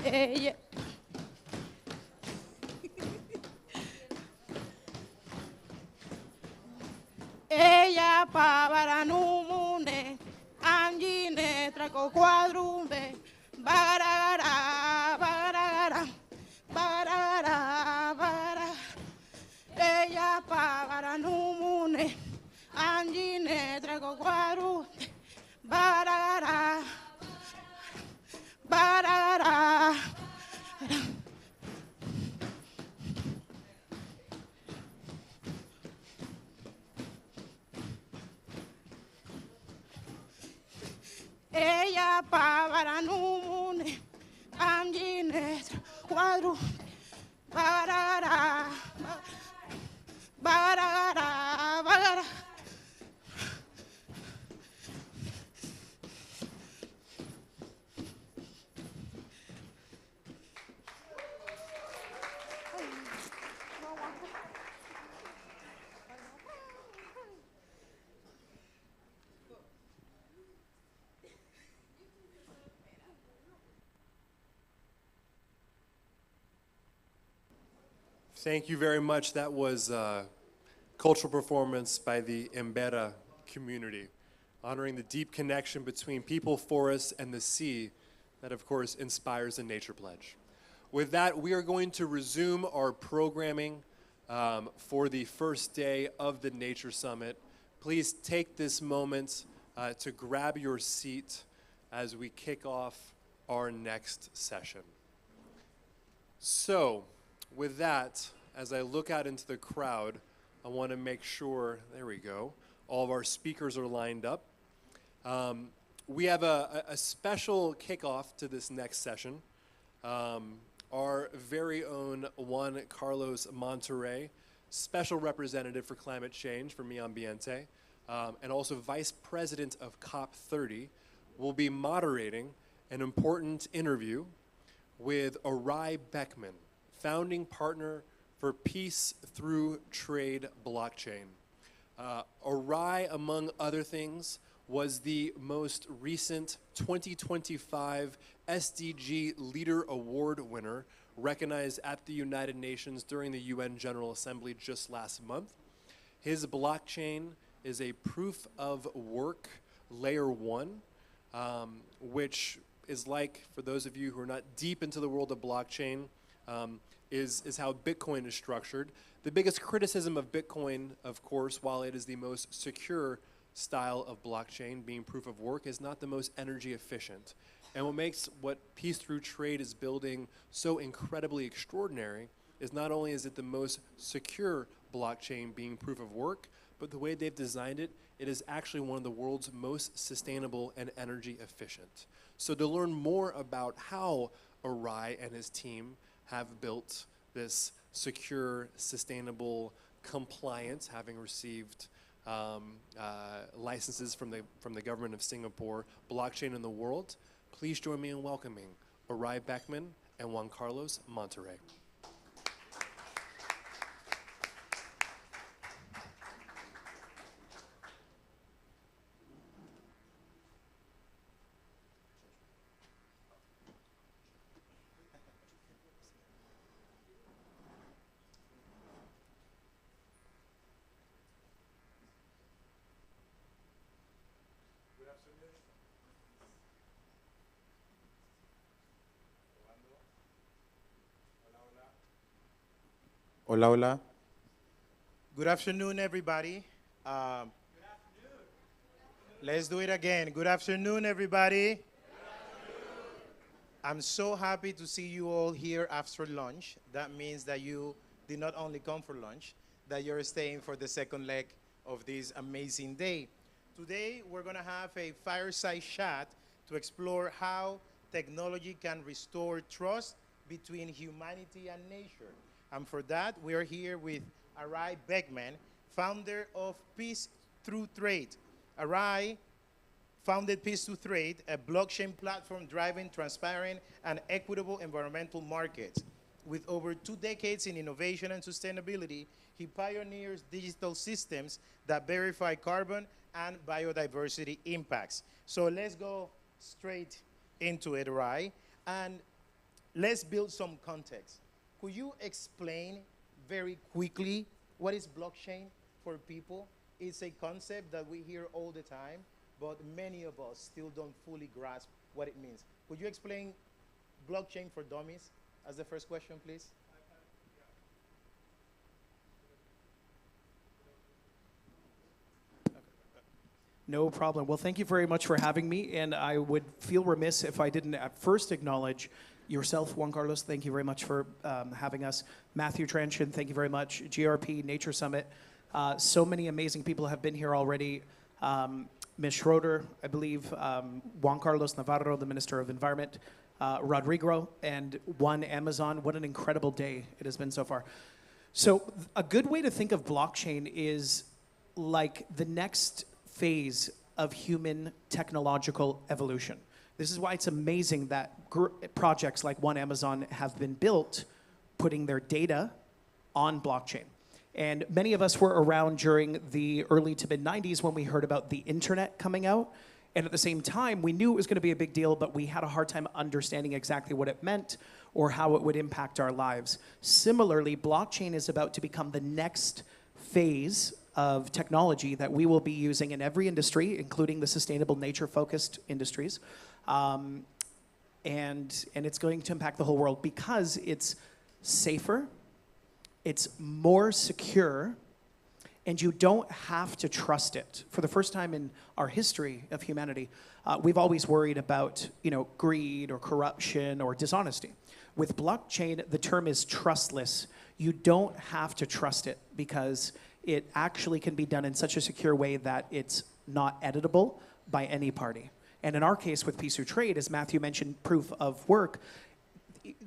Ella, ella para numune, angine traco quadrumbe, bagara, bagara, bagara, bagara. Ella para numune, angine traco quadrumbe, bagara, bagara. Ella para numune, angine quadru, barara, barara, barara. Thank you very much. That was a cultural performance by the Embera community, honoring the deep connection between people, forests, and the sea that, of course, inspires the Nature Pledge. With that, we are going to resume our programming for the first day of the Nature Summit. Please take this moment to grab your seat as we kick off our next session. So, with that, as I look out into the crowd, I want to make sure, there we go, all of our speakers are lined up. We have a special kickoff to this next session. Our very own Juan Carlos Monterrey, special representative for climate change for Mi Ambiente, and also vice president of COP30, will be moderating an important interview with Arai Beckman, founding partner for Peace Through Trade blockchain. Arai, among other things, was the most recent 2025 SDG Leader Award winner, recognized at the United Nations during the UN General Assembly just last month. His blockchain is a proof of work layer 1, which is like, for those of you who are not deep into the world of blockchain, is how Bitcoin is structured. The biggest criticism of Bitcoin, of course, while it is the most secure style of blockchain, being proof of work, is not the most energy efficient. And what makes what Peace Through Trade is building so incredibly extraordinary is not only is it the most secure blockchain being proof of work, but the way they've designed it, it is actually one of the world's most sustainable and energy efficient. So to learn more about how Arai and his team have built this secure, sustainable, compliant, having received licenses from the government of Singapore, blockchain in the world, please join me in welcoming Arai Beckman and Juan Carlos Monterrey. Hola, hola. Good afternoon, everybody. Let's do it again. Good afternoon, everybody. I'm so happy to see you all here after lunch. That means that you did not only come for lunch, that you're staying for the second leg of this amazing day. Today, we're going to have a fireside chat to explore how technology can restore trust between humanity and nature. And for that, we are here with Arai Beckman, founder of Peace Through Trade. Arai founded Peace Through Trade, a blockchain platform driving transparent and equitable environmental markets. With over 2 decades in innovation and sustainability, he pioneers digital systems that verify carbon and biodiversity impacts. So let's go straight into it, Arai. And let's build some context. Could you explain very quickly what is blockchain for people? It's a concept that we hear all the time, but many of us still don't fully grasp what it means. Could you explain blockchain for dummies as the first question, please? No problem. Well, thank you very much for having me, and I would feel remiss if I didn't at first acknowledge yourself, Juan Carlos. Thank you very much for having us. Matthew Tranchen, thank you very much. GRP, Nature Summit. So many amazing people have been here already. Ms. Schroeder, I believe, Juan Carlos Navarro, the Minister of Environment, Rodrigo, and One Amazon. What an incredible day it has been so far. So a good way to think of blockchain is like the next phase of human technological evolution. This is why it's amazing that projects like One Amazon have been built putting their data on blockchain. And many of us were around during the early to mid 90s when we heard about the internet coming out. And at the same time, we knew it was going to be a big deal, but we had a hard time understanding exactly what it meant or how it would impact our lives. Similarly, blockchain is about to become the next phase of technology that we will be using in every industry, including the sustainable nature-focused industries. And it's going to impact the whole world because it's safer, it's more secure, and you don't have to trust it. For the first time in our history of humanity, we've always worried about, greed or corruption or dishonesty. With blockchain, the term is trustless. You don't have to trust it because it actually can be done in such a secure way that it's not editable by any party. And in our case with Peace Through Trade, as Matthew mentioned, proof of work,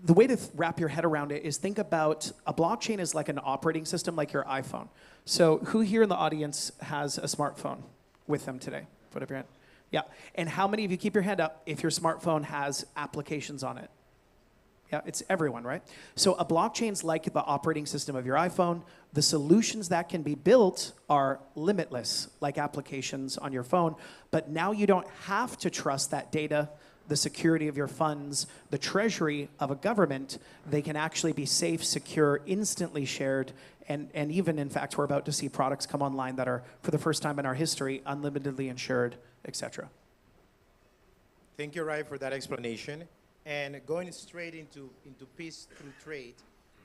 the way to wrap your head around it is think about a blockchain is like an operating system like your iPhone. So who here in the audience has a smartphone with them today? Put up your hand. Yeah. And how many of you, keep your hand up if your smartphone has applications on it? Yeah, it's everyone, right? So a blockchain's like the operating system of your iPhone. The solutions that can be built are limitless, like applications on your phone. But now you don't have to trust that data, the security of your funds, the treasury of a government. They can actually be safe, secure, instantly shared, and even, in fact, we're about to see products come online that are, for the first time in our history, unlimitedly insured, etc. Thank you, Rai, for that explanation. And going straight into Peace Through Trade,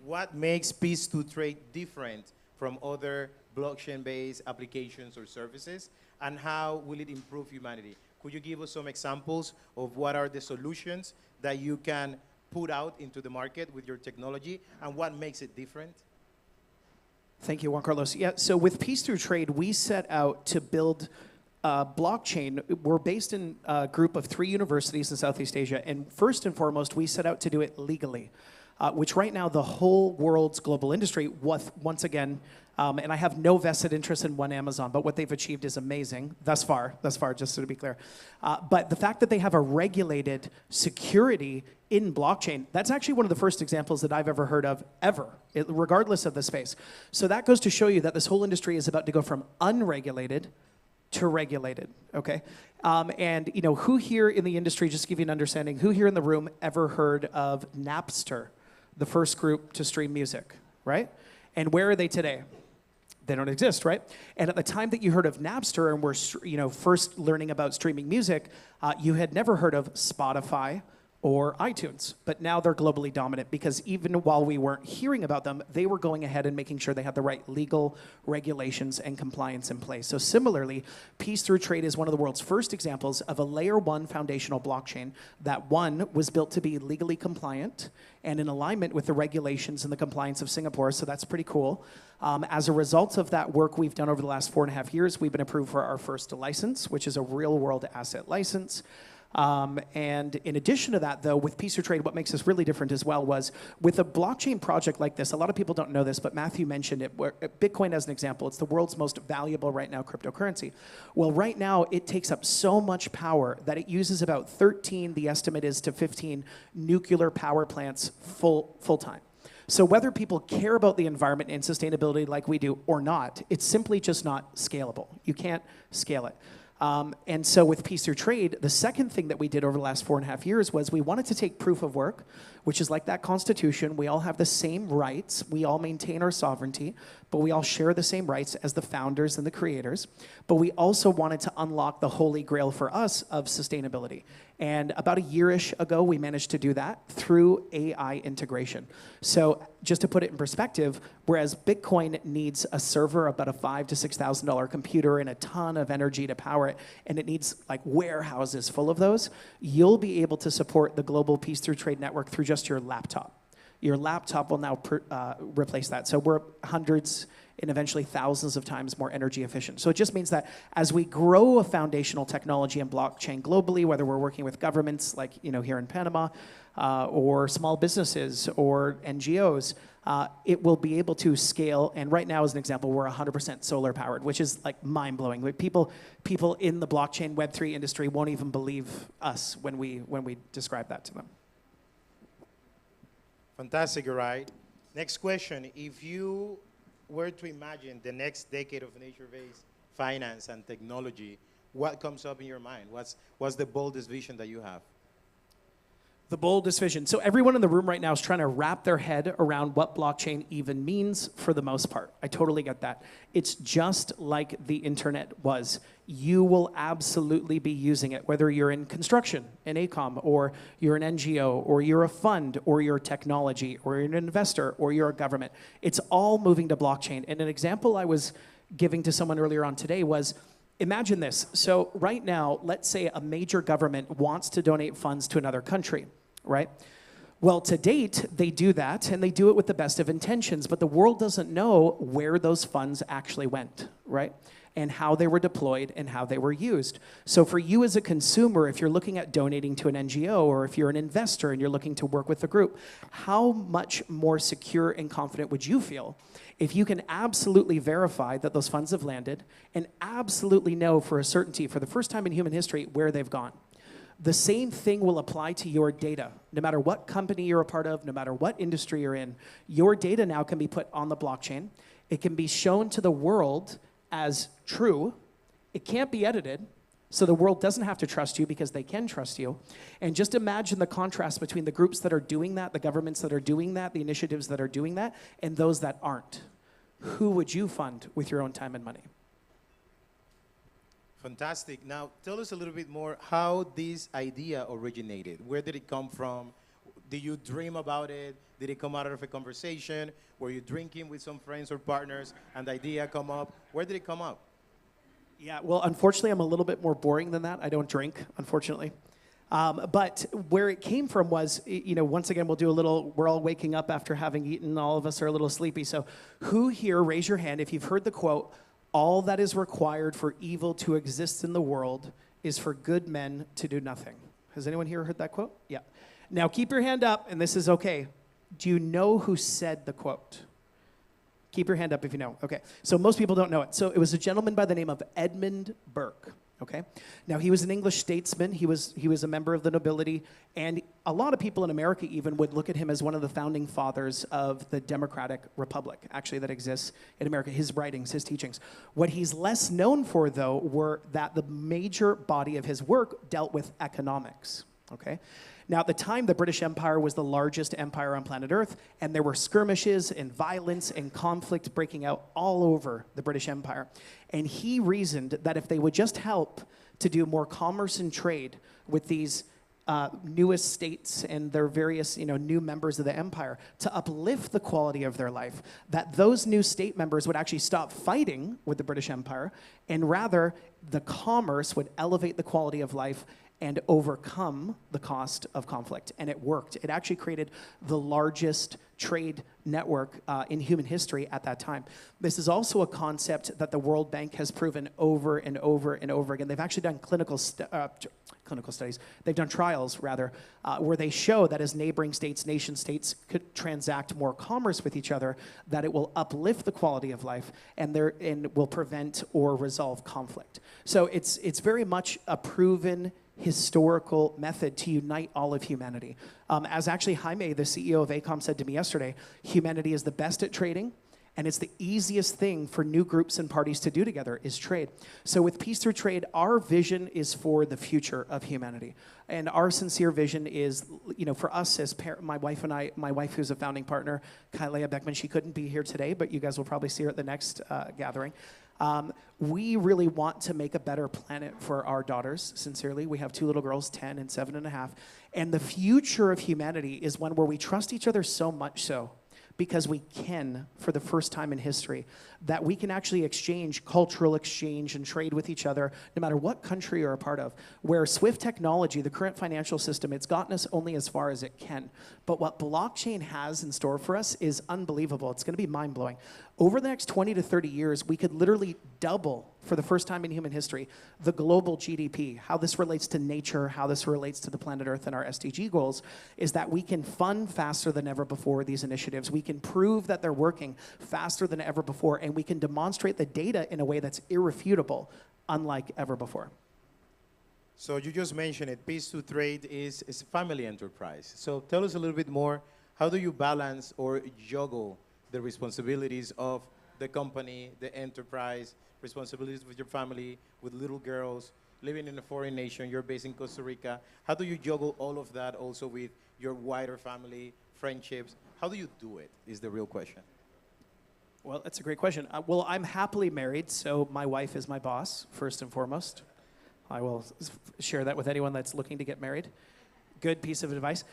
what makes Peace Through Trade different from other blockchain-based applications or services, and how will it improve humanity? Could you give us some examples of what are the solutions that you can put out into the market with your technology, and what makes it different? Thank you, Juan Carlos. Yeah, so with Peace Through Trade, we set out to build blockchain. We're based in a group of 3 universities in Southeast Asia, and first and foremost, we set out to do it legally, which right now the whole world's global industry, once again, and I have no vested interest in One Amazon, but what they've achieved is amazing, thus far, just to be clear. But the fact that they have a regulated security in blockchain, that's actually one of the first examples that I've ever heard of, regardless of the space. So that goes to show you that this whole industry is about to go from unregulated to regulated, okay? And who here in the industry, just to give you an understanding, who here in the room ever heard of Napster, the first group to stream music, right? And where are they today? They don't exist, right? And at the time that you heard of Napster and were first learning about streaming music, you had never heard of Spotify or iTunes, but now they're globally dominant because even while we weren't hearing about them, they were going ahead and making sure they had the right legal regulations and compliance in place. So similarly, Peace Through Trade is one of the world's first examples of a layer 1 foundational blockchain that, one, was built to be legally compliant and in alignment with the regulations and the compliance of Singapore, so that's pretty cool. As a result of that work we've done over the last 4.5 years, we've been approved for our first license, which is a real-world asset license. And in addition to that, though, with Peace Through Trade, what makes us really different as well was with a blockchain project like this, a lot of people don't know this, but Matthew mentioned it, where Bitcoin as an example, it's the world's most valuable right now cryptocurrency. Well, right now, it takes up so much power that it uses about 13, the estimate is to 15, nuclear power plants full-time. So whether people care about the environment and sustainability like we do or not, it's simply just not scalable. You can't scale it. And so with Peace Through Trade, the second thing that we did over the last 4.5 years was we wanted to take proof of work, which is like that Constitution. We all have the same rights. We all maintain our sovereignty, but we all share the same rights as the founders and the creators. But we also wanted to unlock the holy grail for us of sustainability. And about a year-ish ago, we managed to do that through AI integration. So just to put it in perspective, whereas Bitcoin needs a server, about a $5,000 to $6,000 computer and a ton of energy to power it, and it needs like warehouses full of those, you'll be able to support the global Peace Through Trade network through just your laptop. Your laptop will now replace that. So we're hundreds and eventually thousands of times more energy efficient. So it just means that as we grow a foundational technology in blockchain globally, whether we're working with governments like here in Panama, or small businesses or NGOs, it will be able to scale. And right now, as an example, we're 100% solar powered, which is like mind-blowing. Like people in the blockchain Web3 industry won't even believe us when we describe that to them. Fantastic, right? Next question. If you were to imagine the next decade of nature-based finance and technology, what comes up in your mind? What's the boldest vision that you have? The boldest vision. So everyone in the room right now is trying to wrap their head around what blockchain even means for the most part. I totally get that. It's just like the internet was. You will absolutely be using it, whether you're in construction, in AECOM, or you're an NGO, or you're a fund, or you're technology, or you're an investor, or you're a government. It's all moving to blockchain. And an example I was giving to someone earlier on today was, imagine this. So right now, let's say a major government wants to donate funds to another country, right? Well, to date, they do that, and they do it with the best of intentions, but the world doesn't know where those funds actually went, right? And how they were deployed and how they were used. So for you as a consumer, if you're looking at donating to an NGO, or if you're an investor and you're looking to work with a group, how much more secure and confident would you feel if you can absolutely verify that those funds have landed and absolutely know for a certainty, for the first time in human history, where they've gone? The same thing will apply to your data. No matter what company you're a part of, no matter what industry you're in, your data now can be put on the blockchain. It can be shown to the world as true. It can't be edited, so the world doesn't have to trust you because they can trust you. And just imagine the contrast between the groups that are doing that, the governments that are doing that, the initiatives that are doing that, and those that aren't. Who would you fund with your own time and money? Fantastic. Now, tell us a little bit more how this idea originated. Where did it come from? Did you dream about it? Did it come out of a conversation? Were you drinking with some friends or partners and the idea come up? Where did it come up? Yeah, well, unfortunately, I'm a little bit more boring than that. I don't drink, unfortunately. But where it came from was, once again, we'll do a little, we're all waking up after having eaten. All of us are a little sleepy. So who here, raise your hand if you've heard the quote, "All that is required for evil to exist in the world is for good men to do nothing." Has anyone here heard that quote? Yeah. Now keep your hand up, and this is okay. Do you know who said the quote? Keep your hand up if you know. Okay. So most people don't know it. So it was a gentleman by the name of Edmund Burke. Okay. Now he was an English statesman. He was a member of the nobility, and a lot of people in America even would look at him as one of the founding fathers of the democratic republic, actually, that exists in America. His writings, his teachings. What he's less known for, though, were that the major body of his work dealt with economics. Okay. Now, at the time, the British Empire was the largest empire on planet Earth, and there were skirmishes and violence and conflict breaking out all over the British Empire. And he reasoned that if they would just help to do more commerce and trade with these newest states and their various, new members of the empire to uplift the quality of their life, that those new state members would actually stop fighting with the British Empire, and rather the commerce would elevate the quality of life and overcome the cost of conflict. And it worked. It actually created the largest trade network in human history at that time. This is also a concept that the World Bank has proven over and over and over again. They've actually done clinical studies. They've done trials, rather, where they show that as neighboring states, nation states could transact more commerce with each other, that it will uplift the quality of life and will prevent or resolve conflict. So it's very much a proven historical method to unite all of humanity. As actually Jaime, the CEO of AECOM, said to me yesterday, humanity is the best at trading, And it's the easiest thing for new groups and parties to do together is trade. So with Peace Through Trade, our vision is for the future of humanity. And our sincere vision is, for us as my wife and I, my wife who's a founding partner, Kylea Beckman, she couldn't be here today, but you guys will probably see her at the next gathering. We really want to make a better planet for our daughters, sincerely. We have 2 little girls, 10 and 7.5. And the future of humanity is one where we trust each other so much so, because we can, for the first time in history, that we can actually exchange cultural exchange and trade with each other, no matter what country you're a part of. Where SWIFT technology, the current financial system, it's gotten us only as far as it can. But what blockchain has in store for us is unbelievable. It's going to be mind-blowing. Over the next 20 to 30 years, we could literally double, for the first time in human history, the global GDP. How this relates to nature, how this relates to the planet Earth and our SDG goals, is that we can fund faster than ever before these initiatives. We can prove that they're working faster than ever before, and we can demonstrate the data in a way that's irrefutable, unlike ever before. So you just mentioned it, Peace Through Trade is a family enterprise. So tell us a little bit more, how do you balance or juggle the responsibilities of the company, the enterprise, responsibilities with your family, with little girls, living in a foreign nation, you're based in Costa Rica. How do you juggle all of that also with your wider family, friendships? How do you do it, is the real question. Well, that's a great question. Well, I'm happily married, so my wife is my boss, first and foremost. I will share that with anyone that's looking to get married. Good piece of advice.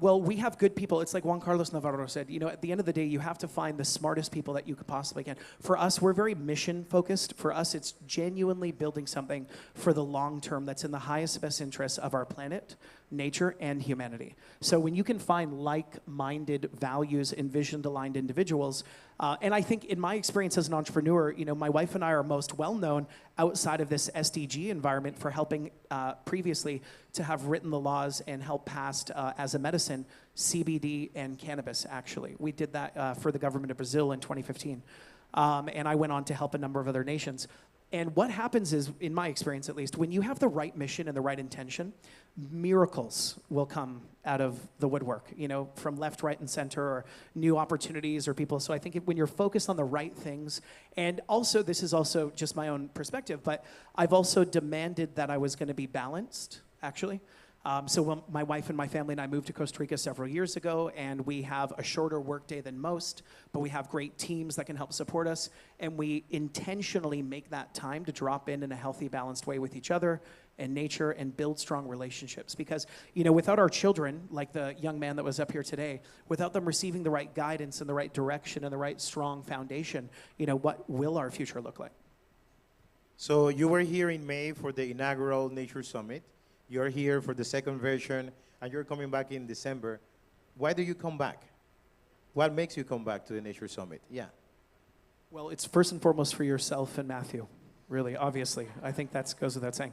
Well, we have good people. It's like Juan Carlos Navarro said, at the end of the day, you have to find the smartest people that you could possibly can. For us, we're very mission focused. For us, it's genuinely building something for the long term that's in the highest best interests of our planet, nature, and humanity. So when you can find like-minded values and vision-aligned individuals, and I think in my experience as an entrepreneur, my wife and I are most well-known outside of this SDG environment for helping previously to have written the laws and help passed as a medicine CBD and cannabis, actually. We did that for the government of Brazil in 2015. And I went on to help a number of other nations. And what happens is, in my experience at least, when you have the right mission and the right intention, miracles will come out of the woodwork, from left, right, and center, or new opportunities or people. So I think when you're focused on the right things, and also this is also just my own perspective, but I've also demanded that I was going to be balanced, actually. So when my wife and my family and I moved to Costa Rica several years ago, and we have a shorter workday than most, but we have great teams that can help support us, and we intentionally make that time to drop in a healthy, balanced way with each other and nature and build strong relationships. Because, without our children, like the young man that was up here today, without them receiving the right guidance and the right direction and the right strong foundation, what will our future look like? So you were here in May for the inaugural Nature Summit. You're here for the second version, and you're coming back in December. Why do you come back? What makes you come back to the Nature Summit? Yeah. Well, it's first and foremost for yourself and Matthew, really, obviously. I think that goes without saying.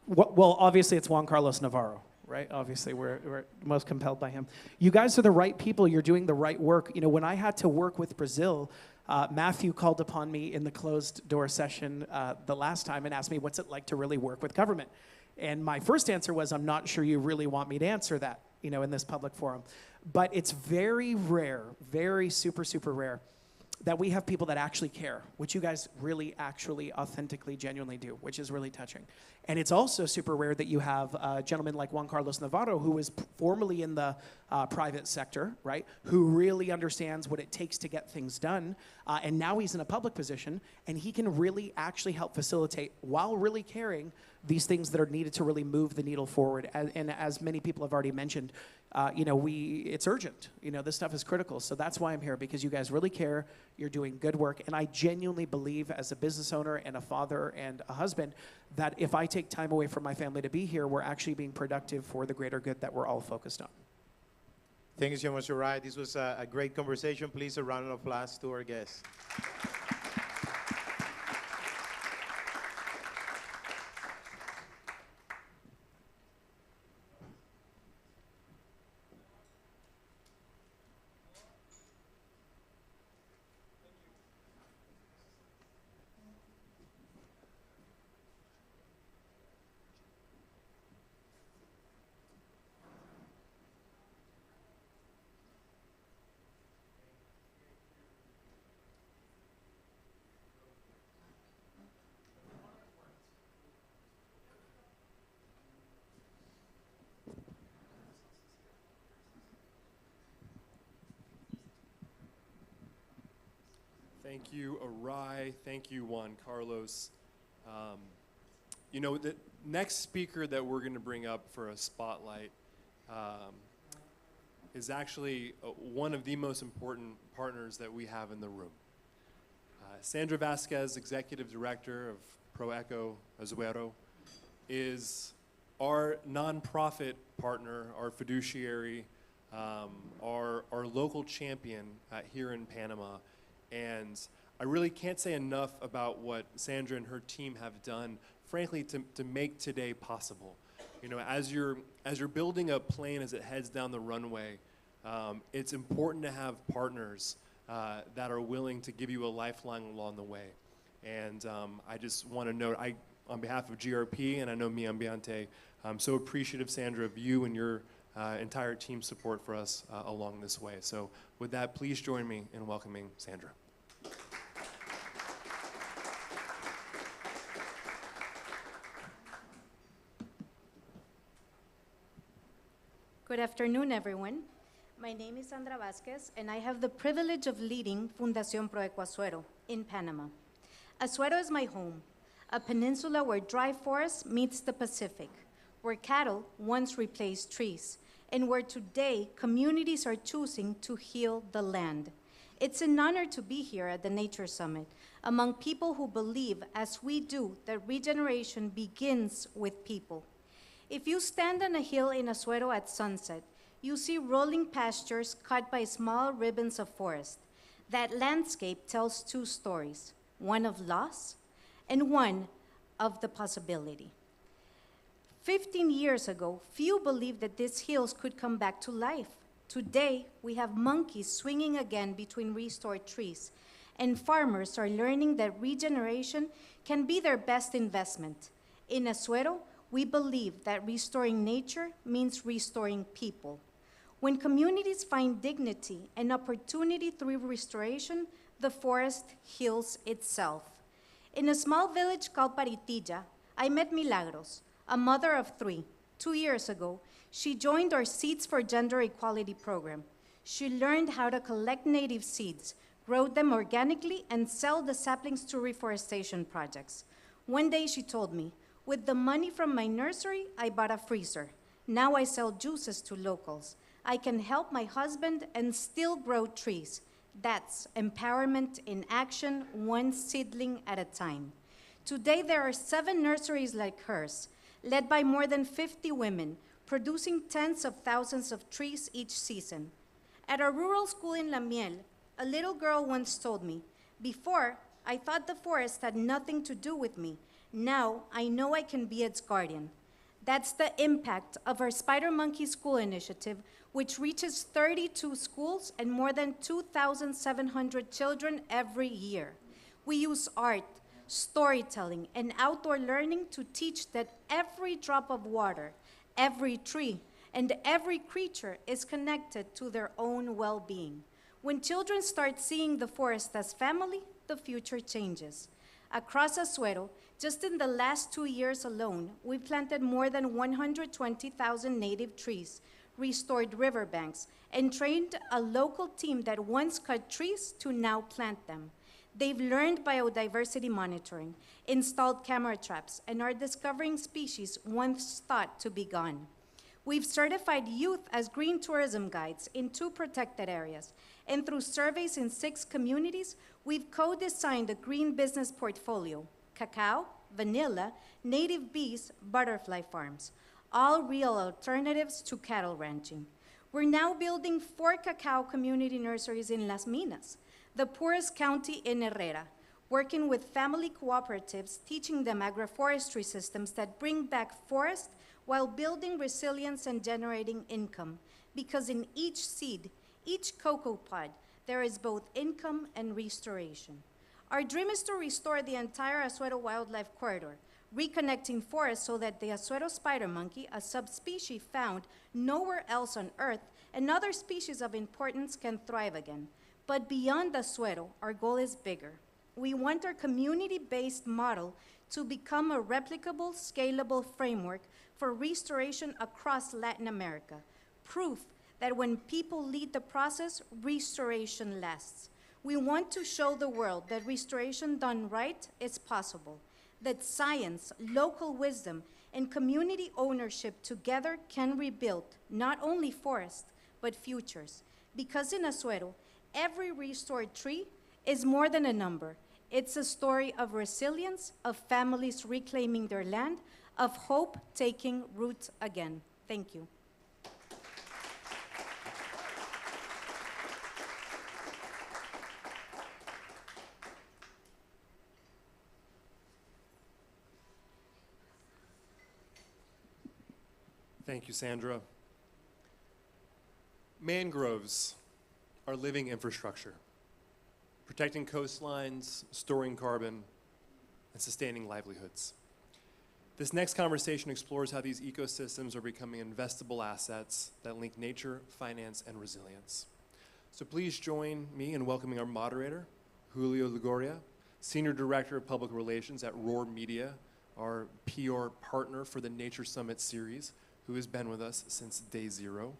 Well, obviously, it's Juan Carlos Navarro, right? Obviously, we're most compelled by him. You guys are the right people. You're doing the right work. When I had to work with Brazil, Matthew called upon me in the closed door session the last time and asked me, what's it like to really work with government? And my first answer was, I'm not sure you really want me to answer that, in this public forum. But it's very rare, very super, super rare, that we have people that actually care, which you guys really, actually, authentically, genuinely do, which is really touching. And it's also super rare that you have a gentleman like Juan Carlos Navarro, who was formerly in the private sector, right, who really understands what it takes to get things done, and now he's in a public position, and he can really actually help facilitate, while really caring, these things that are needed to really move the needle forward. And as many people have already mentioned, it's urgent. This stuff is critical. So that's why I'm here, because you guys really care. You're doing good work. And I genuinely believe, as a business owner and a father and a husband, that if I take time away from my family to be here, we're actually being productive for the greater good that we're all focused on. Thank you so much, Uriah. This was a great conversation. Please, a round of applause to our guests. Thank you, Arai. Thank you, Juan Carlos. You know, the next speaker that we're going to bring up for a spotlight is actually one of the most important partners that we have in the room. Sandra Vasquez, Executive Director of ProEco Azuero, is our nonprofit partner, our fiduciary, our local champion here in Panama. And I really can't say enough about what Sandra and her team have done, frankly, to make today possible. You know, as you're building a plane as it heads down the runway, it's important to have partners that are willing to give you a lifeline along the way. And I just want to note, on behalf of GRP and I know Mi Ambiente, I'm so appreciative, Sandra, of you and your entire team support for us along this way. So with that, please join me in welcoming Sandra. Good afternoon, everyone. My name is Sandra Vasquez, and I have the privilege of leading Fundación ProEco Azuero in Panama. Azuero is my home, a peninsula where dry forest meets the Pacific, where cattle once replaced trees, and where today communities are choosing to heal the land. It's an honor to be here at the Nature Summit, among people who believe, as we do, that regeneration begins with people. If you stand on a hill in Azuero at sunset, you see rolling pastures cut by small ribbons of forest. That landscape tells two stories, one of loss and one of the possibility. 15 years ago, few believed that these hills could come back to life. Today, we have monkeys swinging again between restored trees, and farmers are learning that regeneration can be their best investment. In Azuero, we believe that restoring nature means restoring people. When communities find dignity and opportunity through restoration, the forest heals itself. In a small village called Paritilla, I met Milagros, a mother of 3. 2 years ago, she joined our Seeds for Gender Equality program. She learned how to collect native seeds, grow them organically, and sell the saplings to reforestation projects. One day she told me, "With the money from my nursery, I bought a freezer. Now I sell juices to locals. I can help my husband and still grow trees." That's empowerment in action, one seedling at a time. Today, there are 7 nurseries like hers, led by more than 50 women, producing tens of thousands of trees each season. At a rural school in La Miel, a little girl once told me, "Before, I thought the forest had nothing to do with me. Now, I know I can be its guardian." That's the impact of our Spider Monkey School initiative, which reaches 32 schools and more than 2,700 children every year. We use art, storytelling, and outdoor learning to teach that every drop of water, every tree, and every creature is connected to their own well-being. When children start seeing the forest as family, the future changes. Across Azuero, just in the last 2 years alone, we planted more than 120,000 native trees, restored riverbanks, and trained a local team that once cut trees to now plant them. They've learned biodiversity monitoring, installed camera traps, and are discovering species once thought to be gone. We've certified youth as green tourism guides in 2 protected areas, and through surveys in 6 communities, we've co-designed a green business portfolio: cacao, vanilla, native bees, butterfly farms, all real alternatives to cattle ranching. We're now building 4 cacao community nurseries in Las Minas, the poorest county in Herrera, working with family cooperatives, teaching them agroforestry systems that bring back forest while building resilience and generating income. Because in each seed, each cocoa pod, there is both income and restoration. Our dream is to restore the entire Azuero wildlife corridor, reconnecting forests so that the Azuero spider monkey, a subspecies found nowhere else on Earth, and other species of importance can thrive again. But beyond Azuero, our goal is bigger. We want our community-based model to become a replicable, scalable framework for restoration across Latin America, proof that when people lead the process, restoration lasts. We want to show the world that restoration done right is possible, that science, local wisdom, and community ownership together can rebuild not only forests, but futures. Because in Azuero, every restored tree is more than a number. It's a story of resilience, of families reclaiming their land, of hope taking root again. Thank you. Thank you, Sandra. Mangroves are living infrastructure, protecting coastlines, storing carbon, and sustaining livelihoods. This next conversation explores how these ecosystems are becoming investable assets that link nature, finance, and resilience. So please join me in welcoming our moderator, Julio Lugoria, Senior Director of Public Relations at Roar Media, our PR partner for the Nature Summit series, who has been with us since day zero.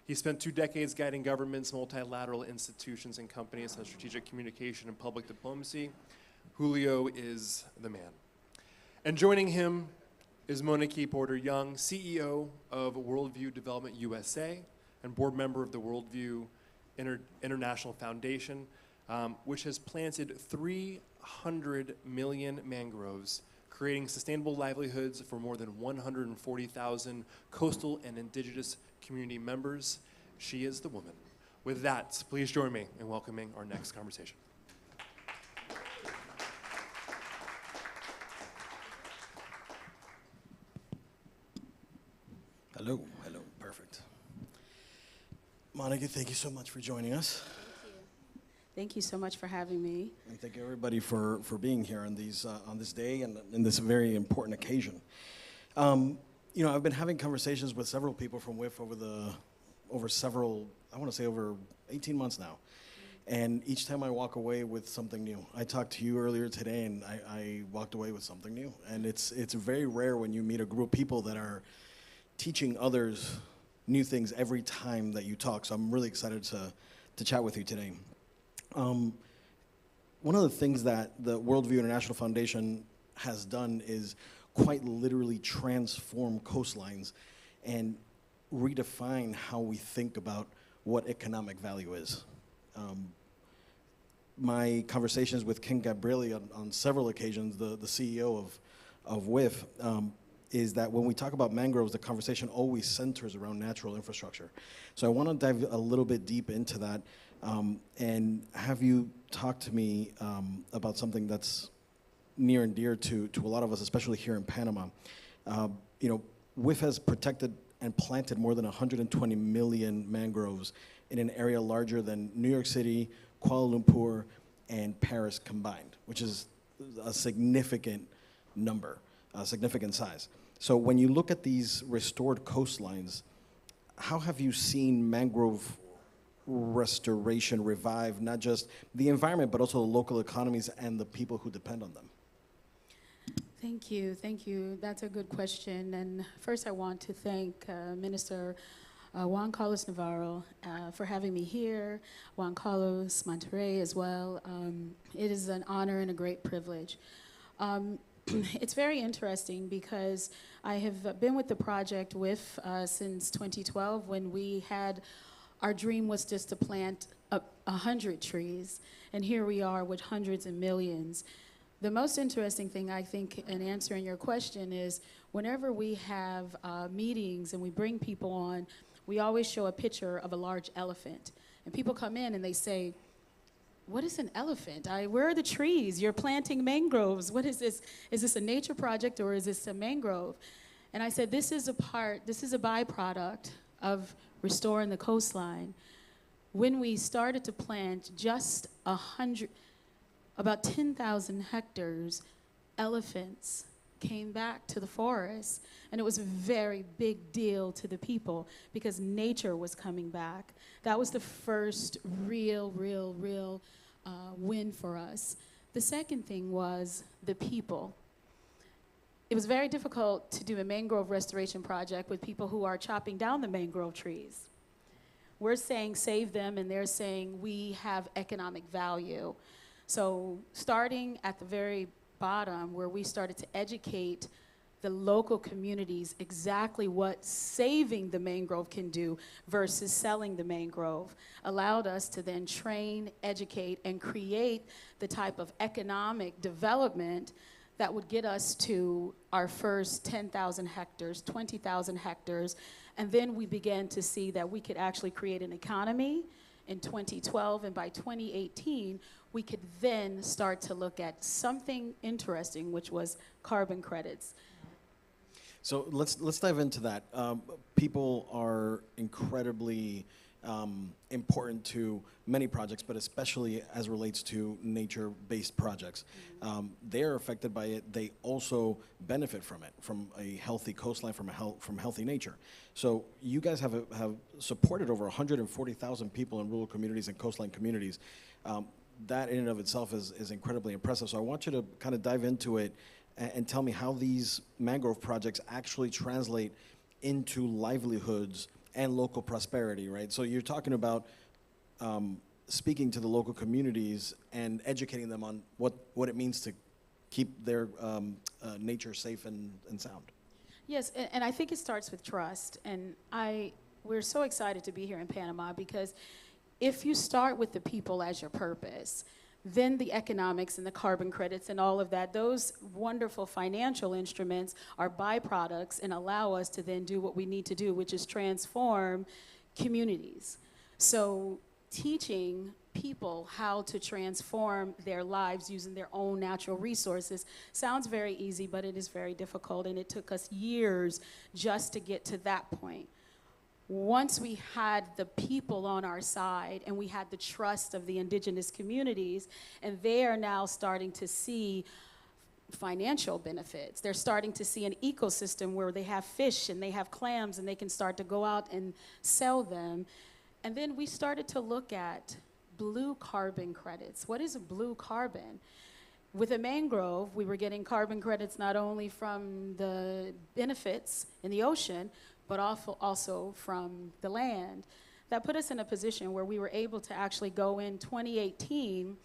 He spent 2 decades guiding governments, multilateral institutions, and companies on strategic communication and public diplomacy. Julio is the man. And joining him is Monique Porter Young, CEO of Worldview Development USA and board member of the Worldview International Foundation, which has planted 300 million mangroves, creating sustainable livelihoods for more than 140,000 coastal and indigenous community members. She is the woman. With that, please join me in welcoming our next conversation. Hello, perfect. Monica, thank you so much for joining us. Thank you so much for having me. And thank you everybody for being here on this day and in this very important occasion. You know, I've been having conversations with several people from WIF over 18 months now. And each time I walk away with something new. I talked to you earlier today and I walked away with something new. And it's very rare when you meet a group of people that are teaching others new things every time that you talk. So I'm really excited to chat with you today. One of the things that the Worldview International Foundation has done is quite literally transform coastlines and redefine how we think about what economic value is. My conversations with Ken Gabrielli on several occasions, the CEO of WIF, is that when we talk about mangroves, the conversation always centers around natural infrastructure. So I want to dive a little bit deep into that and have you talk to me about something that's near and dear to a lot of us, especially here in Panama. You know, WIF has protected and planted more than 120 million mangroves in an area larger than New York City, Kuala Lumpur, and Paris combined, which is a significant number, a significant size. So when you look at these restored coastlines, how have you seen mangrove restoration revive not just the environment, but also the local economies and the people who depend on them? Thank you. That's a good question. And first I want to thank Minister Juan Carlos Navarro for having me here, Juan Carlos Monterrey as well. It is an honor and a great privilege. It's very interesting because I have been with the project WIF since 2012 when we had, our dream was just to plant 100 trees, and here we are with hundreds of millions. The most interesting thing, I think, in answering your question is whenever we have meetings and we bring people on, we always show a picture of a large elephant. And people come in and they say, what is an elephant? Where are the trees? You're planting mangroves. What is this? Is this a nature project or is this a mangrove? And I said, this is a byproduct of restoring the coastline. When we started to plant just about 10,000 hectares, elephants came back to the forest, and it was a very big deal to the people because nature was coming back. That was the first real win for us. The second thing was the people. It was very difficult to do a mangrove restoration project with people who are chopping down the mangrove trees. We're saying save them, and they're saying we have economic value. So starting at the very bottom, where we started to educate the local communities exactly what saving the mangrove can do versus selling the mangrove, allowed us to then train, educate, and create the type of economic development that would get us to our first 10,000 hectares, 20,000 hectares, and then we began to see that we could actually create an economy in 2012, and by 2018, we could then start to look at something interesting, which was carbon credits. So let's dive into that. People are incredibly important to many projects, but especially as relates to nature-based projects. They're affected by it. They also benefit from it, from a healthy coastline, from healthy nature. So you guys have supported over 140,000 people in rural communities and coastline communities. That in and of itself is incredibly impressive. So I want you to kind of dive into it and tell me how these mangrove projects actually translate into livelihoods and local prosperity, right? So you're talking about speaking to the local communities and educating them on what it means to keep their nature safe and sound. Yes, and I think it starts with trust. And we're so excited to be here in Panama, because if you start with the people as your purpose, then the economics and the carbon credits and all of that, those wonderful financial instruments are byproducts and allow us to then do what we need to do, which is transform communities. So teaching people how to transform their lives using their own natural resources sounds very easy, but it is very difficult, and it took us years just to get to that point. Once we had the people on our side and we had the trust of the indigenous communities, and they are now starting to see financial benefits. They're starting to see an ecosystem where they have fish and they have clams and they can start to go out and sell them. And then we started to look at blue carbon credits. What is a blue carbon? With a mangrove, we were getting carbon credits not only from the benefits in the ocean, but also from the land. That put us in a position where we were able to actually go in 2018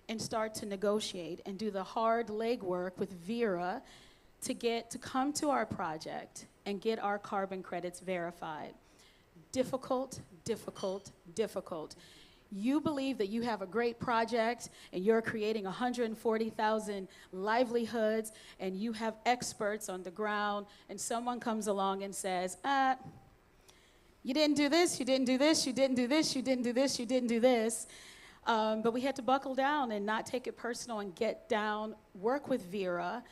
and start to negotiate and do the hard legwork with Vera to come to our project and get our carbon credits verified. Difficult, difficult, difficult. You believe that you have a great project and you're creating 140,000 livelihoods and you have experts on the ground, and someone comes along and says, you didn't do this, you didn't do this, you didn't do this, you didn't do this, you didn't do this. But we had to buckle down and not take it personal and get down, work with Vera,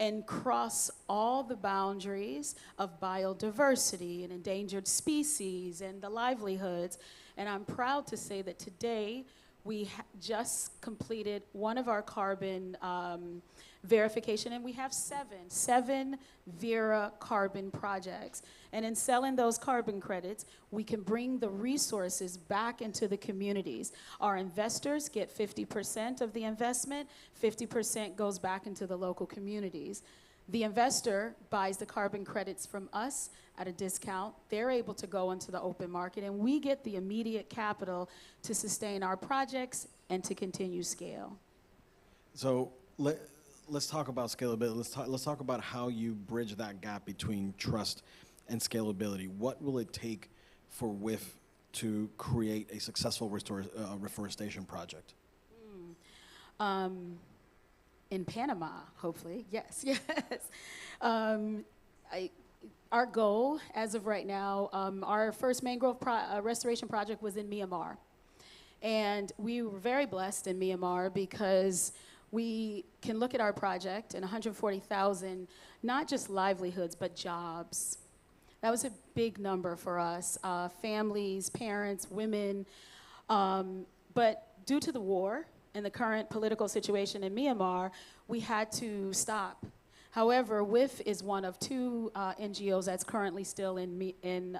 and cross all the boundaries of biodiversity and endangered species and the livelihoods. And I'm proud to say that today we just completed one of our carbon verification, and we have seven Vera carbon projects. And in selling those carbon credits, we can bring the resources back into the communities. Our investors get 50% of the investment, 50% goes back into the local communities. The investor buys the carbon credits from us at a discount. They're able to go into the open market, and we get the immediate capital to sustain our projects and to continue scale. So let's talk about scalability. Let's talk about how you bridge that gap between trust and scalability. What will it take for WIF to create a successful reforestation project? In Panama, hopefully, yes, yes. Our goal, as of right now, our first mangrove restoration project was in Myanmar. And we were very blessed in Myanmar because we can look at our project and 140,000, not just livelihoods, but jobs. That was a big number for us, families, parents, women. But due to the war and the current political situation in Myanmar, we had to stop. However, WIF is one of two NGOs that's currently still in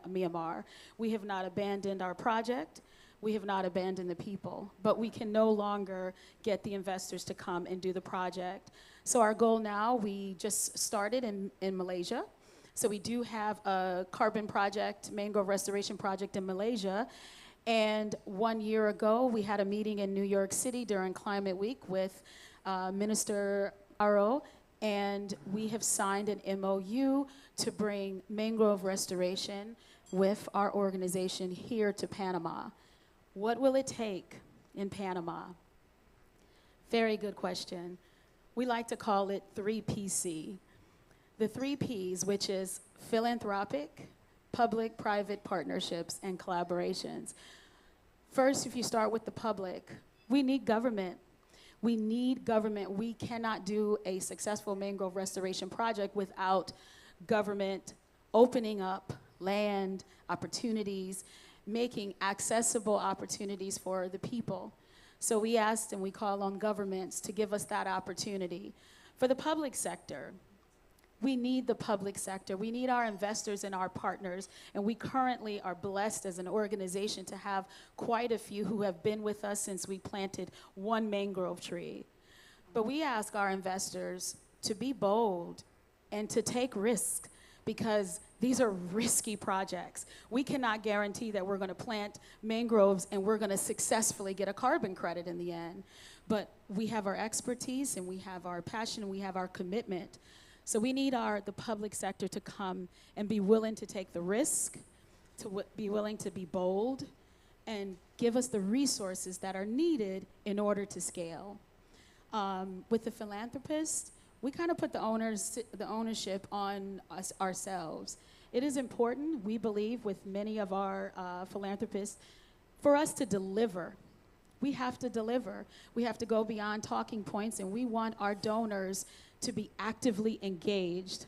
Myanmar. We have not abandoned our project. We have not abandoned the people, but we can no longer get the investors to come and do the project. So our goal now, we just started in Malaysia. So we do have a carbon project, mangrove restoration project in Malaysia. And 1 year ago, we had a meeting in New York City during Climate Week with Minister Aro, and we have signed an MOU to bring mangrove restoration with our organization here to Panama. What will it take in Panama? Very good question. We like to call it 3PC. The 3Ps, which is philanthropic, public-private partnerships, and collaborations. First, if you start with the public, we need government. We need government. We cannot do a successful mangrove restoration project without government opening up land, opportunities, making accessible opportunities for the people. So we asked and we call on governments to give us that opportunity. For the public sector, we need the public sector. We need our investors and our partners, and we currently are blessed as an organization to have quite a few who have been with us since we planted one mangrove tree. But we ask our investors to be bold and to take risks, because these are risky projects. We cannot guarantee that we're going to plant mangroves and we're going to successfully get a carbon credit in the end. But we have our expertise and we have our passion and we have our commitment. So we need the public sector to come and be willing to take the risk, to be willing to be bold, and give us the resources that are needed in order to scale. With the philanthropists, we kind of put the ownership on us ourselves. It is important, we believe, with many of our philanthropists, for us to deliver. We have to deliver. We have to go beyond talking points, and we want our donors to be actively engaged.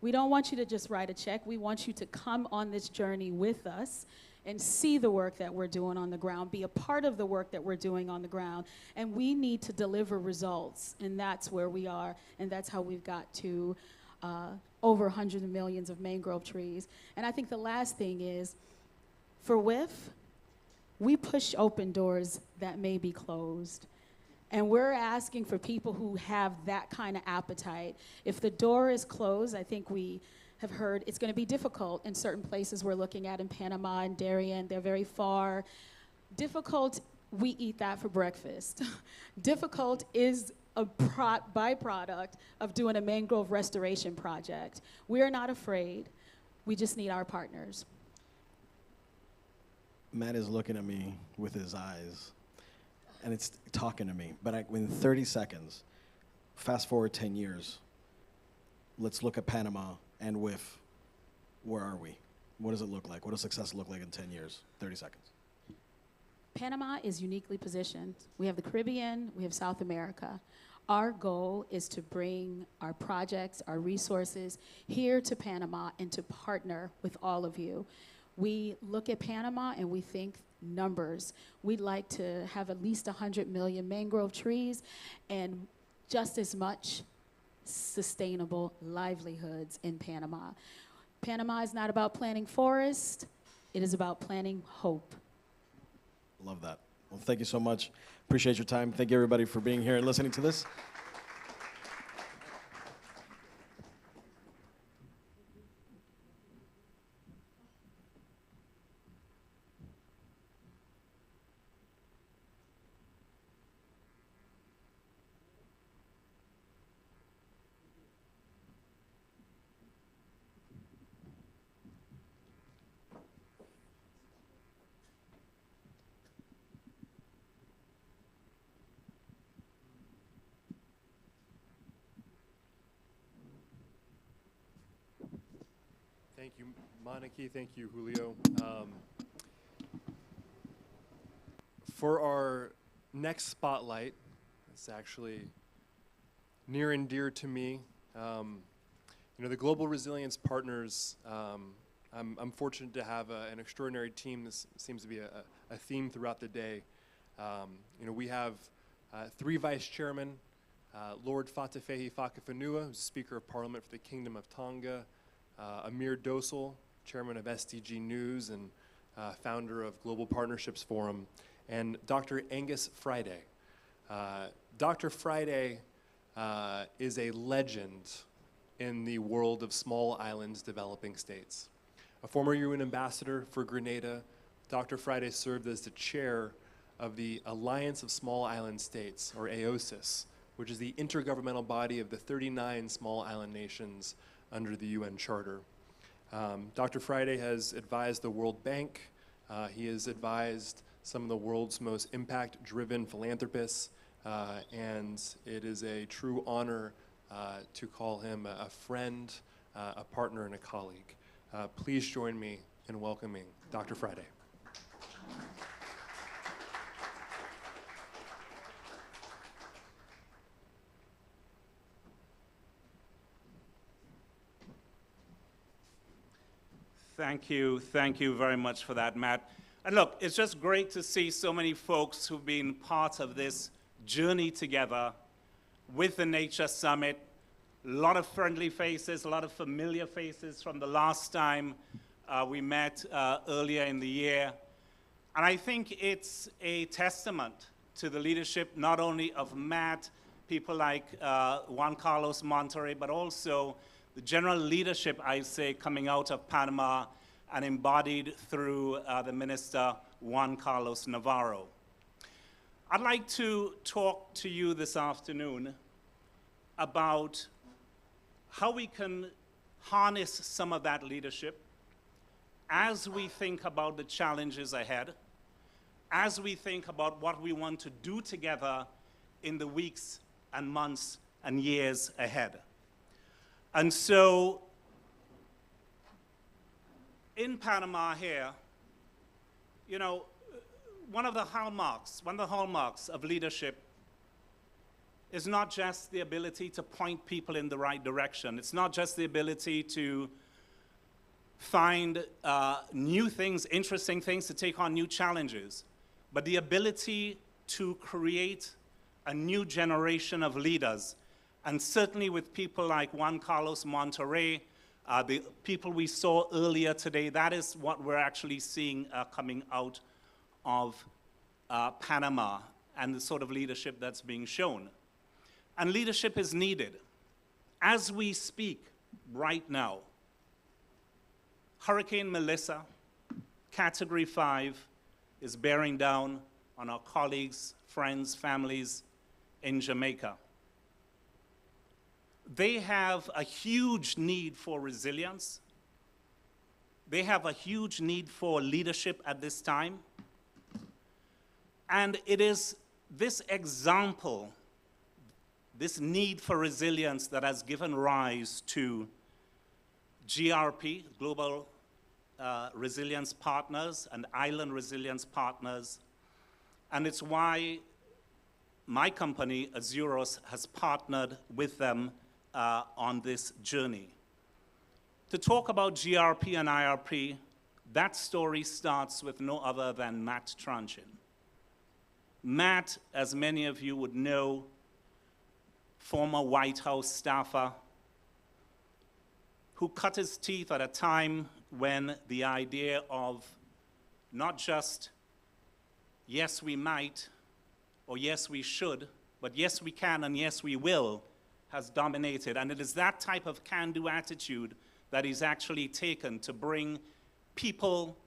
We don't want you to just write a check. We want you to come on this journey with us and see the work that we're doing on the ground, be a part of the work that we're doing on the ground. And we need to deliver results, and that's where we are, and that's how we've got to over hundreds of millions of mangrove trees. And I think the last thing is, for WIF, we push open doors that may be closed. And we're asking for people who have that kind of appetite. If the door is closed, I think we have heard it's going to be difficult in certain places we're looking at in Panama and Darien. They're very far. Difficult, we eat that for breakfast. Difficult is a byproduct of doing a mangrove restoration project. We are not afraid. We just need our partners. Matt is looking at me with his eyes, and it's talking to me. But in 30 seconds, fast forward 10 years, let's look at Panama and WIF. Where are we? What does it look like? What does success look like in 10 years? 30 seconds. Panama is uniquely positioned. We have the Caribbean, we have South America. Our goal is to bring our projects, our resources here to Panama and to partner with all of you. We look at Panama and we think numbers. We'd like to have at least 100 million mangrove trees and just as much sustainable livelihoods in Panama. Panama is not about planting forest, it is about planting hope. Love that. Well, thank you so much. Appreciate your time. Thank you, everybody, for being here and listening to this. Thank you, Moniki. Thank you, Julio. For our next spotlight, it's actually near and dear to me. The Global Resilience Partners, I'm fortunate to have an extraordinary team. This seems to be a theme throughout the day. We have 3 vice chairmen, Lord Fatefehi Fakafanua, who's Speaker of Parliament for the Kingdom of Tonga, Amir Dosal, chairman of SDG News and founder of Global Partnerships Forum, and Dr. Angus Friday. Dr. Friday is a legend in the world of small islands developing states. A former UN ambassador for Grenada, Dr. Friday served as the chair of the Alliance of Small Island States, or AOSIS, which is the intergovernmental body of the 39 small island nations under the UN Charter. Dr. Friday has advised the World Bank. He has advised some of the world's most impact-driven philanthropists, and it is a true honor to call him a friend, a partner, and a colleague. Please join me in welcoming Dr. Friday. Thank you very much for that, Matt. And look, it's just great to see so many folks who've been part of this journey together with the Nature Summit. A lot of friendly faces, a lot of familiar faces from the last time we met earlier in the year. And I think it's a testament to the leadership not only of Matt, people like Juan Carlos Monterrey, but also the general leadership, I say, coming out of Panama and embodied through the Minister Juan Carlos Navarro. I'd like to talk to you this afternoon about how we can harness some of that leadership as we think about the challenges ahead, as we think about what we want to do together in the weeks and months and years ahead. And so, in Panama here, you know, one of the hallmarks of leadership is not just the ability to point people in the right direction. It's not just the ability to find new things, interesting things, to take on new challenges, but the ability to create a new generation of leaders. And certainly with people like Juan Carlos Monterrey, the people we saw earlier today, that is what we're actually seeing coming out of Panama and the sort of leadership that's being shown. And leadership is needed. As we speak right now, Hurricane Melissa, Category 5, is bearing down on our colleagues, friends, families in Jamaica. They have a huge need for resilience. They have a huge need for leadership at this time. And it is this example, this need for resilience, that has given rise to GRP, Global Resilience Partners, and Island Resilience Partners. And it's why my company, Azuros, has partnered with them on this journey. To talk about GRP and IRP, that story starts with no other than Matt Tranchin. Matt, as many of you would know, former White House staffer, who cut his teeth at a time when the idea of not just yes we might, or yes we should, but yes we can and yes we will, has dominated. And it is that type of can-do attitude that he's actually taken to bring people,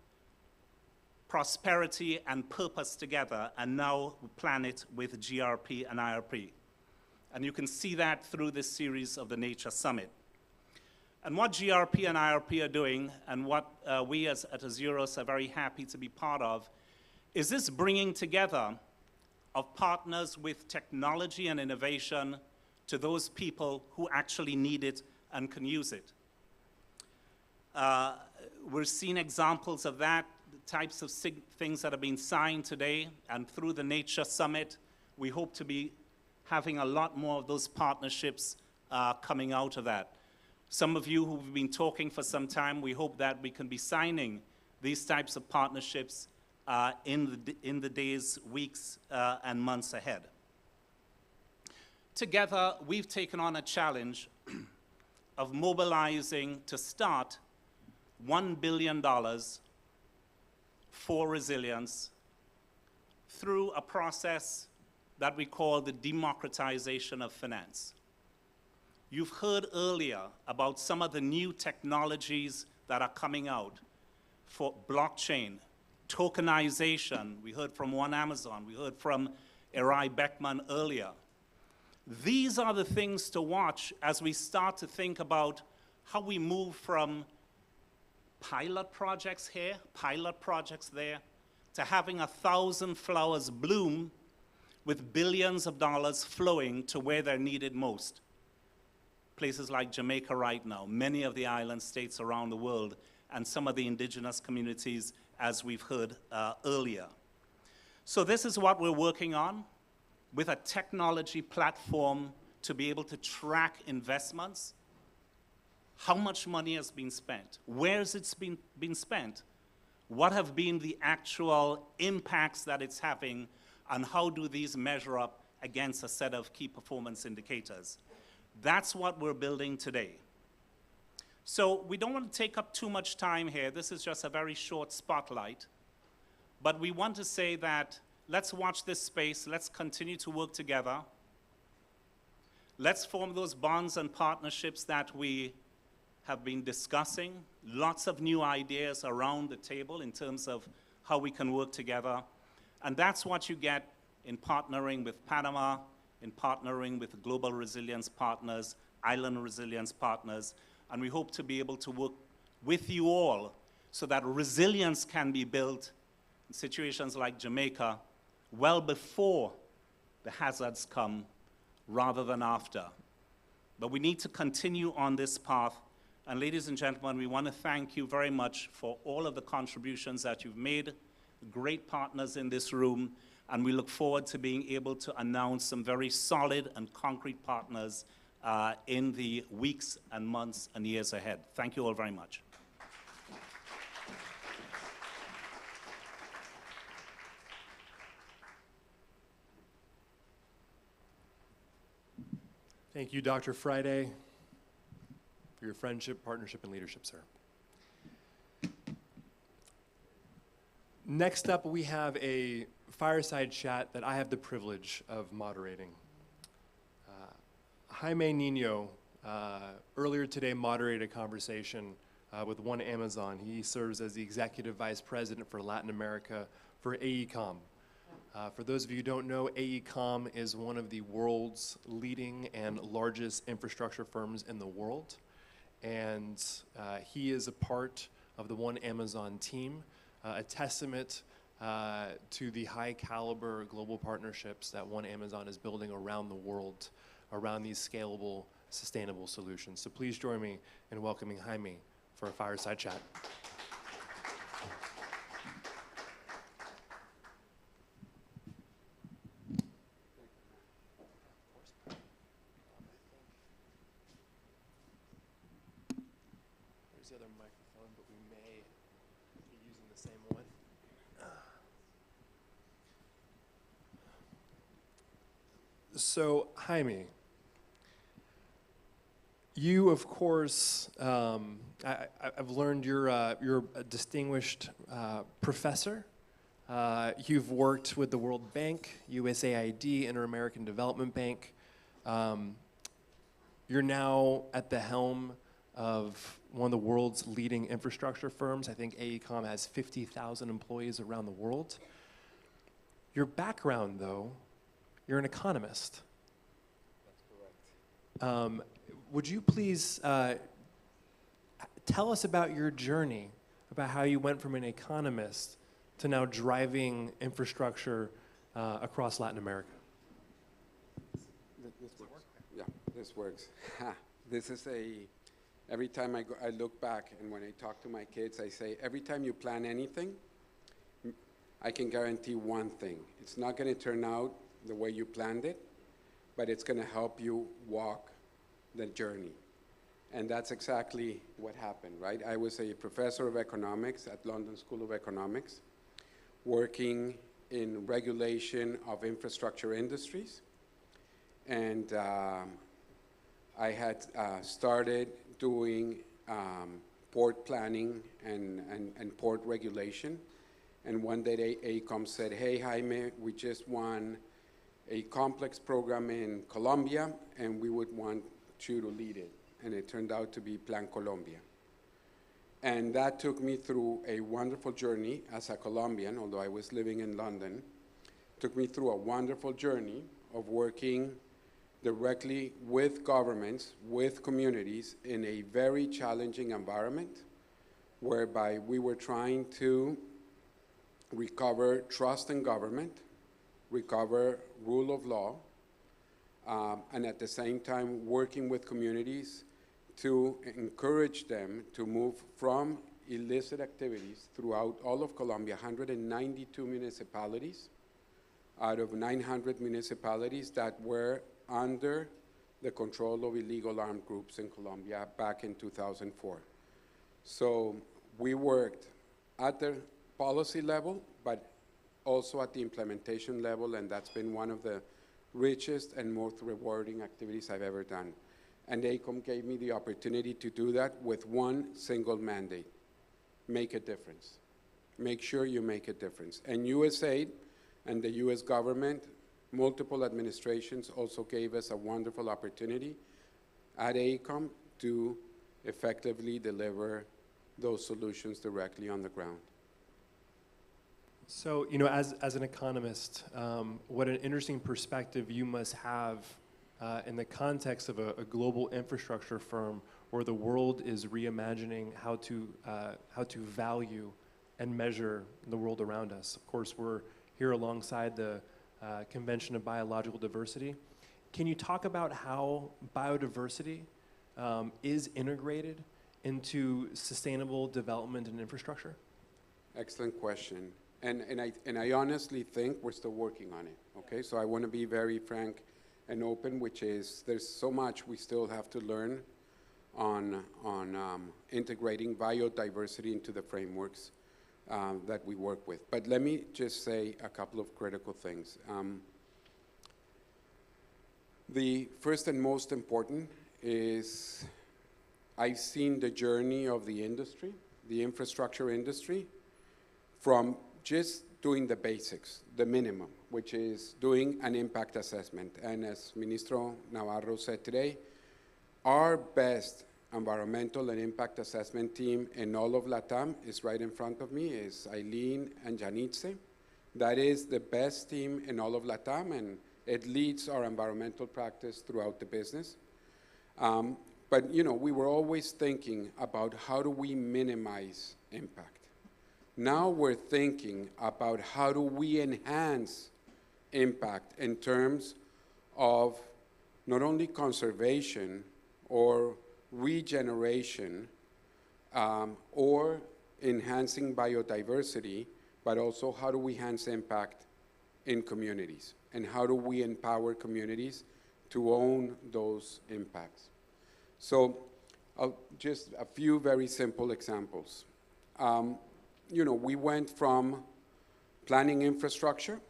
prosperity, and purpose together, and now plan it with GRP and IRP. And you can see that through this series of the Nature Summit. And what GRP and IRP are doing, and what we at Azuros are very happy to be part of, is this bringing together of partners with technology and innovation to those people who actually need it and can use it. We're seeing examples of that, the types of things that have been signed today, and through the Nature Summit, we hope to be having a lot more of those partnerships coming out of that. Some of you who've been talking for some time, we hope that we can be signing these types of partnerships in the days, weeks, and months ahead. Together, we've taken on a challenge of mobilizing to start $1 billion for resilience through a process that we call the democratization of finance. You've heard earlier about some of the new technologies that are coming out for blockchain, tokenization. We heard from One Amazon. We heard from Eri Beckman earlier. These are the things to watch as we start to think about how we move from pilot projects here, pilot projects there, to having 1,000 flowers bloom with billions of dollars flowing to where they're needed most. Places like Jamaica right now, many of the island states around the world, and some of the indigenous communities, as we've heard earlier. So this is what we're working on, with a technology platform to be able to track investments. How much money has been spent? Where has it been spent? What have been the actual impacts that it's having, and how do these measure up against a set of key performance indicators? That's what we're building today. So we don't want to take up too much time here. This is just a very short spotlight. But we want to say that let's watch this space. Let's continue to work together. Let's form those bonds and partnerships that we have been discussing. Lots of new ideas around the table in terms of how we can work together. And that's what you get in partnering with Panama, in partnering with global resilience partners, island resilience partners. And we hope to be able to work with you all so that resilience can be built in situations like Jamaica well before the hazards come rather than after. But we need to continue on this path. And ladies and gentlemen, we want to thank you very much for all of the contributions that you've made, great partners in this room, and we look forward to being able to announce some very solid and concrete partners in the weeks and months and years ahead. Thank you all very much. Thank you, Dr. Friday, for your friendship, partnership, and leadership, sir. Next up, we have a fireside chat that I have the privilege of moderating. Jaime Nino earlier today moderated a conversation with One Amazon. He serves as the Executive Vice President for Latin America for AECOM. For those of you who don't know, AECOM is one of the world's leading and largest infrastructure firms in the world. And he is a part of the One Amazon team, a testament to the high caliber global partnerships that One Amazon is building around the world, around these scalable, sustainable solutions. So please join me in welcoming Jaime for a fireside chat. There's the other microphone, but we may be using the same one. So, Jaime, you, of course, I've learned you're a distinguished professor. You've worked with the World Bank, USAID, Inter-American Development Bank. You're now at the helm of one of the world's leading infrastructure firms. I think AECOM has 50,000 employees around the world. Your background, though, you're an economist. That's correct. Would you please tell us about your journey, about how you went from an economist to now driving infrastructure across Latin America? This works. Yeah, this works. This is every time I look back, and when I talk to my kids, I say, every time you plan anything, I can guarantee one thing. It's not going to turn out the way you planned it, but it's going to help you walk the journey. And that's exactly what happened, right? I was a professor of economics at London School of Economics, working in regulation of infrastructure industries. And I had started doing port planning and port regulation. And one day AECOM said, hey, Jaime, we just won a complex program in Colombia, and we would want you to lead it. And it turned out to be Plan Colombia. And that took me through a wonderful journey as a Colombian, although I was living in London. Took me through a wonderful journey of working directly with governments, with communities in a very challenging environment, whereby we were trying to recover trust in government, recover rule of law, and at the same time working with communities to encourage them to move from illicit activities throughout all of Colombia, 192 municipalities out of 900 municipalities that were under the control of illegal armed groups in Colombia back in 2004. So we worked at the policy level, but also at the implementation level, and that's been one of the richest and most rewarding activities I've ever done. And AECOM gave me the opportunity to do that with one single mandate: make a difference. Make sure you make a difference. And USAID and the US government, multiple administrations also gave us a wonderful opportunity at AECOM to effectively deliver those solutions directly on the ground. So, you know, as an economist, what an interesting perspective you must have in the context of a global infrastructure firm where the world is reimagining how to value and measure the world around us. Of course, we're here alongside the Convention of Biological Diversity. Can you talk about how biodiversity is integrated into sustainable development and infrastructure? Excellent question. And I honestly think we're still working on it, okay? So I want to be very frank and open, which is there's so much we still have to learn on integrating biodiversity into the frameworks that we work with. But let me just say a couple of critical things. The first and most important is I've seen the journey of the industry, the infrastructure industry, from just doing the basics, the minimum, which is doing an impact assessment. And as Ministro Navarro said today, our best environmental and impact assessment team in all of LATAM is right in front of me, is Eileen and Janitze. That is the best team in all of LATAM, and it leads our environmental practice throughout the business. But you know, we were always thinking about how do we minimize impact. Now we're thinking about how do we enhance impact in terms of not only conservation or regeneration or enhancing biodiversity, but also how do we enhance impact in communities, and how do we empower communities to own those impacts. So just a few very simple examples. You know, we went from planning infrastructure,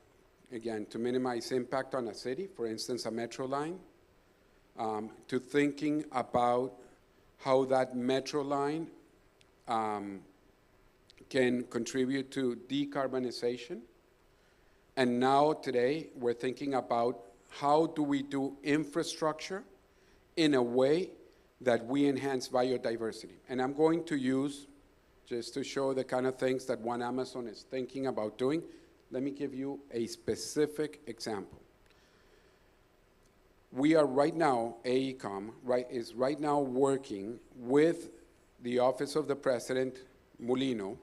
again, to minimize impact on a city, for instance, a metro line, to thinking about how that metro line can contribute to decarbonization. And now today, we're thinking about how do we do infrastructure in a way that we enhance biodiversity. And I'm going to use, just to show the kind of things that One Amazon is thinking about doing, let me give you a specific example. We are right now, AECOM, is right now working with the Office of the President, Mulino,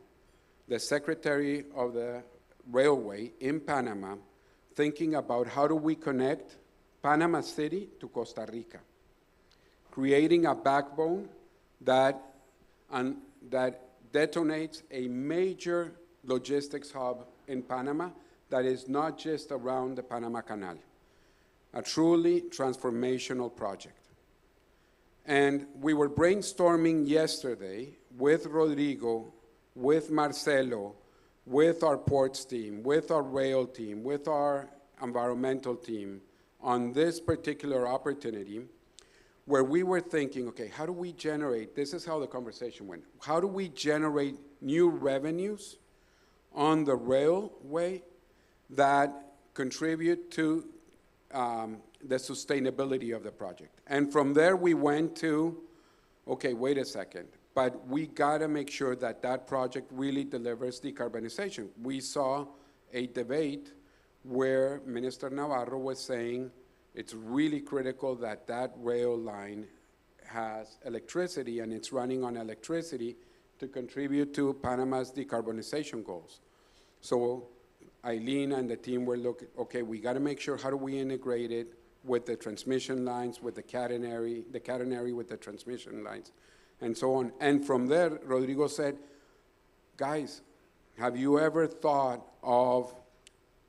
the Secretary of the Railway in Panama, thinking about how do we connect Panama City to Costa Rica, creating a backbone that detonates a major logistics hub in Panama that is not just around the Panama Canal, a truly transformational project. And we were brainstorming yesterday with Rodrigo, with Marcelo, with our ports team, with our rail team, with our environmental team on this particular opportunity, where we were thinking, okay, how do we generate, this is how the conversation went, how do we generate new revenues on the railway that contribute to the sustainability of the project? And from there we went to, okay, wait a second, but we gotta make sure that that project really delivers decarbonization. We saw a debate where Minister Navarro was saying it's really critical that that rail line has electricity and it's running on electricity to contribute to Panama's decarbonization goals. So Eileen and the team were looking, okay, we gotta make sure how do we integrate it with the transmission lines, with the catenary with the transmission lines, and so on. And from there, Rodrigo said, guys, have you ever thought of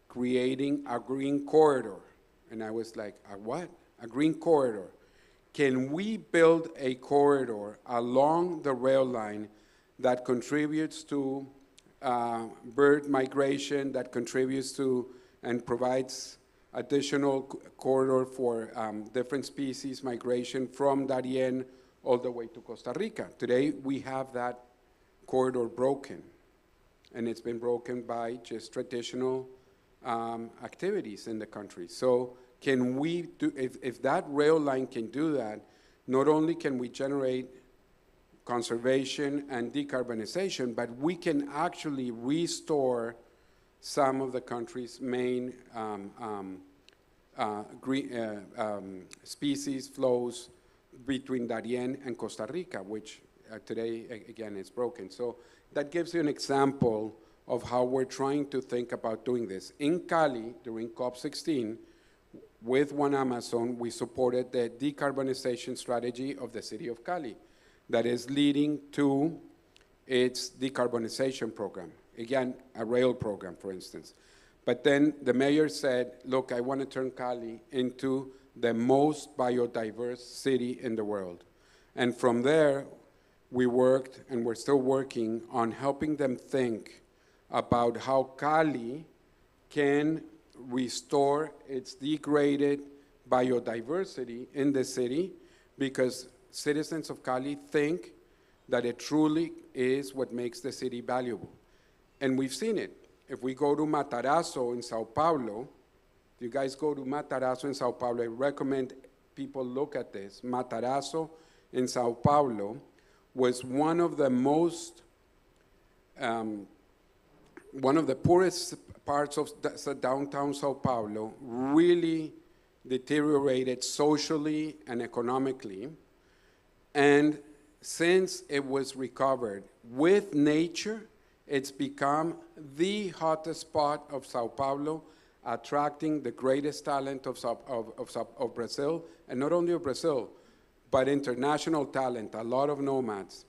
creating a green corridor? And I was like, a what? A green corridor. Can we build a corridor along the rail line that contributes to bird migration, that contributes to and provides additional corridor for different species migration from Darien all the way to Costa Rica? Today, we have that corridor broken, and it's been broken by just traditional activities in the country. So can we do, if that rail line can do that, not only can we generate conservation and decarbonization, but we can actually restore some of the country's main species flows between Darien and Costa Rica, which today, again, is broken. So that gives you an example of how we're trying to think about doing this. In Cali, during COP16, with One Amazon, we supported the decarbonization strategy of the city of Cali that is leading to its decarbonization program. Again, a rail program, for instance. But then the mayor said, look, I want to turn Cali into the most biodiverse city in the world. And from there, we worked, and we're still working on helping them think about how Cali can restore its degraded biodiversity in the city, because citizens of Cali think that it truly is what makes the city valuable. And we've seen it. If we go to Matarazzo in Sao Paulo, if you guys go to Matarazzo in Sao Paulo, I recommend people look at this. Matarazzo in Sao Paulo was one of the most, one of the poorest parts of downtown Sao Paulo, really deteriorated socially and economically. And since it was recovered with nature, it's become the hottest spot of Sao Paulo, attracting the greatest talent of Brazil, and not only of Brazil, but international talent, a lot of nomads.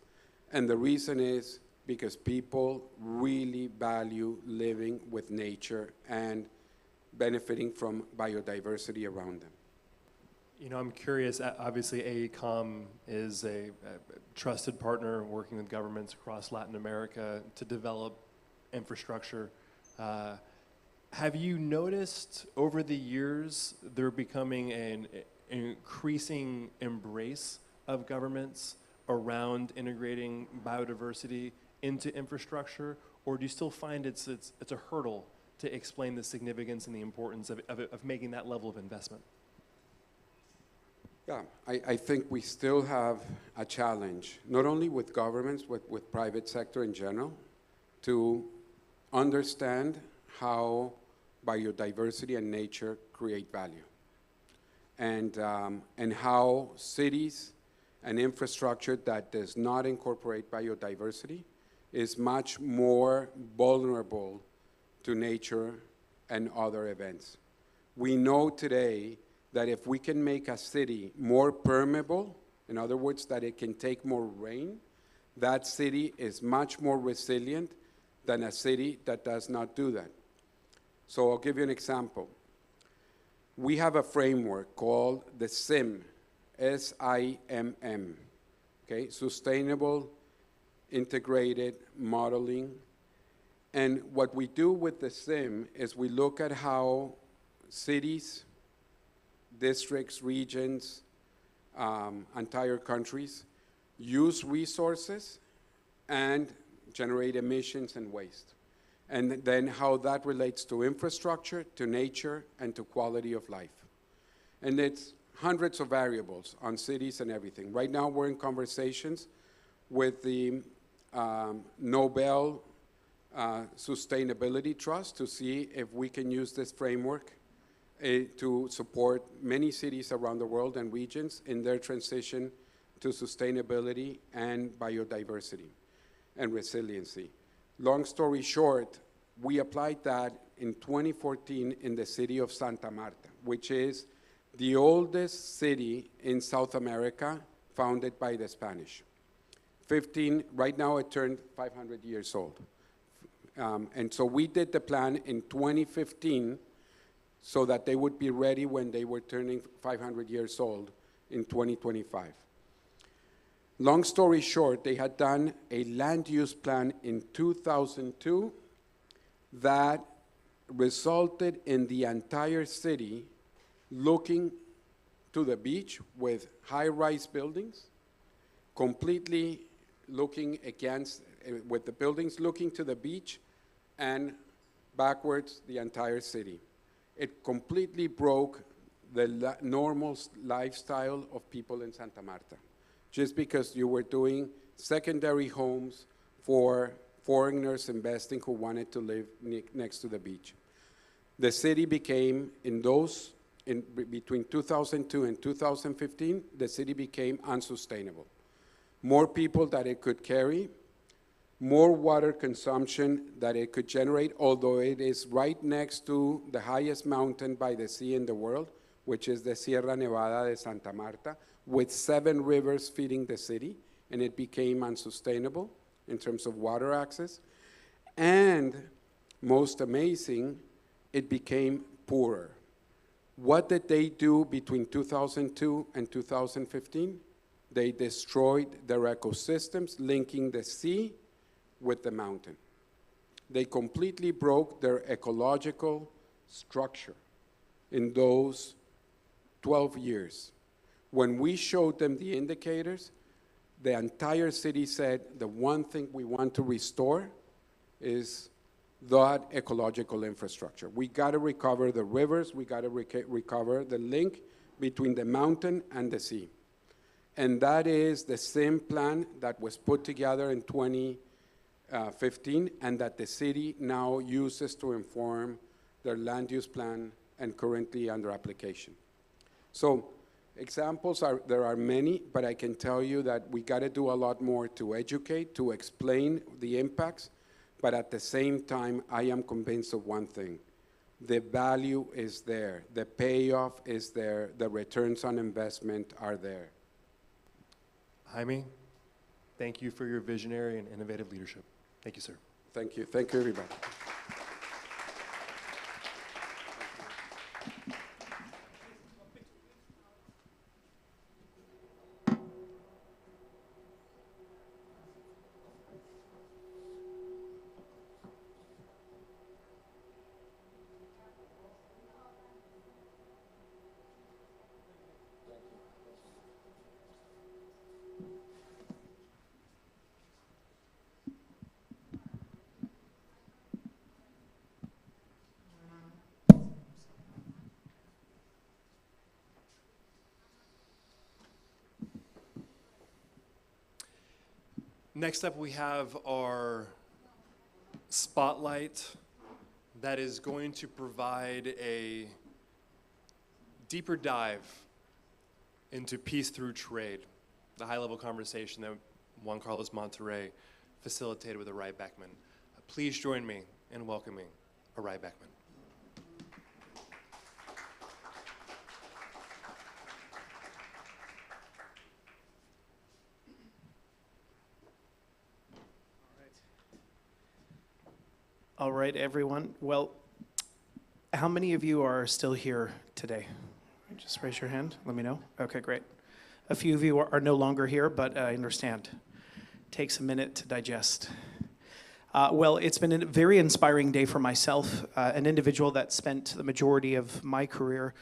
And the reason is because people really value living with nature and benefiting from biodiversity around them. You know, I'm curious, obviously AECOM is a trusted partner working with governments across Latin America to develop infrastructure. Have you noticed over the years there becoming an increasing embrace of governments around integrating biodiversity into infrastructure, or do you still find it's a hurdle to explain the significance and the importance of making that level of investment? Yeah, I think we still have a challenge, not only with governments, but with private sector in general, to understand how biodiversity and nature create value, and how cities and infrastructure that does not incorporate biodiversity is much more vulnerable to nature and other events. We know today that if we can make a city more permeable, in other words, that it can take more rain, that city is much more resilient than a city that does not do that. So I'll give you an example. We have a framework called the SIM, S-I-M-M, okay? Sustainable Integrated Modeling. And what we do with the SIM is we look at how cities, districts, regions, entire countries use resources and generate emissions and waste. And then how that relates to infrastructure, to nature, and to quality of life. And it's hundreds of variables on cities and everything. Right now we're in conversations with the Nobel Sustainability Trust to see if we can use this framework to support many cities around the world and regions in their transition to sustainability and biodiversity and resiliency. Long story short, we applied that in 2014 in the city of Santa Marta, which is the oldest city in South America founded by the Spanish. Right now it turned 500 years old. And so we did the plan in 2015 so that they would be ready when they were turning 500 years old in 2025. Long story short, they had done a land use plan in 2002 that resulted in the entire city looking to the beach with high-rise buildings, completely looking with the buildings looking to the beach and backwards the entire city. It completely broke the normal lifestyle of people in Santa Marta, just because you were doing secondary homes for foreigners investing who wanted to live next to the beach. The city became, between 2002 and 2015, the city became unsustainable. More people that it could carry, more water consumption that it could generate, although it is right next to the highest mountain by the sea in the world, which is the Sierra Nevada de Santa Marta, with 7 rivers feeding the city, and it became unsustainable in terms of water access. And most amazing, it became poorer. What did they do between 2002 and 2015? They destroyed their ecosystems, linking the sea with the mountain. They completely broke their ecological structure in those 12 years. When we showed them the indicators, the entire city said the one thing we want to restore is that ecological infrastructure. We got to recover the rivers, we got to recover the link between the mountain and the sea. And that is the same plan that was put together in 2015 and that the city now uses to inform their land use plan and currently under application. So examples there are many, but I can tell you that we got to do a lot more to educate, to explain the impacts, but at the same time, I am convinced of one thing. The value is there, the payoff is there, the returns on investment are there. Jaime, thank you for your visionary and innovative leadership. Thank you, sir. Thank you. Thank you, everybody. Next up, we have our spotlight that is going to provide a deeper dive into peace through trade, the high-level conversation that Juan Carlos Monterrey facilitated with Arai Beckman. Please join me in welcoming Arai Beckman. All right, everyone. Well, how many of you are still here today? Just raise your hand. Let me know. Okay, great. A few of you are no longer here, but I understand. Takes a minute to digest. Well, it's been a very inspiring day for myself, an individual that spent the majority of my career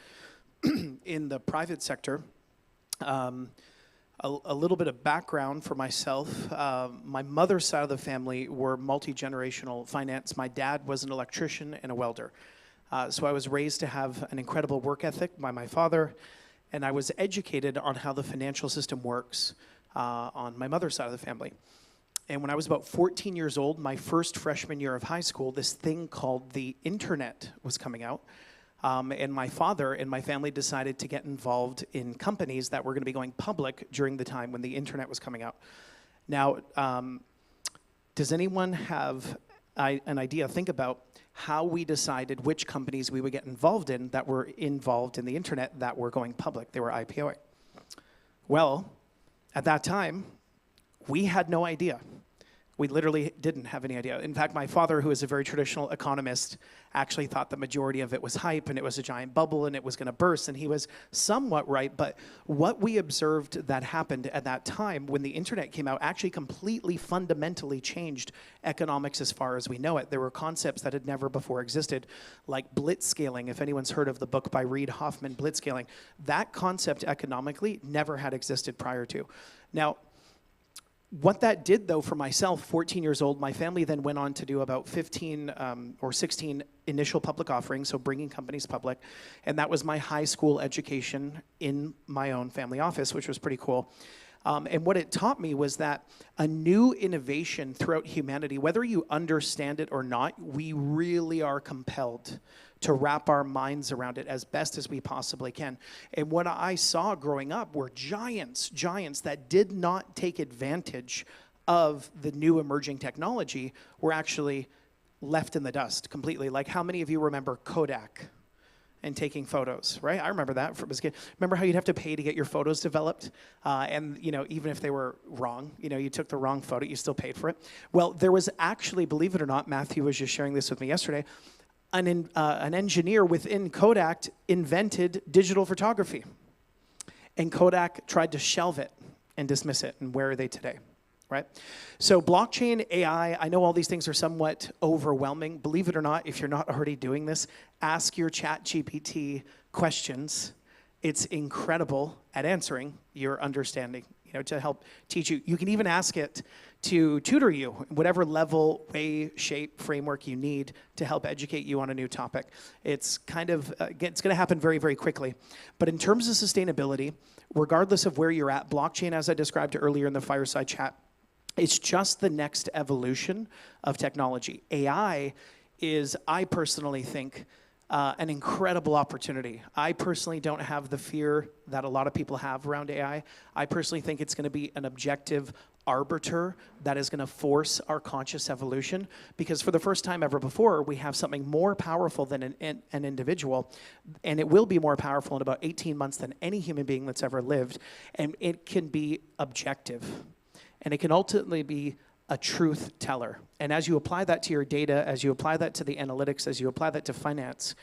in the private sector. A little bit of background for myself. My mother's side of the family were multi-generational finance. My dad was an electrician and a welder. So I was raised to have an incredible work ethic by my father, and I was educated on how the financial system works on my mother's side of the family. And when I was about 14 years old, my first freshman year of high school, this thing called the internet was coming out. And my father and my family decided to get involved in companies that were going to be going public during the time when the internet was coming out. Now, does anyone have an idea, think about how we decided which companies we would get involved in that were involved in the internet that were going public? They were IPOing. Well, at that time, we had no idea. We literally didn't have any idea. In fact, my father, who is a very traditional economist, actually thought the majority of it was hype and it was a giant bubble and it was going to burst, and he was somewhat right. But what we observed that happened at that time when the internet came out actually completely fundamentally changed economics as far as we know it. There were concepts that had never before existed, like blitzscaling. If anyone's heard of the book by Reid Hoffman, Blitzscaling, that concept economically never had existed prior to. Now, what that did, though, for myself, 14 years old, my family then went on to do about 15 or 16 initial public offerings, so bringing companies public. And that was my high school education in my own family office, which was pretty cool. And what it taught me was that a new innovation throughout humanity, whether you understand it or not, we really are compelled to wrap our minds around it as best as we possibly can. And what I saw growing up were giants that did not take advantage of the new emerging technology were actually left in the dust completely. Like, how many of you remember Kodak and taking photos, right? I remember that from as a kid. Remember how you'd have to pay to get your photos developed? And, you know, even if they were wrong, you know, you took the wrong photo, you still paid for it. Well, there was actually, believe it or not, Matthew was just sharing this with me yesterday, an engineer within Kodak invented digital photography. And Kodak tried to shelve it and dismiss it. And where are they today, right? So blockchain, AI, I know all these things are somewhat overwhelming. Believe it or not, if you're not already doing this, ask your ChatGPT questions. It's incredible at answering your understanding, you know, to help teach you. You can even ask it to tutor you, whatever level, way, shape, framework you need to help educate you on a new topic. It's kind of, it's going to happen very, very quickly. But in terms of sustainability, regardless of where you're at, blockchain, as I described earlier in the fireside chat, it's just the next evolution of technology. AI is, I personally think, an incredible opportunity. I personally don't have the fear that a lot of people have around AI. I personally think it's going to be an objective arbiter that is going to force our conscious evolution, because for the first time ever before, we have something more powerful than an individual, and it will be more powerful in about 18 months than any human being that's ever lived, and it can be objective, and it can ultimately be a truth teller. And as you apply that to your data, as you apply that to the analytics, as you apply that to finance,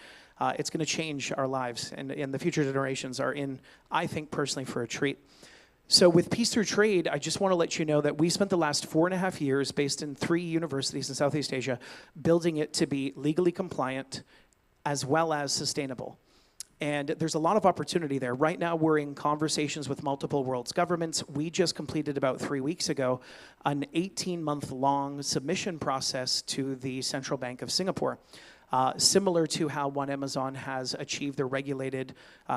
it's going to change our lives, and the future generations are in, I think personally, for a treat. So with Peace Through Trade, I just want to let you know that we spent the last 4.5 years based in 3 universities in Southeast Asia building it to be legally compliant as well as sustainable. And there's a lot of opportunity there. Right now, we're in conversations with multiple world's governments. We just completed about 3 weeks ago an 18-month-long submission process to the Central Bank of Singapore. Similar to how One Amazon has achieved their regulated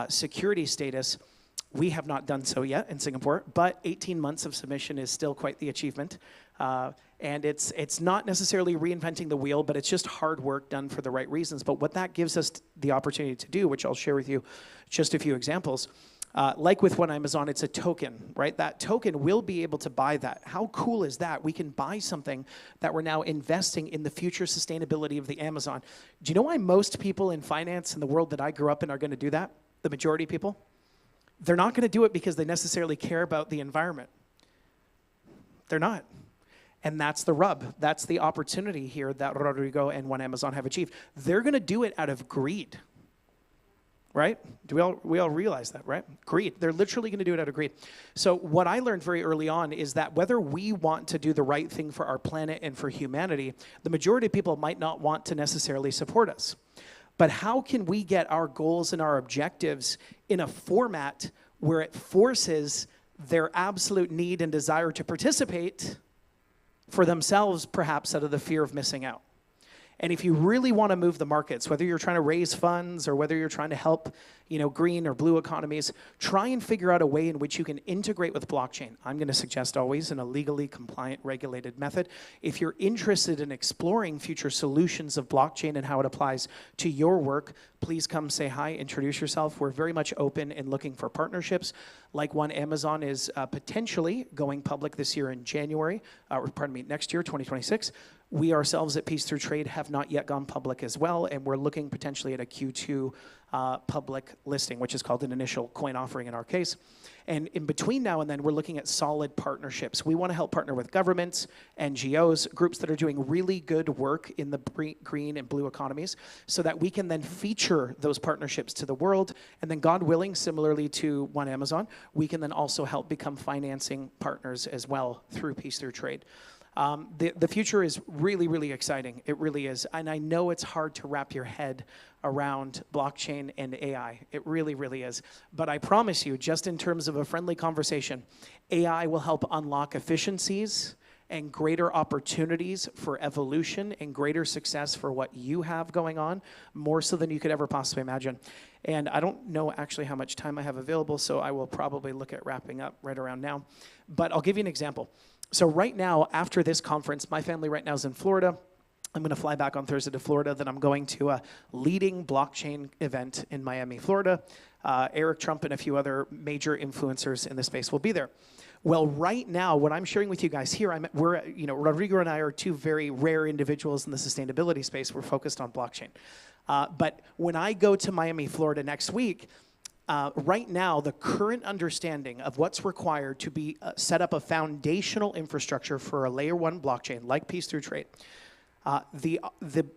security status, we have not done so yet in Singapore, but 18 months of submission is still quite the achievement. And it's not necessarily reinventing the wheel, but it's just hard work done for the right reasons. But what that gives us the opportunity to do, which I'll share with you just a few examples, like with One Amazon, it's a token, right? That token will be able to buy that. How cool is that? We can buy something that we're now investing in the future sustainability of the Amazon. Do you know why most people in finance in the world that I grew up in are going to do that? The majority of people? They're not going to do it because they necessarily care about the environment. They're not. And that's the rub. That's the opportunity here that Rodrigo and One Amazon have achieved. They're going to do it out of greed, right? Do we all realize that, right? Greed. They're literally going to do it out of greed. So what I learned very early on is that whether we want to do the right thing for our planet and for humanity, the majority of people might not want to necessarily support us. But how can we get our goals and our objectives in a format where it forces their absolute need and desire to participate for themselves, perhaps out of the fear of missing out? And if you really want to move the markets, whether you're trying to raise funds or whether you're trying to help, green or blue economies, try and figure out a way in which you can integrate with blockchain. I'm going to suggest always in a legally compliant, regulated method. If you're interested in exploring future solutions of blockchain and how it applies to your work, please come say hi, introduce yourself. We're very much open and looking for partnerships. Like one, Amazon is potentially going public this year in January, next year, 2026. We ourselves at Peace Through Trade have not yet gone public as well, and we're looking potentially at a Q2 public listing, which is called an initial coin offering in our case. And in between now and then, we're looking at solid partnerships. We want to help partner with governments, NGOs, groups that are doing really good work in the green and blue economies, so that we can then feature those partnerships to the world. And then, God willing, similarly to One Amazon, we can then also help become financing partners as well through Peace Through Trade. The future is really, really exciting. It really is. And I know it's hard to wrap your head around blockchain and AI. It really, really is. But I promise you, just in terms of a friendly conversation, AI will help unlock efficiencies and greater opportunities for evolution and greater success for what you have going on, more so than you could ever possibly imagine. And I don't know actually how much time I have available, so I will probably look at wrapping up right around now. But I'll give you an example. So right now, after this conference, my family right now is in Florida. I'm going to fly back on Thursday to Florida. Then I'm going to a leading blockchain event in Miami, Florida. Eric Trump and a few other major influencers in the space will be there. Well, right now, what I'm sharing with you guys here, Rodrigo and I are two very rare individuals in the sustainability space. We're focused on blockchain. But when I go to Miami, Florida next week, right now, the current understanding of what's required to be set up a foundational infrastructure for a layer 1 blockchain like Peace Through Trade,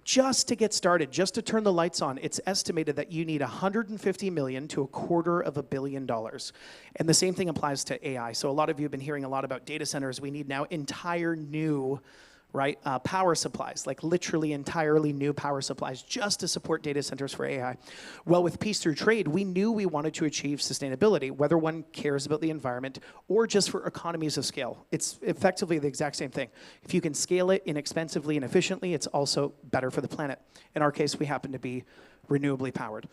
just to get started, just to turn the lights on, it's estimated that you need $150 million to $250 million. And the same thing applies to AI. So a lot of you have been hearing a lot about data centers. We need now entire new power supplies, like literally entirely new power supplies just to support data centers for AI. Well, with Peace Through Trade, we knew we wanted to achieve sustainability, whether one cares about the environment or just for economies of scale. It's effectively the exact same thing. If you can scale it inexpensively and efficiently, it's better for the planet. In our case, we happen to be renewably powered.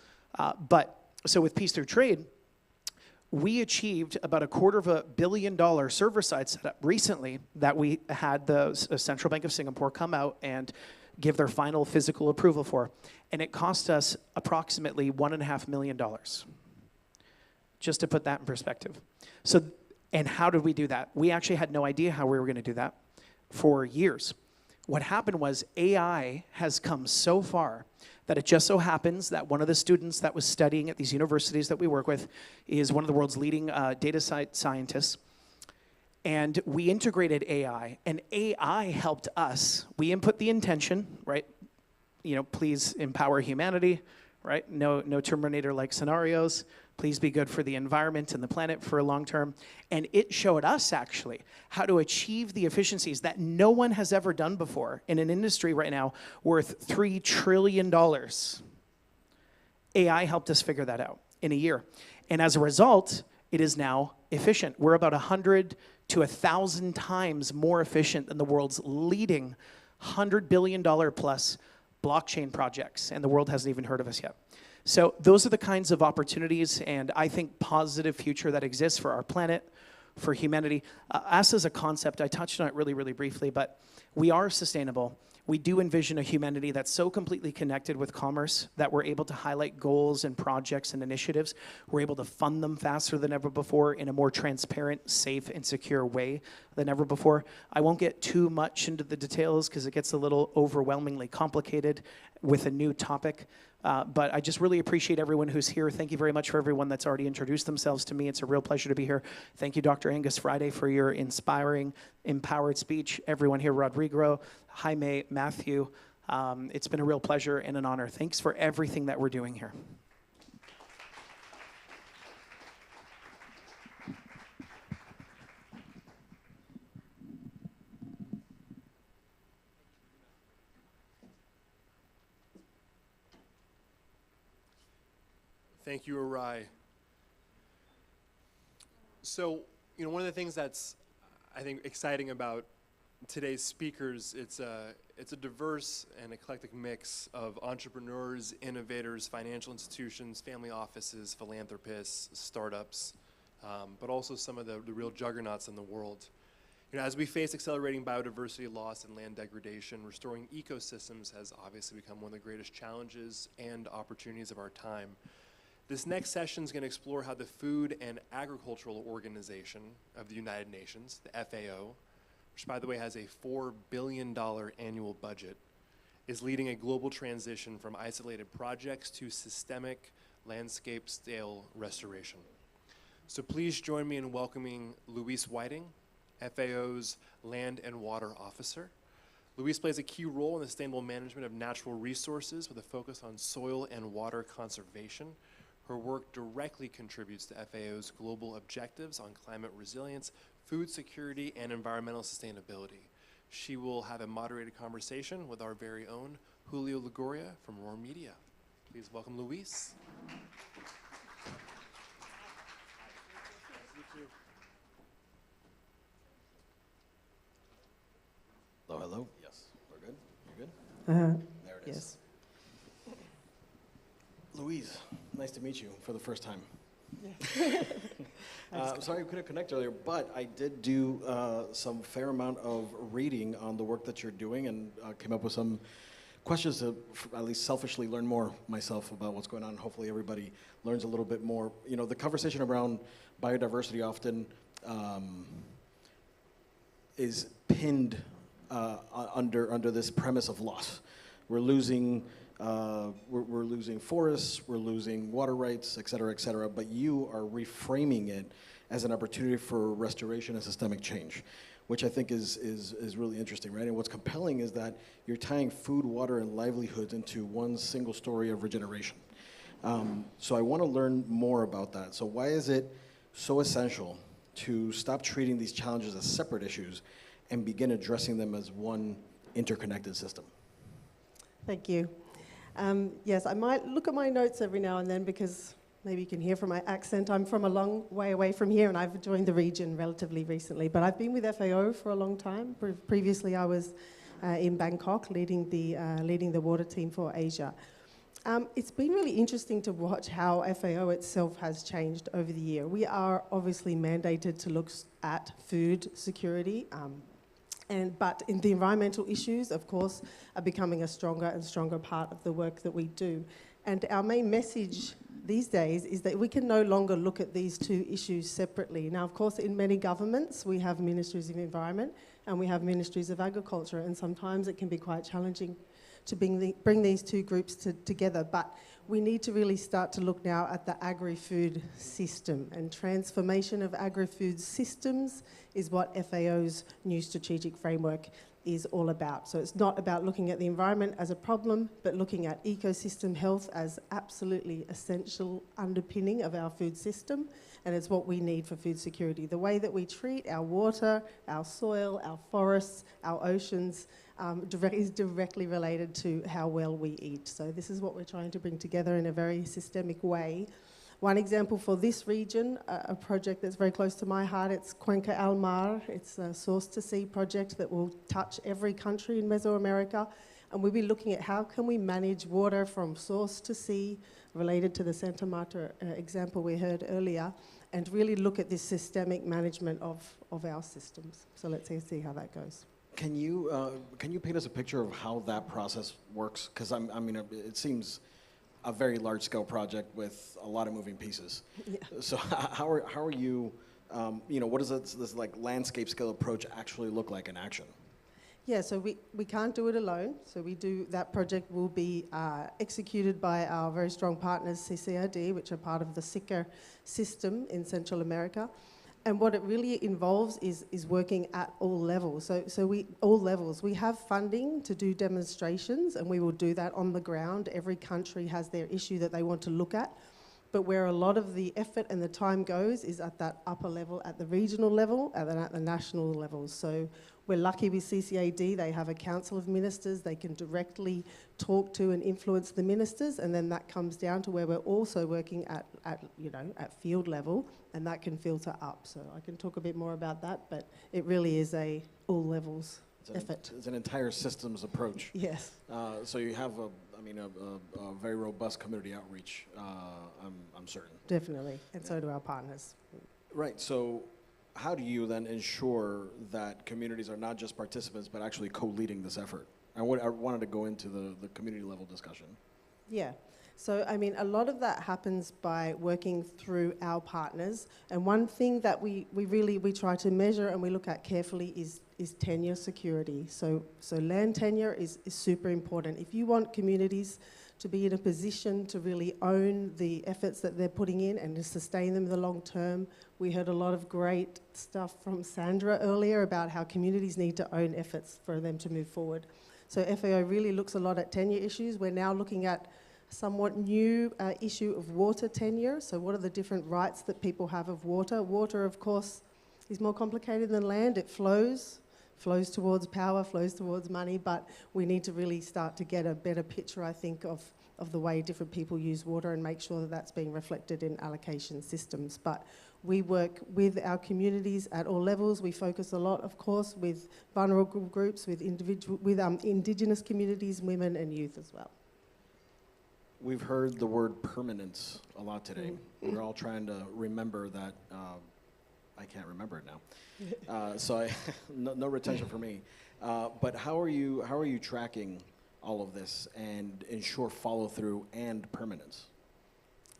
So with Peace Through Trade, we achieved about $250 million server-side setup recently that we had the Central Bank of Singapore come out and give their final physical approval for. And it cost us approximately $1.5 million, just to put that in perspective. So, and how did we do that? We actually had no idea how we were going to do that for years. What happened was AI has come so far that it just so happens that one of the students that was studying at these universities that we work with is one of the world's leading data scientists. And we integrated AI, and AI helped us. We input the intention, right? Please empower humanity, right? No Terminator-like scenarios. Please be good for the environment and the planet for a long term. And it showed us, actually, how to achieve the efficiencies that no one has ever done before in an industry right now worth $3 trillion. AI helped us figure that out in a year. And as a result, it is now efficient. We're about 100 to 1,000 times more efficient than the world's leading $100 billion plus blockchain projects. And the world hasn't even heard of us yet. So those are the kinds of opportunities and I think positive future that exists for our planet, for humanity. Us as a concept, I touched on it really, really briefly, but we are sustainable. We do envision a humanity that's so completely connected with commerce that we're able to highlight goals and projects and initiatives. We're able to fund them faster than ever before in a more transparent, safe, and secure way than ever before. I won't get too much into the details because it gets a little overwhelmingly complicated with a new topic. But I just really appreciate everyone who's here. Thank you very much for everyone that's already introduced themselves to me. It's a real pleasure to be here. Thank you, Dr. Angus Friday, for your inspiring, empowered speech. Everyone here, Rodrigo, Jaime, Matthew, it's been a real pleasure and an honor. Thanks for everything that we're doing here. Thank you, Arai. So, one of the things that's, I think, exciting about today's speakers, it's a diverse and eclectic mix of entrepreneurs, innovators, financial institutions, family offices, philanthropists, startups, but also some of the real juggernauts in the world. You know, as we face accelerating biodiversity loss and land degradation, restoring ecosystems has obviously become one of the greatest challenges and opportunities of our time. This next session is going to explore how the Food and Agricultural Organization of the United Nations, the FAO, which by the way has a $4 billion annual budget, is leading a global transition from isolated projects to systemic landscape-scale restoration. So please join me in welcoming Luis Whiting, FAO's Land and Water Officer. Luis plays a key role in the sustainable management of natural resources with a focus on soil and water conservation. Her work directly contributes to FAO's global objectives on climate resilience, food security, and environmental sustainability. She will have a moderated conversation with our very own Julio Lagoria from Roar Media. Please welcome Luis. Hello, hello. Yes, we're good. You're good? There it is. Yes. Louise, nice to meet you for the first time. I'm sorry we couldn't connect earlier, but I did do some fair amount of reading on the work that you're doing and came up with some questions to at least selfishly learn more myself about what's going on. Hopefully everybody learns a little bit more. You know, the conversation around biodiversity often is pinned under this premise of loss. We're losing forests, we're losing water rights, et cetera, but you are reframing it as an opportunity for restoration and systemic change, which I think is really interesting, right? And what's compelling is that you're tying food, water, and livelihoods into one single story of regeneration. So I want to learn more about that. So why is it so essential to stop treating these challenges as separate issues and begin addressing them as one interconnected system? Thank you. Yes, I might look at my notes every now and then because maybe you can hear from my accent. I'm from a long way away from here and I've joined the region relatively recently, but I've been with FAO for a long time. Previously I was in Bangkok leading the water team for Asia. It's been really interesting to watch how FAO itself has changed over the year. We are obviously mandated to look at food security, but in the environmental issues, of course, are becoming a stronger and stronger part of the work that we do. And our main message these days is that we can no longer look at these two issues separately. Now, of course, in many governments, we have ministries of environment and we have ministries of agriculture, and sometimes it can be quite challenging to bring these two groups together. But we need to really start to look now at the agri-food system, and transformation of agri-food systems is what FAO's new strategic framework is all about. So it's not about looking at the environment as a problem, but looking at ecosystem health as absolutely essential underpinning of our food system, and it's what we need for food security. The way that we treat our water, our soil, our forests, our oceans is directly related to how well we eat. So this is what we're trying to bring together in a very systemic way. One example for this region, a project that's very close to my heart, it's Cuenca al Mar. It's a Source to Sea project that will touch every country in Mesoamerica. And we'll be looking at how can we manage water from source to sea, related to the Santa Marta example we heard earlier, and really look at this systemic management of our systems. So let's see how that goes. Can you paint us a picture of how that process works? Because I mean, it seems a very large-scale project with a lot of moving pieces. Yeah. So how are you, what does this like landscape scale approach actually look like in action? Yeah, so we can't do it alone. So that project will be executed by our very strong partners, CCRD, which are part of the SICA system in Central America. And what it really involves is working at all levels. We have funding to do demonstrations, and we will do that on the ground. Every country has their issue that they want to look at. But where a lot of the effort and the time goes is at that upper level, at the regional level, and then at the national level. So we're lucky with CCAD, they have a council of ministers, they can directly talk to and influence the ministers, and then that comes down to where we're also working at field level, and that can filter up. So I can talk a bit more about that, but it really is a all levels effort. It's an entire systems approach. Yes. So you have a very robust community outreach, I'm certain. Definitely, and so do our partners. Right, so how do you then ensure that communities are not just participants, but actually co-leading this effort? I wanted to go into the community level discussion. Yeah. So, I mean, a lot of that happens by working through our partners. And one thing that we try to measure and we look at carefully is tenure security. So land tenure is super important. If you want communities to be in a position to really own the efforts that they're putting in and to sustain them in the long term, we heard a lot of great stuff from Sandra earlier about how communities need to own efforts for them to move forward. So FAO really looks a lot at tenure issues. We're now looking at somewhat new issue of water tenure. So what are the different rights that people have of water? Water, of course, is more complicated than land. It flows towards power, flows towards money, but we need to really start to get a better picture, I think, of the way different people use water and make sure that that's being reflected in allocation systems. But we work with our communities at all levels. We focus a lot, of course, with vulnerable groups, with Indigenous communities, women and youth as well. We've heard the word permanence a lot today. We're all trying to remember that. I can't remember it now, so no retention for me. But how are you tracking all of this and ensure follow through and permanence?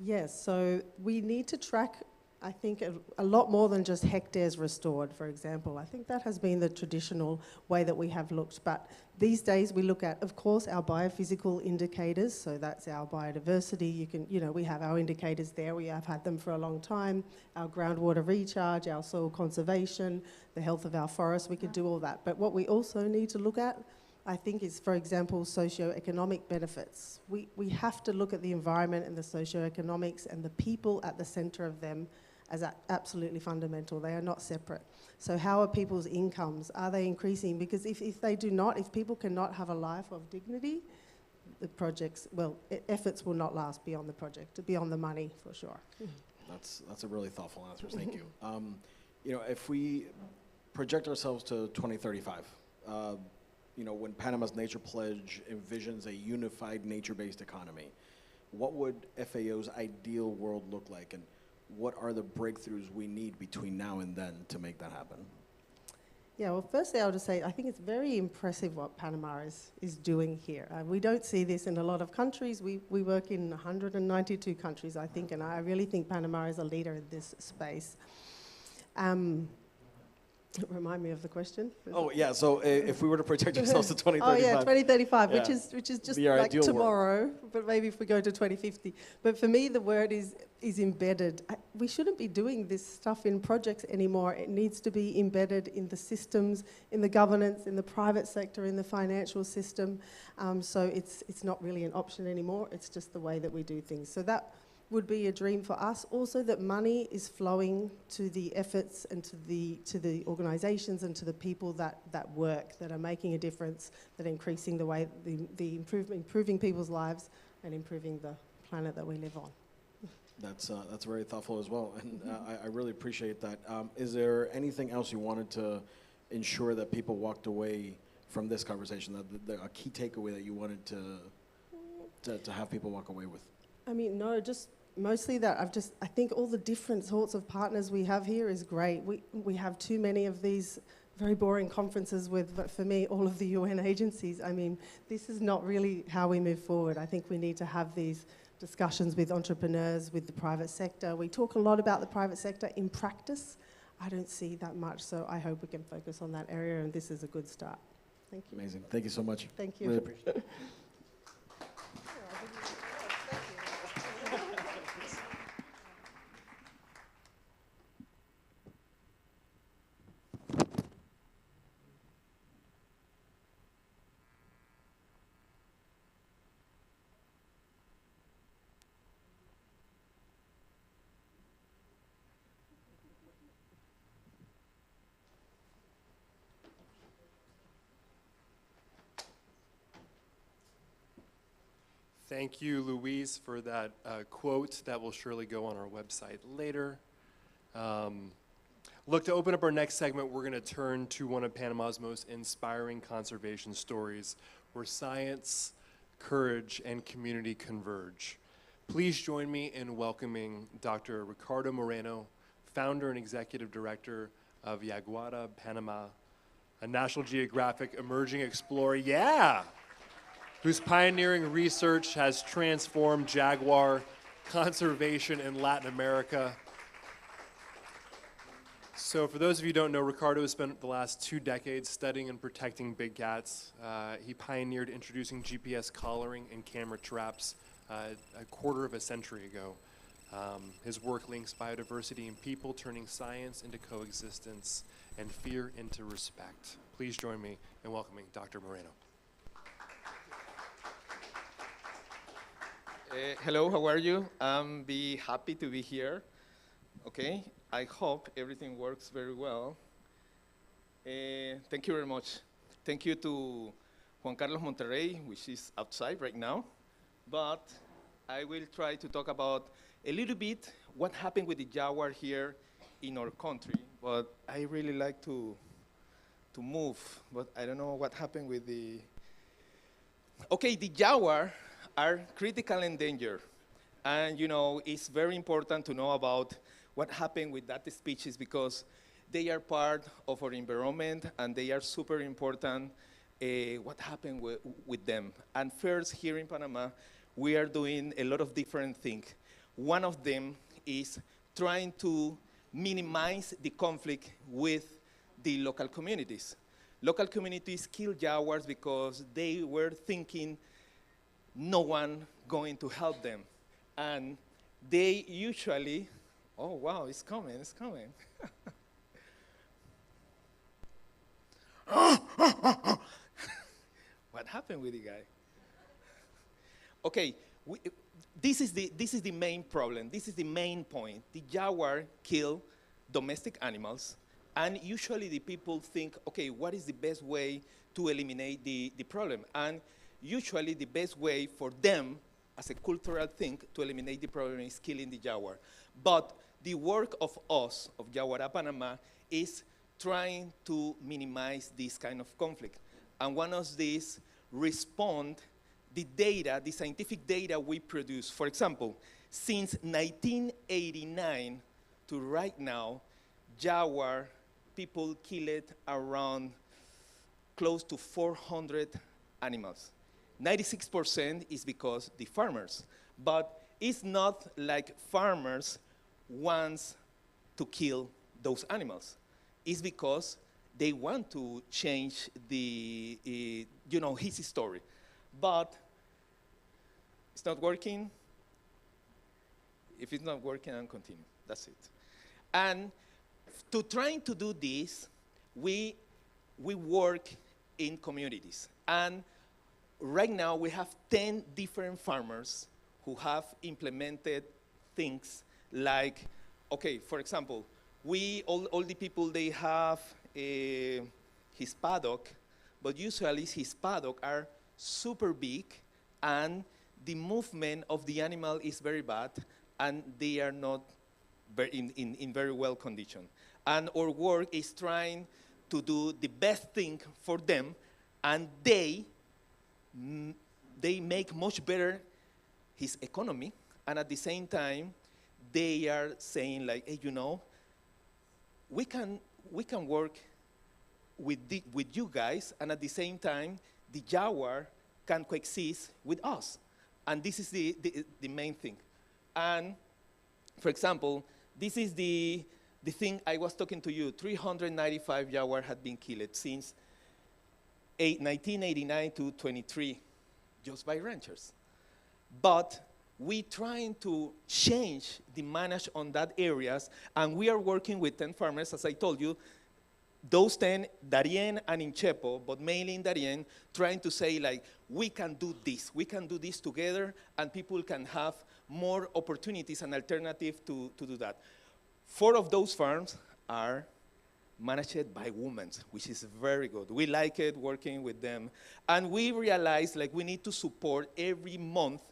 Yes, so we need to track, I think, a lot more than just hectares restored, for example. I think that has been the traditional way that we have looked. But these days we look at, of course, our biophysical indicators. So that's our biodiversity. We have our indicators there. We have had them for a long time. Our groundwater recharge, our soil conservation, the health of our forests. We could do all that. But what we also need to look at, I think, is, for example, socioeconomic benefits. We have to look at the environment and the socioeconomics and the people at the center of them as absolutely fundamental. They are not separate. So how are people's incomes? Are they increasing? Because if they do not, if people cannot have a life of dignity, the projects, efforts will not last beyond the project, beyond the money, for sure. That's a really thoughtful answer. Thank you. If we project ourselves to 2035, when Panama's Nature Pledge envisions a unified nature-based economy, what would FAO's ideal world look like, and what are the breakthroughs we need between now and then to make that happen? Yeah, well, firstly, I would just say I think it's very impressive what Panama is doing here. We don't see this in a lot of countries. We work in 192 countries, I think, and I really think Panama is a leader in this space. Remind me of the question. Oh yeah, so if we were to project ourselves to 2035. Oh yeah, 2035, yeah. which is just like tomorrow, but maybe if we go to 2050. But for me, the word is embedded. We shouldn't be doing this stuff in projects anymore. It needs to be embedded in the systems, in the governance, in the private sector, in the financial system. So it's not really an option anymore. It's just the way that we do things. So that would be a dream for us. Also, that money is flowing to the efforts and to the organisations and to the people that work, that are making a difference, that are increasing the way, improving people's lives and improving the planet that we live on. That's very thoughtful as well, and I really appreciate that. Is there anything else you wanted to ensure that people walked away from this conversation, that a key takeaway that you wanted to have people walk away with? I mean, no, just mostly that I think all the different sorts of partners we have here is great. We have too many of these very boring conferences with, but for me, all of the UN agencies. I mean, this is not really how we move forward. I think we need to have these discussions with entrepreneurs, with the private sector. We talk a lot about the private sector. In practice, I don't see that much, so I hope we can focus on that area, and this is a good start. Thank you. Amazing. Thank you so much. Thank you. Really appreciate it. Thank you, Louise, for that quote that will surely go on our website later. Look, to open up our next segment, we're going to turn to one of Panama's most inspiring conservation stories, where science, courage, and community converge. Please join me in welcoming Dr. Ricardo Moreno, founder and executive director of Yaguara Panama, a National Geographic emerging explorer, whose pioneering research has transformed jaguar conservation in Latin America. So for those of you who don't know, Ricardo has spent the last 2 decades studying and protecting big cats. He pioneered introducing GPS collaring and camera traps a quarter of a century ago. His work links biodiversity and people, turning science into coexistence and fear into respect. Please join me in welcoming Dr. Moreno. Hello, how are you? I'm happy to be here. Okay, I hope everything works very well. Thank you very much. Thank you to Juan Carlos Monterrey, which is outside right now. But I will try to talk about a little bit what happened with the jaguar here in our country. But I really like to move, but I don't know what happened with the... Okay, the jaguar are critical endangered. And you know, it's very important to know about what happened with that species because they are part of our environment and they are super important what happened with them. And first, here in Panama, we are doing a lot of different things. One of them is trying to minimize the conflict with the local communities. Local communities kill jaguars because they were thinking no one going to help them. And they usually, oh wow, it's coming, it's coming. What happened with the guy? Okay, this is the main problem. This is the main point. The jaguar kill domestic animals, and usually the people think, okay, what is the best way to eliminate the problem? And usually the best way for them, as a cultural thing, to eliminate the problem is killing the jaguar. But the work of us, of Yaguara Panama, is trying to minimize this kind of conflict. And one of these respond the data, the scientific data we produce. For example, since 1989 to right now, jaguar people killed around close to 400 animals. 96% is because the farmers, but it's not like farmers want to kill those animals. It's because they want to change the, his story. But it's not working. If it's not working, I'll continue. That's it. And to trying to do this, we work in communities. And right now, we have 10 different farmers who have implemented things like, okay, for example, all the people, they have his paddock, but usually his paddock are super big, and the movement of the animal is very bad, and they are not in very well condition. And our work is trying to do the best thing for them, and they make much better his economy, and at the same time, they are saying like, hey, we can work with you guys, and at the same time, the jaguar can coexist with us. And this is the main thing. And for example, this is the thing I was talking to you. 395 jaguar had been killed since 1989 to 23, just by ranchers. But we trying to change the manage on that areas, and we are working with 10 farmers, as I told you, those 10, Darien and in Chepo, but mainly in Darien, trying to say like, we can do this together, and people can have more opportunities and alternative to do that. 4 of those farms are managed by women, which is very good. We like it working with them. And we realized like we need to support every month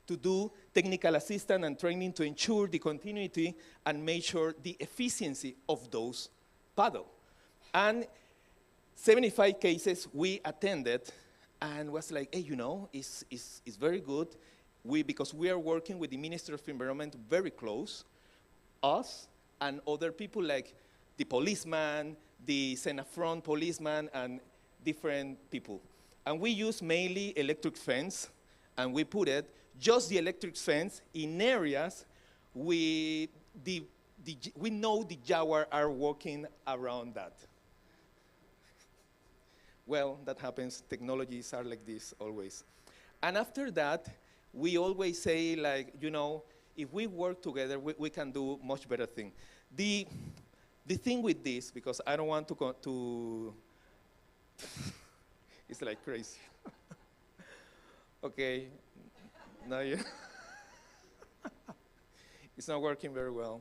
to do technical assistance and training to ensure the continuity and make sure the efficiency of those paddle. And 75 cases we attended and was like, hey, it's very good. Because we are working with the Ministry of Environment very close, us and other people like the policeman, the Senafront policeman, and different people. And we use mainly electric fence, and we put it, just the electric fence, in areas we know the jaguar are walking around that. Well, that happens. Technologies are like this always. And after that, we always say, like, if we work together, we can do much better thing. The thing with this, because I don't want to it's like crazy. Okay, now you it's not working very well.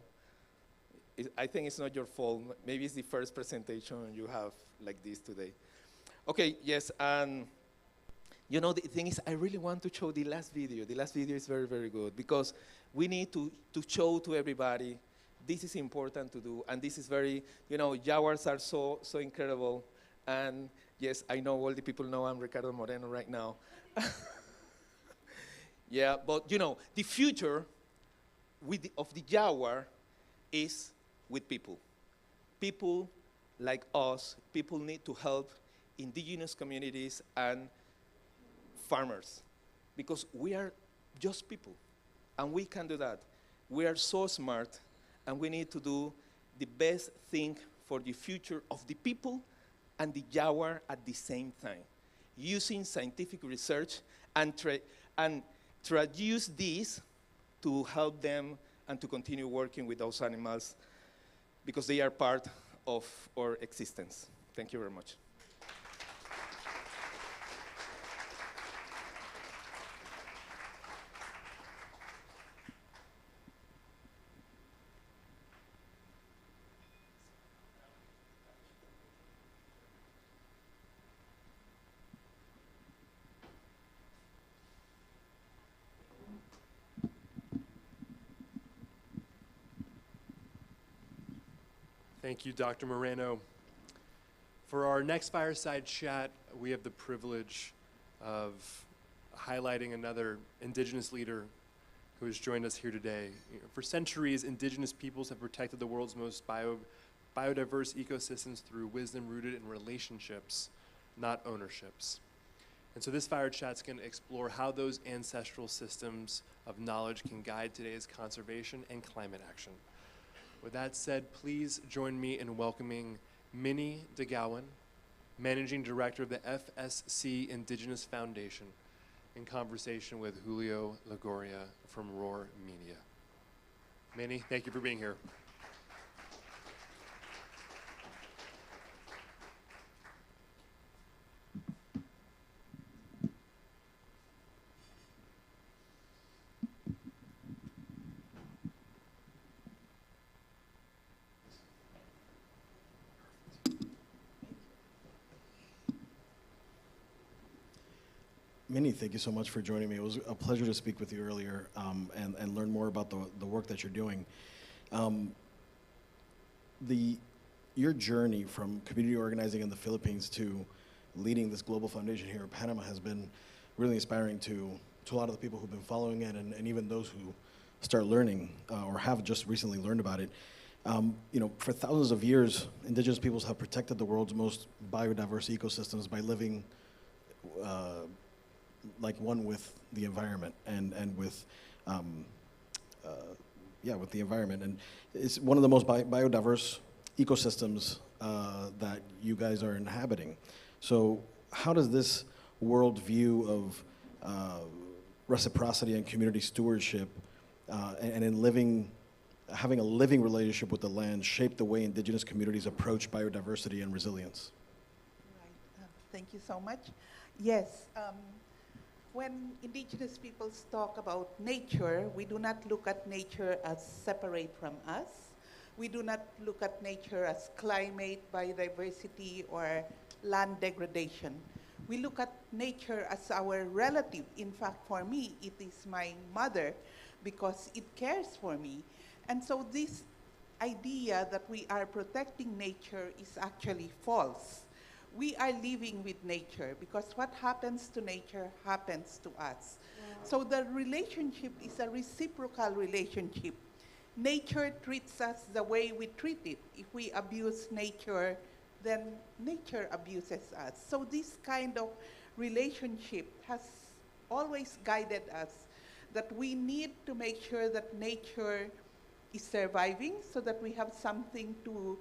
I think it's not your fault. Maybe it's the first presentation you have like this today. Okay, yes, and the thing is, I really want to show the last video. The last video is very, very good because we need to show to everybody this is important to do, and this is very, jaguars are so incredible. And yes, I know all the people know I'm Ricardo Moreno right now. Yeah, but the future of the jaguar is with people. People like us, people need to help indigenous communities and farmers, because we are just people, and we can do that. We are so smart, and we need to do the best thing for the future of the people and the jaguar at the same time, using scientific research and traduce this to help them and to continue working with those animals because they are part of our existence. Thank you very much. Thank you, Dr. Moreno. For our next fireside chat, we have the privilege of highlighting another indigenous leader who has joined us here today. For centuries, indigenous peoples have protected the world's most biodiverse ecosystems through wisdom rooted in relationships, not ownerships. And so this fire chat's going to explore how those ancestral systems of knowledge can guide today's conservation and climate action. With that said, please join me in welcoming Minnie DeGowan, Managing Director of the FSC Indigenous Foundation, in conversation with Julio Lagoria from Roar Media. Minnie, thank you for being here. Minnie, thank you so much for joining me. It was a pleasure to speak with you earlier and learn more about the work that you're doing. Your journey from community organizing in the Philippines to leading this global foundation here in Panama has been really inspiring to a lot of the people who've been following it and even those who start learning or have just recently learned about it. For thousands of years, indigenous peoples have protected the world's most biodiverse ecosystems by living like one with the environment and with the environment. And it's one of the most biodiverse ecosystems that you guys are inhabiting. So how does this worldview of reciprocity and community stewardship and in having a living relationship with the land shape the way indigenous communities approach biodiversity and resilience? Right. Thank you so much. Yes. When indigenous peoples talk about nature, we do not look at nature as separate from us. We do not look at nature as climate, biodiversity, or land degradation. We look at nature as our relative. In fact, for me, it is my mother because it cares for me. And so this idea that we are protecting nature is actually false. We are living with nature because what happens to nature happens to us. So the relationship is a reciprocal relationship. Nature treats us the way we treat it. If we abuse nature, then nature abuses us. So this kind of relationship has always guided us, that we need to make sure that nature is surviving so that we have something to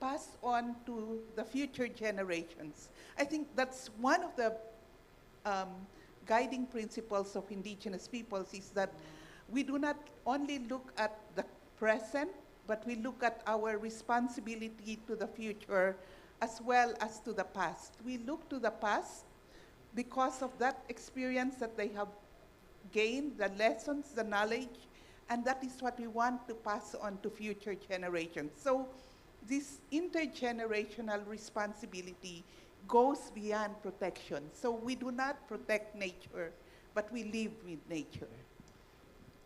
pass on to the future generations. I think that's one of the guiding principles of indigenous peoples, is that we do not only look at the present, but we look at our responsibility to the future as well as to the past. We look to the past because of that experience that they have gained, the lessons, the knowledge, and that is what we want to pass on to future generations. So this intergenerational responsibility goes beyond protection. So we do not protect nature, but we live with nature.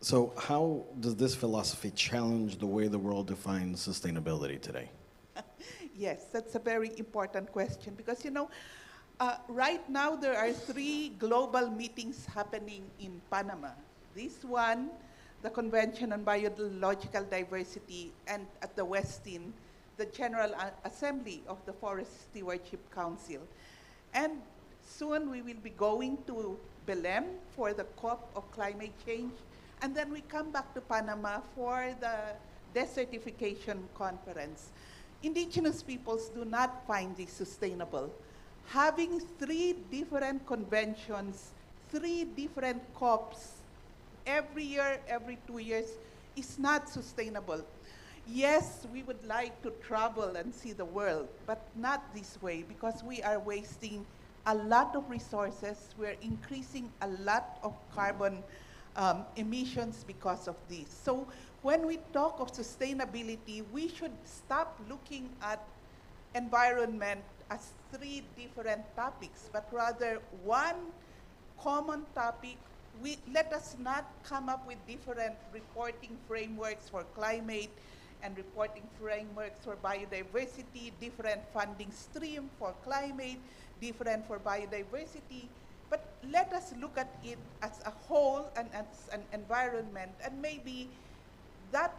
So how does this philosophy challenge the way the world defines sustainability today? Yes, that's a very important question because, you know, right now there are 3 global meetings happening in Panama. This one, the Convention on Biological Diversity, and at the Westin, the General Assembly of the Forest Stewardship Council. And soon we will be going to Belém for the COP of climate change, and then we come back to Panama for the desertification conference. Indigenous peoples do not find this sustainable. Having 3 different conventions, 3 different COPs, every year, every 2 years, is not sustainable. Yes, we would like to travel and see the world, but not this way, because we are wasting a lot of resources. We're increasing a lot of carbon emissions because of this. So when we talk of sustainability, we should stop looking at environment as 3 different topics, but rather one common topic. Let us not come up with different reporting frameworks for climate and reporting frameworks for biodiversity, different funding stream for climate, different for biodiversity, but let us look at it as a whole and as an environment, and maybe that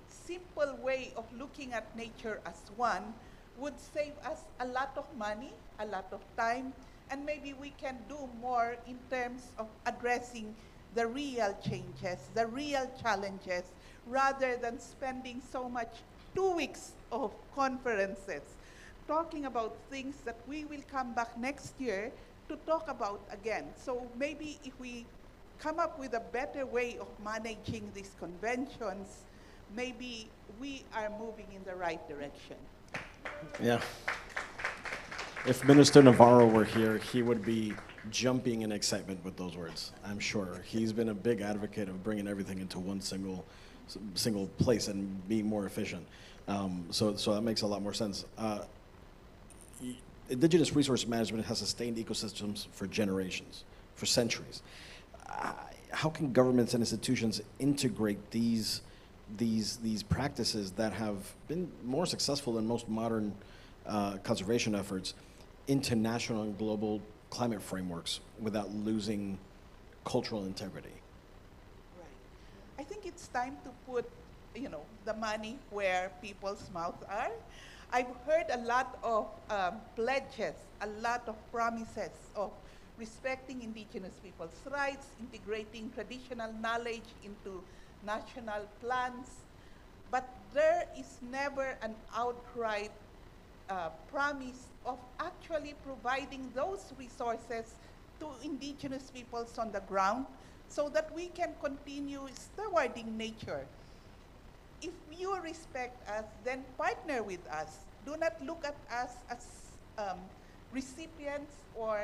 simple way of looking at nature as one would save us a lot of money, a lot of time, and maybe we can do more in terms of addressing the real changes, the real challenges, rather than spending so much 2 weeks of conferences talking about things that we will come back next year to talk about again. So maybe if we come up with a better way of managing these conventions, maybe we are moving in the right direction. Yeah. If Minister Navarro were here, he would be jumping in excitement with those words, I'm sure. He's been a big advocate of bringing everything into one single place and being more efficient. So that makes a lot more sense. Indigenous resource management has sustained ecosystems for generations, for centuries. How can governments and institutions integrate these practices that have been more successful than most modern conservation efforts into national and global climate frameworks without losing cultural integrity? Right. I think it's time to put, the money where people's mouths are. I've heard a lot of pledges, a lot of promises of respecting indigenous people's rights, integrating traditional knowledge into national plans, but there is never an outright promise of actually providing those resources to indigenous peoples on the ground so that we can continue stewarding nature. If you respect us, then partner with us. Do not look at us as recipients or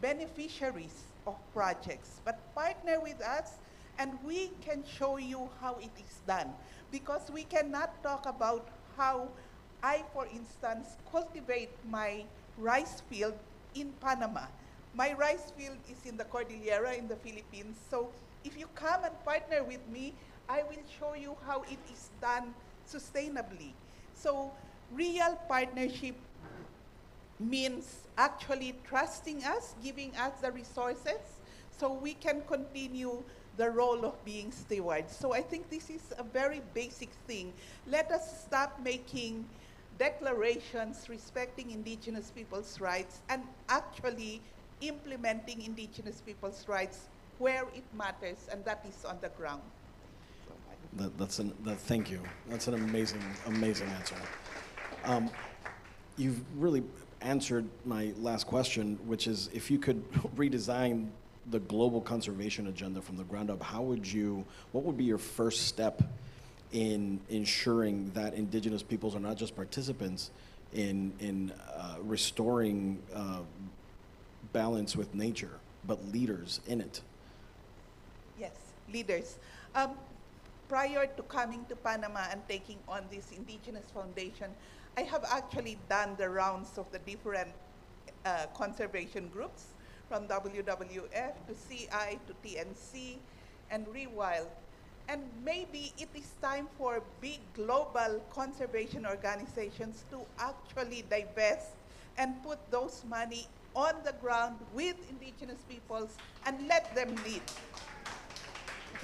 beneficiaries of projects, but partner with us and we can show you how it is done. Because we cannot talk about how I, for instance, cultivate my rice field in Panama. My rice field is in the Cordillera in the Philippines. So if you come and partner with me, I will show you how it is done sustainably. So real partnership means actually trusting us, giving us the resources so we can continue the role of being stewards. So I think this is a very basic thing. Let us stop making declarations respecting indigenous people's rights and actually implementing indigenous people's rights where it matters, and that is on the ground. Thank you. That's an amazing answer. You've really answered my last question, which is if you could redesign the global conservation agenda from the ground up, what would be your first step in ensuring that indigenous peoples are not just participants in restoring balance with nature, but leaders in it? Yes, leaders. Prior to coming to Panama and taking on this Indigenous Foundation, I have actually done the rounds of the different conservation groups, from WWF to CI to TNC and Rewild. And maybe it is time for big global conservation organizations to actually divest and put those money on the ground with indigenous peoples and let them lead.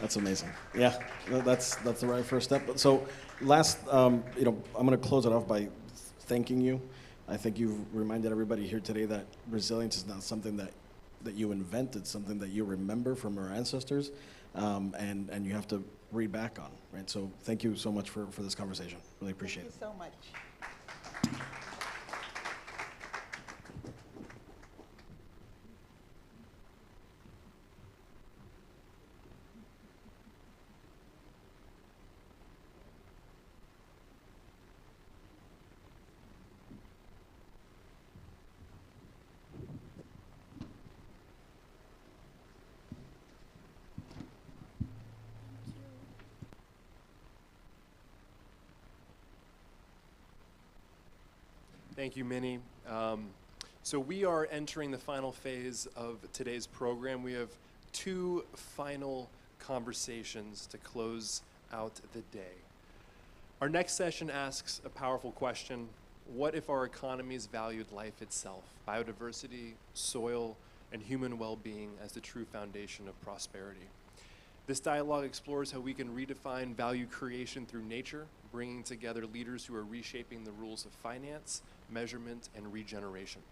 That's amazing. Yeah, that's the right first step. So last, I'm going to close it off by thanking you. I think you've reminded everybody here today that resilience is not something that you invent, it's something that you remember from our ancestors, and you have to read back on, right? So thank you so much for this conversation. Really appreciate it. Thank you so much. Thank you, Minnie. So we are entering the final phase of today's program. We have two final conversations to close out the day. Our next session asks a powerful question: what if our economies valued life itself, biodiversity, soil, and human well-being as the true foundation of prosperity? This dialogue explores how we can redefine value creation through nature, bringing together leaders who are reshaping the rules of finance, measurement, and regeneration.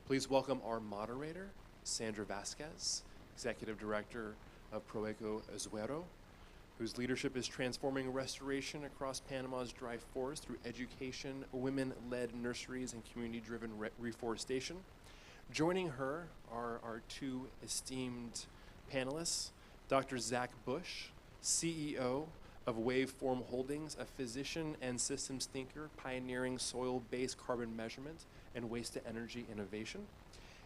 Please welcome our moderator, Sandra Vasquez, Executive Director of Proeco Azuero, whose leadership is transforming restoration across Panama's dry forest through education, women-led nurseries, and community-driven reforestation. Joining her are our two esteemed panelists, Dr. Zach Bush, CEO of Waveform Holdings, a physician and systems thinker pioneering soil-based carbon measurement and waste-to-energy innovation,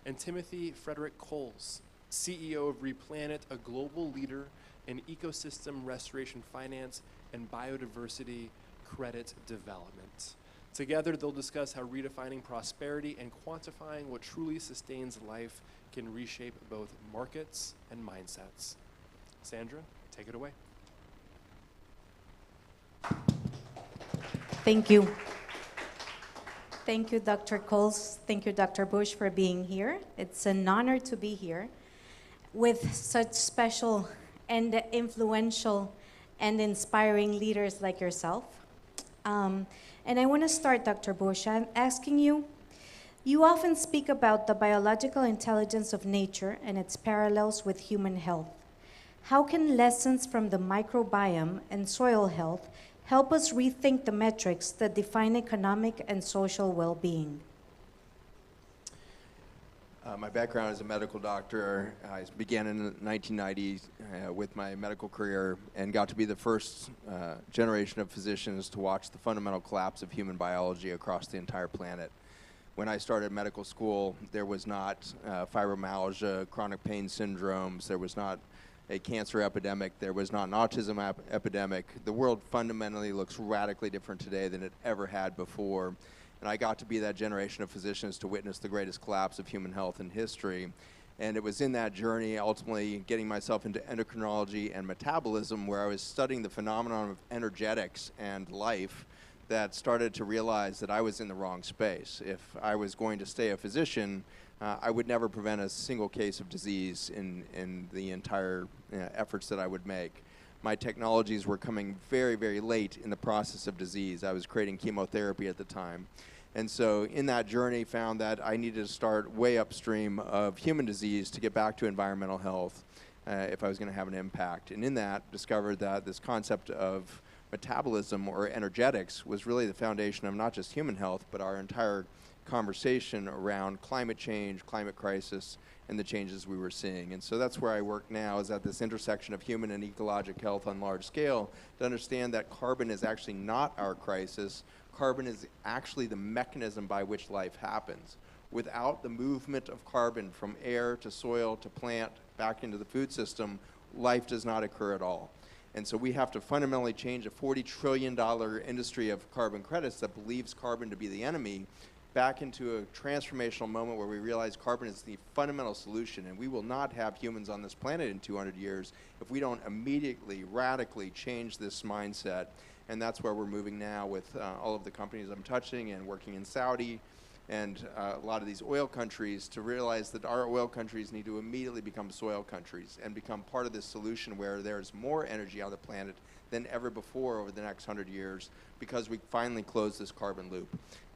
and Timothy Frederick Coles, CEO of Replanet, a global leader in ecosystem restoration finance and biodiversity credit development. Together, they'll discuss how redefining prosperity and quantifying what truly sustains life can reshape both markets and mindsets. Sandra, take it away. Thank you. Thank you, Dr. Coles. Thank you, Dr. Bush, for being here. It's an honor to be here with such special and influential and inspiring leaders like yourself. And I want to start, Dr. Bush, I'm asking you, you often speak about the biological intelligence of nature and its parallels with human health. How can lessons from the microbiome and soil health help us rethink the metrics that define economic and social well-being? My background is a medical doctor. I began in the 1990s with my medical career and got to be the first generation of physicians to watch the fundamental collapse of human biology across the entire planet. When I started medical school, there was not fibromyalgia, chronic pain syndromes, there was not a cancer epidemic, there was not an autism epidemic. The world fundamentally looks radically different today than it ever had before. And I got to be that generation of physicians to witness the greatest collapse of human health in history. And it was in that journey, ultimately getting myself into endocrinology and metabolism, where I was studying the phenomenon of energetics and life, that started to realize that I was in the wrong space. If I was going to stay a physician, I would never prevent a single case of disease in the entire efforts that I would make. My technologies were coming very, very late in the process of disease. I was creating chemotherapy at the time. And so in that journey, found that I needed to start way upstream of human disease to get back to environmental health if I was going to have an impact. And in that, discovered that this concept of metabolism or energetics was really the foundation of not just human health, but our entire conversation around climate change, climate crisis, and the changes we were seeing. And so that's where I work now, is at this intersection of human and ecologic health on large scale, to understand that carbon is actually not our crisis. Carbon is actually the mechanism by which life happens. Without the movement of carbon from air to soil to plant back into the food system, life does not occur at all. And so we have to fundamentally change a $40 trillion industry of carbon credits that believes carbon to be the enemy back into a transformational moment where we realize carbon is the fundamental solution, and we will not have humans on this planet in 200 years if we don't immediately, radically change this mindset. And that's where we're moving now with all of the companies I'm touching and working in Saudi and a lot of these oil countries, to realize that our oil countries need to immediately become soil countries and become part of this solution where there's more energy on the planet than ever before over the next 100 years, because we finally close this carbon loop.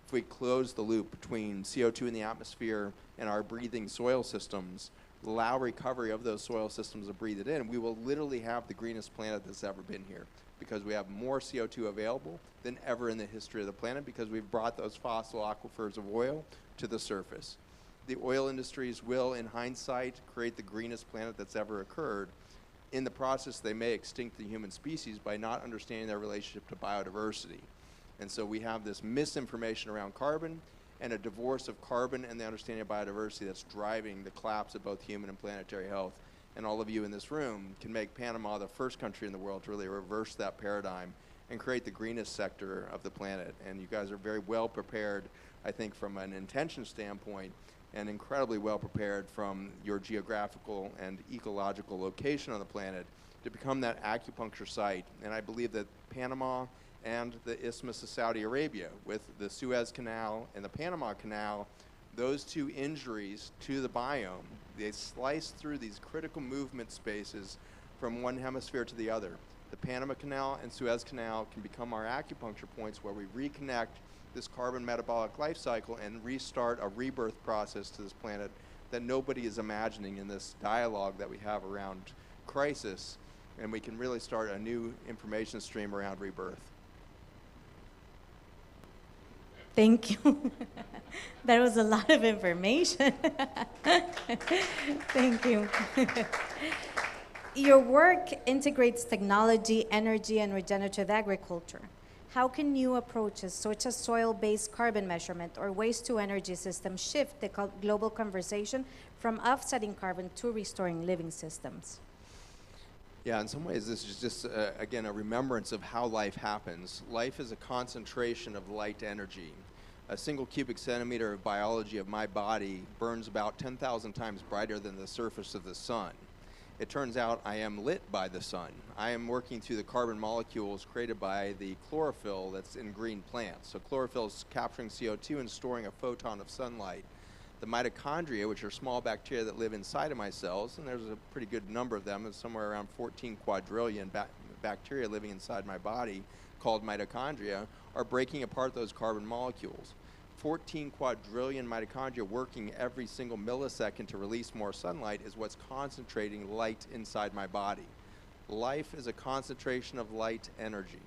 If we close the loop between CO2 in the atmosphere and our breathing soil systems, allow recovery of those soil systems to breathe it in, we will literally have the greenest planet that's ever been here, because we have more CO2 available than ever in the history of the planet, because we've brought those fossil aquifers of oil to the surface. The oil industries will, in hindsight, create the greenest planet that's ever occurred. In the process, they may extinct the human species by not understanding their relationship to biodiversity. And so we have this misinformation around carbon and a divorce of carbon and the understanding of biodiversity that's driving the collapse of both human and planetary health. And all of you in this room can make Panama the first country in the world to really reverse that paradigm and create the greenest sector of the planet. And you guys are very well prepared, I think, from an intention standpoint, and incredibly well prepared from your geographical and ecological location on the planet to become that acupuncture site. And I believe that Panama and the Isthmus of Saudi Arabia, with the Suez Canal and the Panama Canal, those two injuries to the biome, they slice through these critical movement spaces from one hemisphere to the other. The Panama Canal and Suez Canal can become our acupuncture points where we reconnect this carbon metabolic life cycle and restart a rebirth process to this planet that nobody is imagining in this dialogue that we have around crisis, and we can really start a new information stream around rebirth. Thank you. That was a lot of information. Thank you. Your work integrates technology, energy, and regenerative agriculture. How can new approaches, such as soil-based carbon measurement or waste-to-energy systems, shift the global conversation from offsetting carbon to restoring living systems? Yeah, in some ways, this is just, again, a remembrance of how life happens. Life is a concentration of light energy. A single cubic centimeter of biology of my body burns about 10,000 times brighter than the surface of the sun. It turns out I am lit by the sun. I am working through the carbon molecules created by the chlorophyll that's in green plants. So chlorophyll is capturing CO2 and storing a photon of sunlight. The mitochondria, which are small bacteria that live inside of my cells, and there's a pretty good number of them, there's somewhere around 14 quadrillion bacteria living inside my body called mitochondria, are breaking apart those carbon molecules. 14 quadrillion mitochondria working every single millisecond to release more sunlight is what's concentrating light inside my body. Life is a concentration of light energy.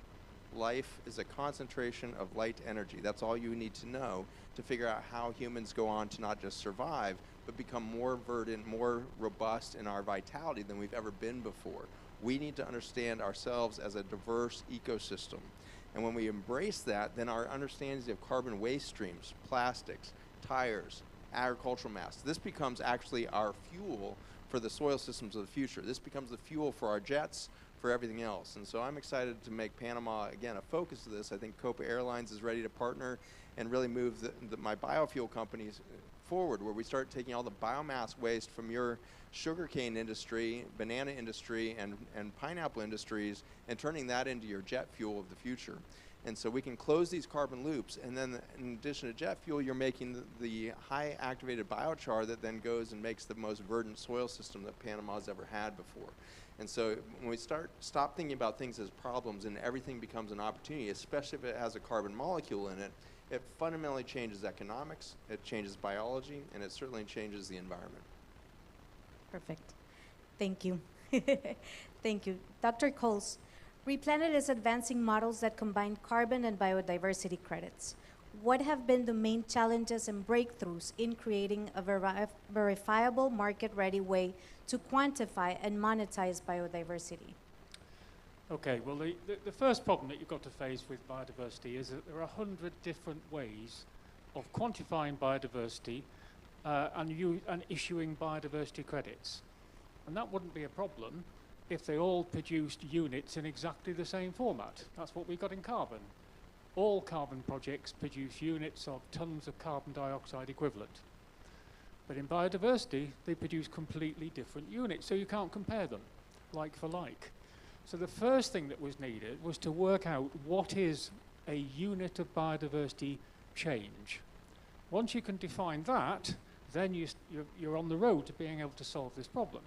Life is a concentration of light energy. That's all you need to know to figure out how humans go on to not just survive, but become more verdant, more robust in our vitality than we've ever been before. We need to understand ourselves as a diverse ecosystem. And when we embrace that, then our understandings of carbon waste streams, plastics, tires, agricultural mass, this becomes actually our fuel for the soil systems of the future. This becomes the fuel for our jets, for everything else. And so I'm excited to make Panama, again, a focus of this. I think Copa Airlines is ready to partner and really move my biofuel companies forward, where we start taking all the biomass waste from your sugarcane industry, banana industry, and pineapple industries, and turning that into your jet fuel of the future. And so we can close these carbon loops, and then in addition to jet fuel, you're making the high activated biochar that then goes and makes the most verdant soil system that Panama's ever had before. And so when we stop thinking about things as problems and everything becomes an opportunity, especially if it has a carbon molecule in it, it fundamentally changes economics, it changes biology, and it certainly changes the environment. Perfect. Thank you. Thank you. Dr. Coles, Replanet is advancing models that combine carbon and biodiversity credits. What have been the main challenges and breakthroughs in creating a verifiable, market-ready way to quantify and monetize biodiversity? Okay, well, the first problem that you've got to face with biodiversity is that there are 100 different ways of quantifying biodiversity and issuing biodiversity credits. And that wouldn't be a problem if they all produced units in exactly the same format. That's what we got in carbon. All carbon projects produce units of tons of carbon dioxide equivalent. But in biodiversity, they produce completely different units, so you can't compare them, like for like. So the first thing that was needed was to work out what is a unit of biodiversity change. Once you can define that, then you're on the road to being able to solve this problem.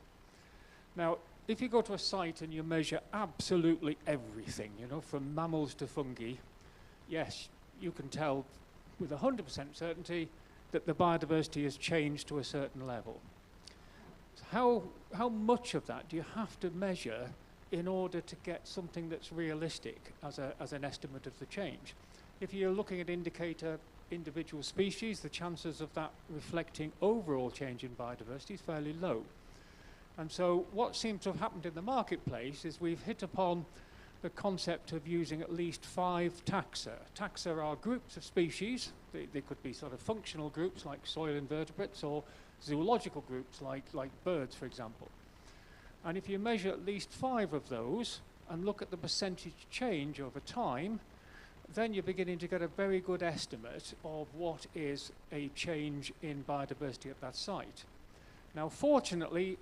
Now, if you go to a site and you measure absolutely everything, you know, from mammals to fungi, yes, you can tell with 100% certainty that the biodiversity has changed to a certain level. So how much of that do you have to measure in order to get something that's realistic as an estimate of the change? If you're looking at individual species, the chances of that reflecting overall change in biodiversity is fairly low. And so what seems to have happened in the marketplace is we've hit upon the concept of using at least 5 taxa. Taxa are groups of species. They could be sort of functional groups like soil invertebrates, or zoological groups like birds, for example. And if you measure at least 5 of those and look at the percentage change over time, then you're beginning to get a very good estimate of what is a change in biodiversity at that site. Now, fortunately,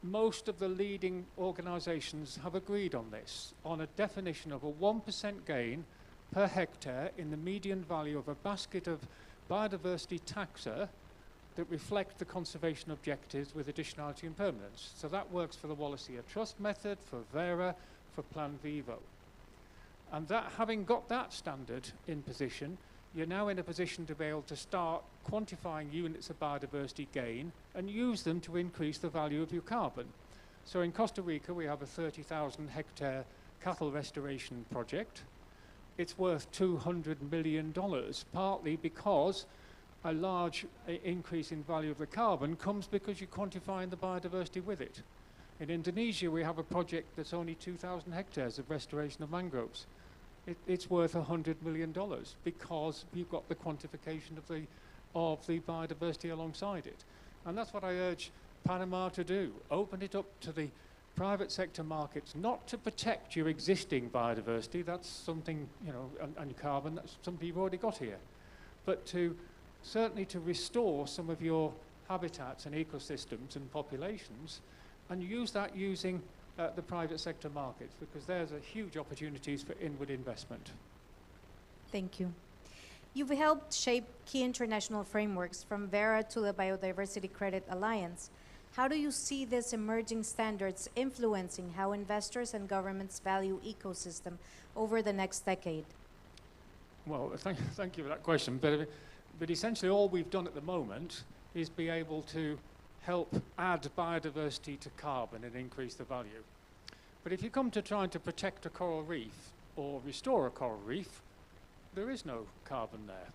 most of the leading organizations have agreed on this, on a definition of a 1% gain per hectare in the median value of a basket of biodiversity taxa that reflect the conservation objectives with additionality and permanence. So that works for the Wallacea Trust method, for Vera, for Plan Vivo. And that, having got that standard in position, you're now in a position to be able to start quantifying units of biodiversity gain and use them to increase the value of your carbon. So in Costa Rica, we have a 30,000 hectare cattle restoration project. It's worth $200 million, partly because a large increase in value of the carbon comes because you're quantifying the biodiversity with it. In Indonesia, we have a project that's only 2,000 hectares of restoration of mangroves. It's worth $100 million because you've got the quantification of the biodiversity alongside it. And that's what I urge Panama to do. Open it up to the private sector markets, not to protect your existing biodiversity, that's something, you know, and carbon, that's something you've already got here, but certainly to restore some of your habitats and ecosystems and populations, and use that using the private sector markets, because there's a huge opportunities for inward investment. Thank you. You've helped shape key international frameworks from Vera to the Biodiversity Credit Alliance. How do you see these emerging standards influencing how investors and governments value ecosystem over the next decade? Well, thank you for that question. But essentially all we've done at the moment is be able to help add biodiversity to carbon and increase the value. But if you come to trying to protect a coral reef or restore a coral reef, there is no carbon there.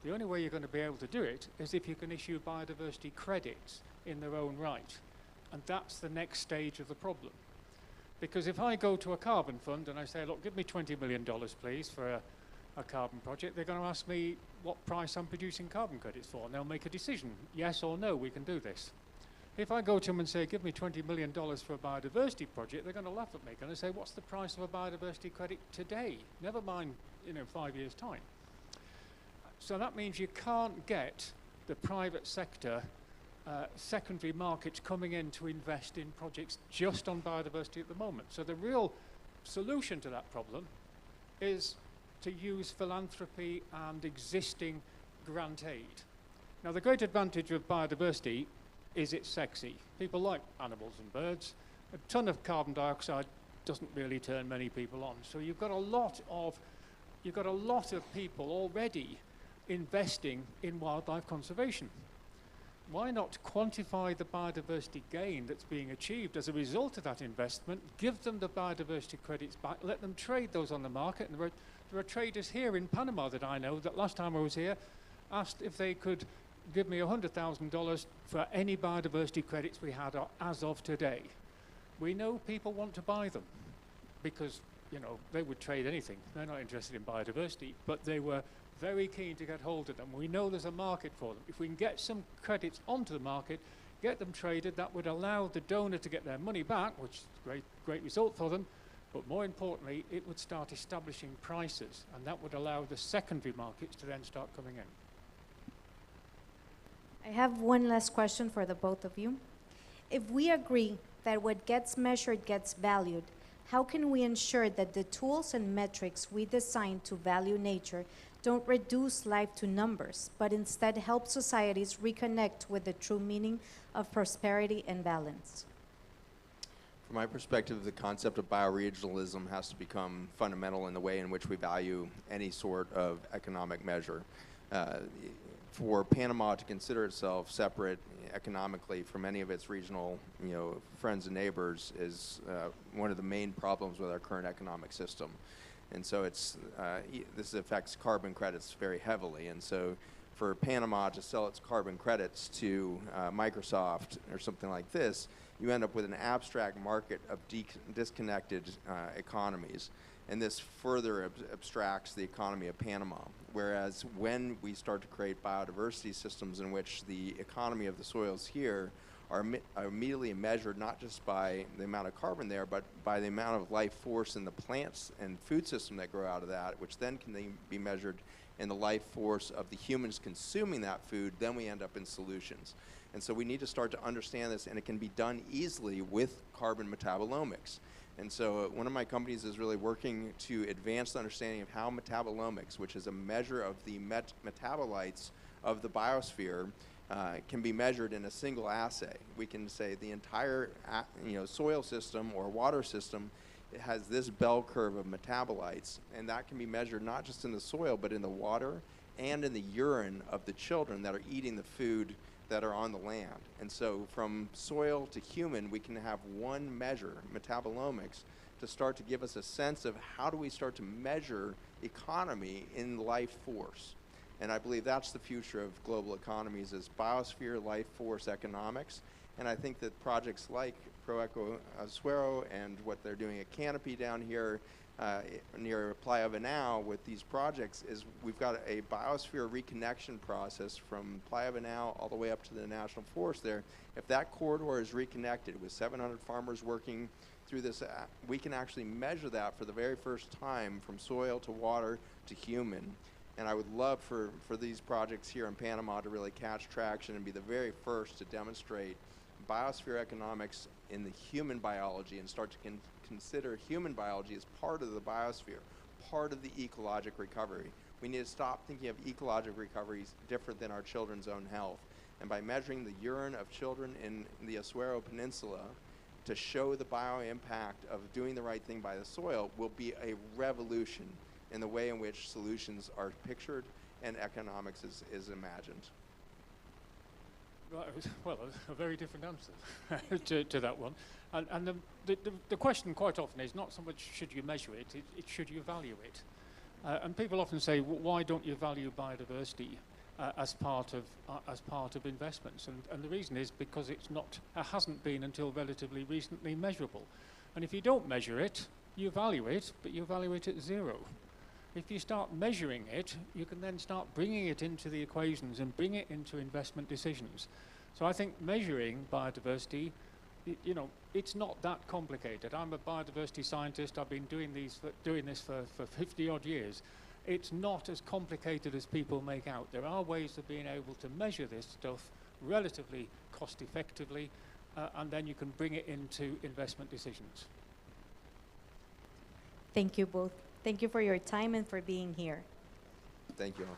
The only way you're going to be able to do it is if you can issue biodiversity credits in their own right. And that's the next stage of the problem. Because if I go to a carbon fund and I say, look, give me $20 million, please, for a carbon project, they're going to ask me what price I'm producing carbon credits for, and they'll make a decision, yes or no, we can do this. If I go to them and say, give me $20 million for a biodiversity project, they're going to laugh at me. They're going to say, what's the price of a biodiversity credit today? Never mind, 5 years' time. So that means you can't get the private sector, secondary markets coming in to invest in projects just on biodiversity at the moment. So the real solution to that problem is to use philanthropy and existing grant aid. Now, the great advantage of biodiversity is it's sexy. People like animals and birds. A ton of carbon dioxide doesn't really turn many people on. So you've got a lot of people already investing in wildlife conservation. Why not quantify the biodiversity gain that's being achieved as a result of that investment, give them the biodiversity credits back, let them trade those on the market? And there are traders here in Panama that I know that last time I was here asked if they could give me $100,000 for any biodiversity credits we had as of today. We know people want to buy them because, you know, they would trade anything. They're not interested in biodiversity, but they were very keen to get hold of them. We know there's a market for them. If we can get some credits onto the market, get them traded, that would allow the donor to get their money back, which is a great result for them. But more importantly, it would start establishing prices, and that would allow the secondary markets to then start coming in. I have one last question for the both of you. If we agree that what gets measured gets valued, how can we ensure that the tools and metrics we design to value nature don't reduce life to numbers, but instead help societies reconnect with the true meaning of prosperity and balance? From my perspective, the concept of bioregionalism has to become fundamental in the way in which we value any sort of economic measure. For Panama to consider itself separate economically from any of its regional, friends and neighbors is one of the main problems with our current economic system. And so this affects carbon credits very heavily. And so for Panama to sell its carbon credits to Microsoft or something like this, you end up with an abstract market of disconnected economies. And this further abstracts the economy of Panama. Whereas when we start to create biodiversity systems in which the economy of the soils here are immediately measured not just by the amount of carbon there, but by the amount of life force in the plants and food system that grow out of that, which then can be measured in the life force of the humans consuming that food, then we end up in solutions. And so we need to start to understand this, and it can be done easily with carbon metabolomics. And so one of my companies is really working to advance the understanding of how metabolomics, which is a measure of the metabolites of the biosphere, can be measured in a single assay. We can say the entire soil system or water system has this bell curve of metabolites, and that can be measured not just in the soil, but in the water and in the urine of the children that are eating the food that are on the land. And so from soil to human, we can have one measure, metabolomics, to start to give us a sense of how do we start to measure economy in life force. And I believe that's the future of global economies, is biosphere life force economics. And I think that projects like Proeco Azuero and what they're doing at Canopy down here near Playa Venao with these projects is we've got a biosphere reconnection process from Playa Venao all the way up to the National Forest there. If that corridor is reconnected with 700 farmers working through this, we can actually measure that for the very first time from soil to water to human. And I would love for these projects here in Panama to really catch traction and be the very first to demonstrate biosphere economics in the human biology and start to consider human biology as part of the biosphere, part of the ecologic recovery. We need to stop thinking of ecologic recovery as different than our children's own health. And by measuring the urine of children in the Azuero Peninsula to show the bio-impact of doing the right thing by the soil will be a revolution in the way in which solutions are pictured and economics is imagined. Well, a very different answer to that one. And the question quite often is not so much should you measure it, it's should you value it. And people often say, well, why don't you value biodiversity as part of investments? And the reason is because it hasn't been until relatively recently measurable. And if you don't measure it, you value it, but you value it at zero. If you start measuring it, you can then start bringing it into the equations and bring it into investment decisions. So I think measuring biodiversity, it's not that complicated. I'm a biodiversity scientist. I've been doing this for 50 odd years. it's not as complicated as people make out. There are ways of being able to measure this stuff relatively cost effectively, and then you can bring it into investment decisions. Thank you both. Thank you for your time and for being here. Thank you all.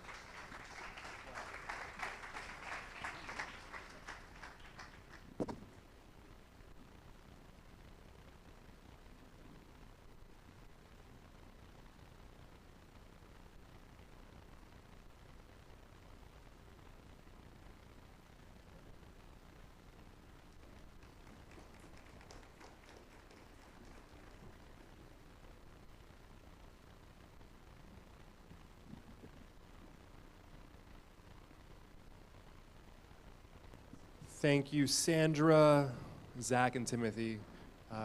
Thank you, Sandra, Zach, and Timothy,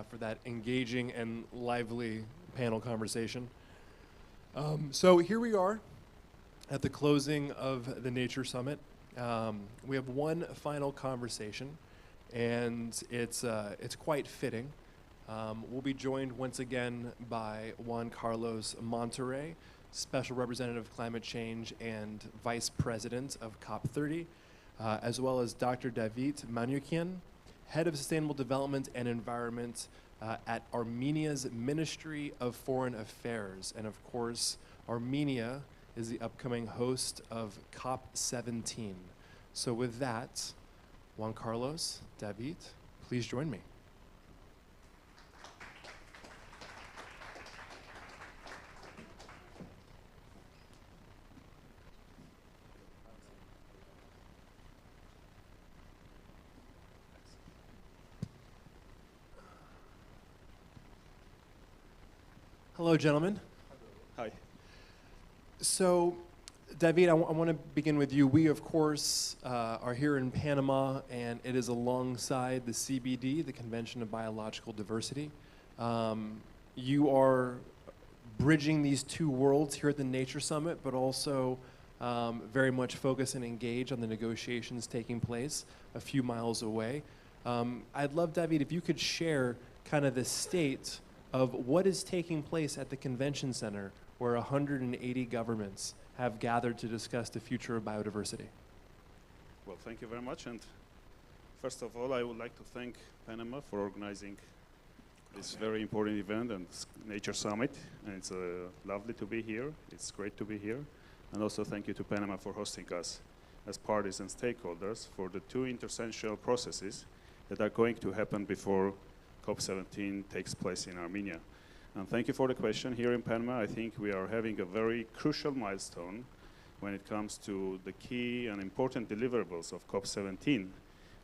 for that engaging and lively panel conversation. So here we are at the closing of the Nature Summit. We have one final conversation, and it's quite fitting. We'll be joined once again by Juan Carlos Monterrey, Special Representative of Climate Change and Vice President of COP30, as well as Dr. David Manoukian, Head of Sustainable Development and Environment at Armenia's Ministry of Foreign Affairs. And of course, Armenia is the upcoming host of COP17. So with that, Juan Carlos, David, please join me. Hello, gentlemen. Hi. So, David, I want to begin with you. We, of course, are here in Panama, and it is alongside the CBD, the Convention of Biological Diversity. You are bridging these two worlds here at the Nature Summit, but also very much focus and engage on the negotiations taking place a few miles away. I'd love, David, if you could share kind of the state of what is taking place at the Convention Center, where 180 governments have gathered to discuss the future of biodiversity. Well, thank you very much. And first of all, I would like to thank Panama for organizing this very important event and Nature Summit. And it's lovely to be here. It's great to be here. And also thank you to Panama for hosting us as parties and stakeholders for the two intercensal processes that are going to happen before COP17 takes place in Armenia. And thank you for the question. Here in Panama, I think we are having a very crucial milestone when it comes to the key and important deliverables of COP17,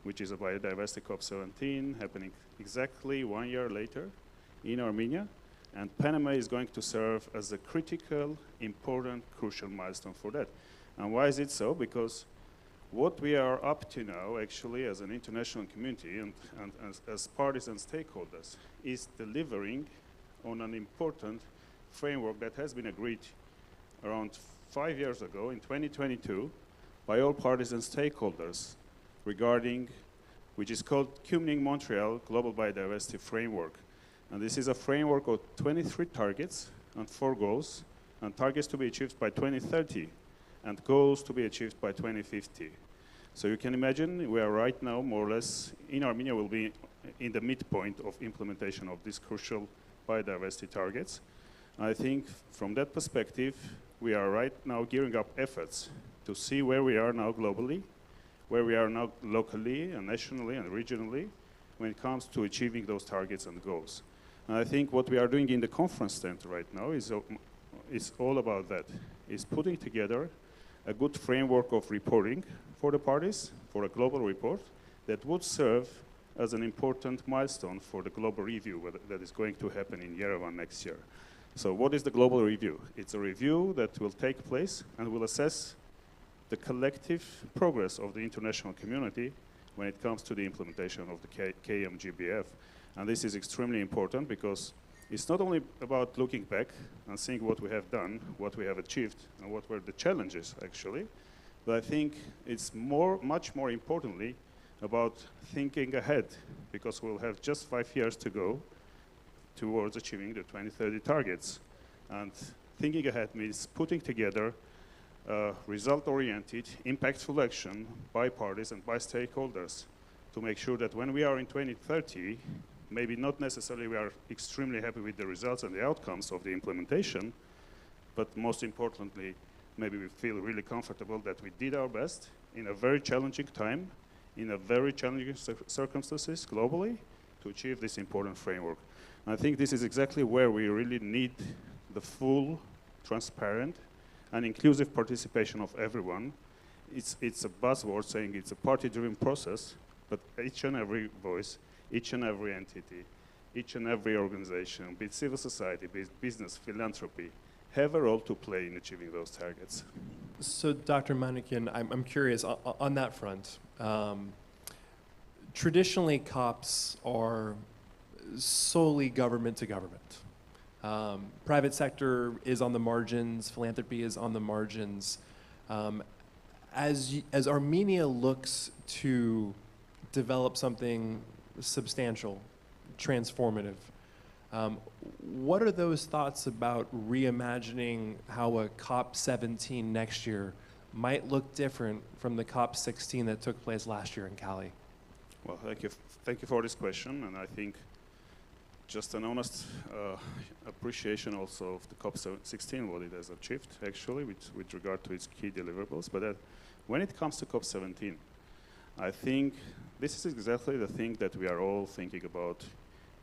which is a biodiversity COP17 happening exactly 1 year later in Armenia. And Panama is going to serve as a critical, important, crucial milestone for that. And why is it so? Because what we are up to now, actually, as an international community and as parties and stakeholders, is delivering on an important framework that has been agreed around 5 years ago, in 2022, by all parties and stakeholders regarding, which is called Kunming-Montreal Global Biodiversity Framework. And this is a framework of 23 targets and 4 goals, and targets to be achieved by 2030. And goals to be achieved by 2050. So you can imagine we are right now more or less in Armenia will be in the midpoint of implementation of these crucial biodiversity targets. I think from that perspective, we are right now gearing up efforts to see where we are now globally, where we are now locally and nationally and regionally when it comes to achieving those targets and goals. And I think what we are doing in the conference center right now is all about that, is putting together a good framework of reporting for the parties, for a global report that would serve as an important milestone for the global review that is going to happen in Yerevan next year. So what is the global review? It's a review that will take place and will assess the collective progress of the international community when it comes to the implementation of the KMGBF. And this is extremely important because it's not only about looking back and seeing what we have done, what we have achieved, and what were the challenges, actually, but I think it's much more importantly about thinking ahead, because we'll have just 5 years to go towards achieving the 2030 targets. And thinking ahead means putting together result-oriented, impactful action by parties and by stakeholders to make sure that when we are in 2030, maybe not necessarily we are extremely happy with the results and the outcomes of the implementation, but most importantly, maybe we feel really comfortable that we did our best in a very challenging time, in a very challenging circumstances globally, to achieve this important framework. And I think this is exactly where we really need the full, transparent, and inclusive participation of everyone. It's a buzzword saying it's a party-driven process, but each and every voice, each and every entity, each and every organization, be it civil society, be it business, philanthropy, have a role to play in achieving those targets. So, Dr. Manikian, I'm curious on that front. Traditionally, COPs are solely government to government. Private sector is on the margins, philanthropy is on the margins. As Armenia looks to develop something substantial, transformative, what are those thoughts about reimagining how a COP17 next year might look different from the COP16 that took place last year in Cali? Well, thank you for this question, and I think just an honest appreciation also of the COP16, what it has achieved, actually, with regard to its key deliverables. But when it comes to COP17, I think this is exactly the thing that we are all thinking about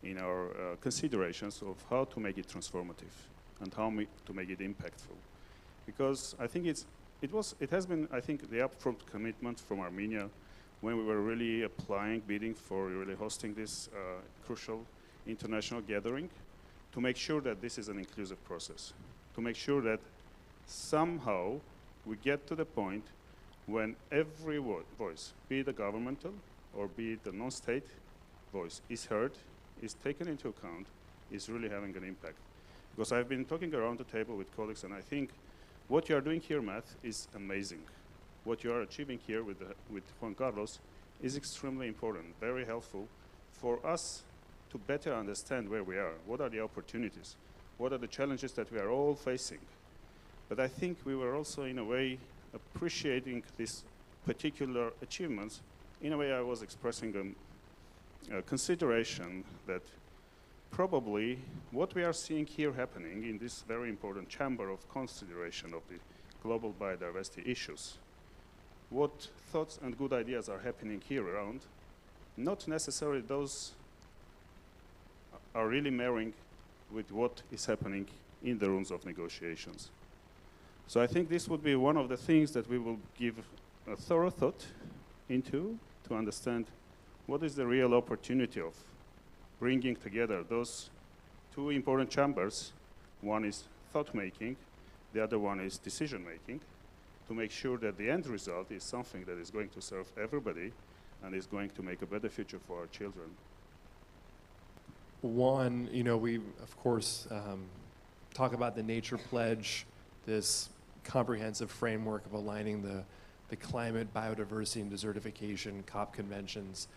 in our considerations of how to make it transformative and how to make it impactful. Because I think it has been, I think, the upfront commitment from Armenia when we were really applying, bidding for really hosting this crucial international gathering, to make sure that this is an inclusive process, to make sure that somehow we get to the point when every voice, be it a governmental or be it a non-state voice, is heard, is taken into account, is really having an impact. Because I've been talking around the table with colleagues, and I think what you are doing here, Matt, is amazing. What you are achieving here with Juan Carlos is extremely important, very helpful for us to better understand where we are, what are the opportunities, what are the challenges that we are all facing. But I think we were also, in a way, appreciating these particular achievements. In a way, I was expressing a consideration that probably what we are seeing here happening in this very important chamber of consideration of the global biodiversity issues, what thoughts and good ideas are happening here around, not necessarily those are really marrying with what is happening in the rooms of negotiations. So I think this would be one of the things that we will give a thorough thought into to understand what is the real opportunity of bringing together those two important chambers. One is thought-making, the other one is decision-making, to make sure that the end result is something that is going to serve everybody and is going to make a better future for our children. One, we, of course, talk about the Nature Pledge, this comprehensive framework of aligning the climate, biodiversity, and desertification COP conventions.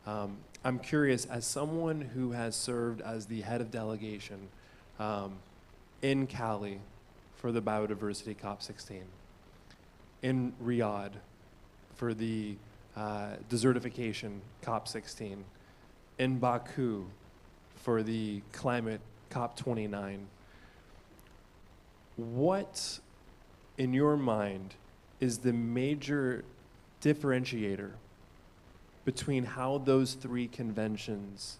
I'm curious, as someone who has served as the head of delegation in Cali for the biodiversity COP16, in Riyadh for the desertification COP16, in Baku for the climate COP29, what, in your mind, is the major differentiator between how those three conventions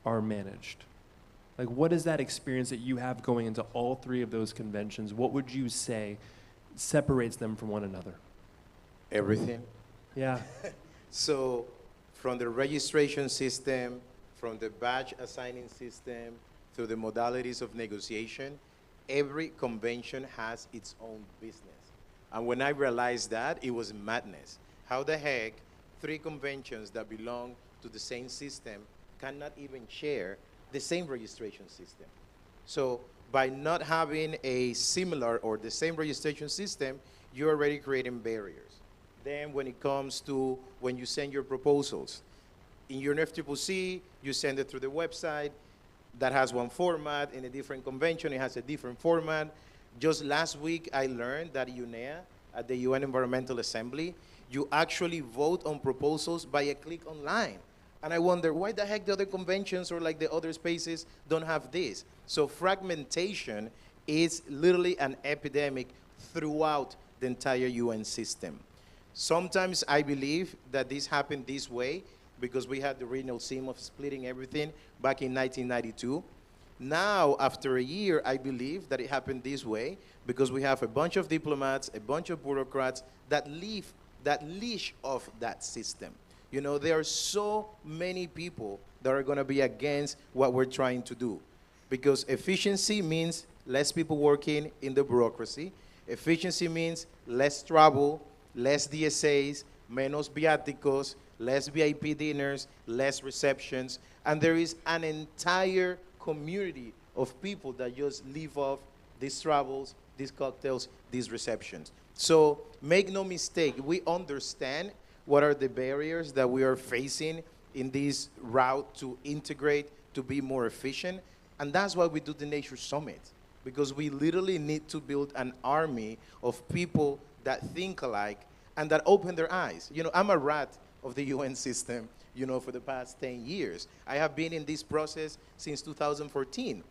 are managed? Like, what is that experience that you have going into all three of those conventions? What would you say separates them from one another? Everything. Yeah. So, from the registration system, from the badge assigning system, to the modalities of negotiation, every convention has its own business. And when I realized that, it was madness. How the heck 3 conventions that belong to the same system cannot even share the same registration system? So by not having a similar or the same registration system, you're already creating barriers. Then when it comes to when you send your proposals, in your FCCC, you send it through the website. That has one format. In a different convention, it has a different format. Just last week, I learned that UNEA, at the UN Environmental Assembly, you actually vote on proposals by a click online. And I wonder, why the heck the other conventions or like the other spaces don't have this? So fragmentation is literally an epidemic throughout the entire UN system. Sometimes I believe that this happened this way because we had the original scheme of splitting everything back in 1992. Now, after a year, I believe that it happened this way because we have a bunch of diplomats, a bunch of bureaucrats that leash off that system. You know, there are so many people that are going to be against what we're trying to do because efficiency means less people working in the bureaucracy. Efficiency means less travel, less DSAs, menos viáticos, less VIP dinners, less receptions, and there is an entire community of people that just live off these travels, these cocktails, these receptions. So make no mistake, we understand what are the barriers that we are facing in this route to integrate, to be more efficient, and that's why we do the Nature Summit, because we literally need to build an army of people that think alike and that open their eyes. You know, I'm a rat of the UN system, you know, for the past 10 years. I have been in this process since 2014.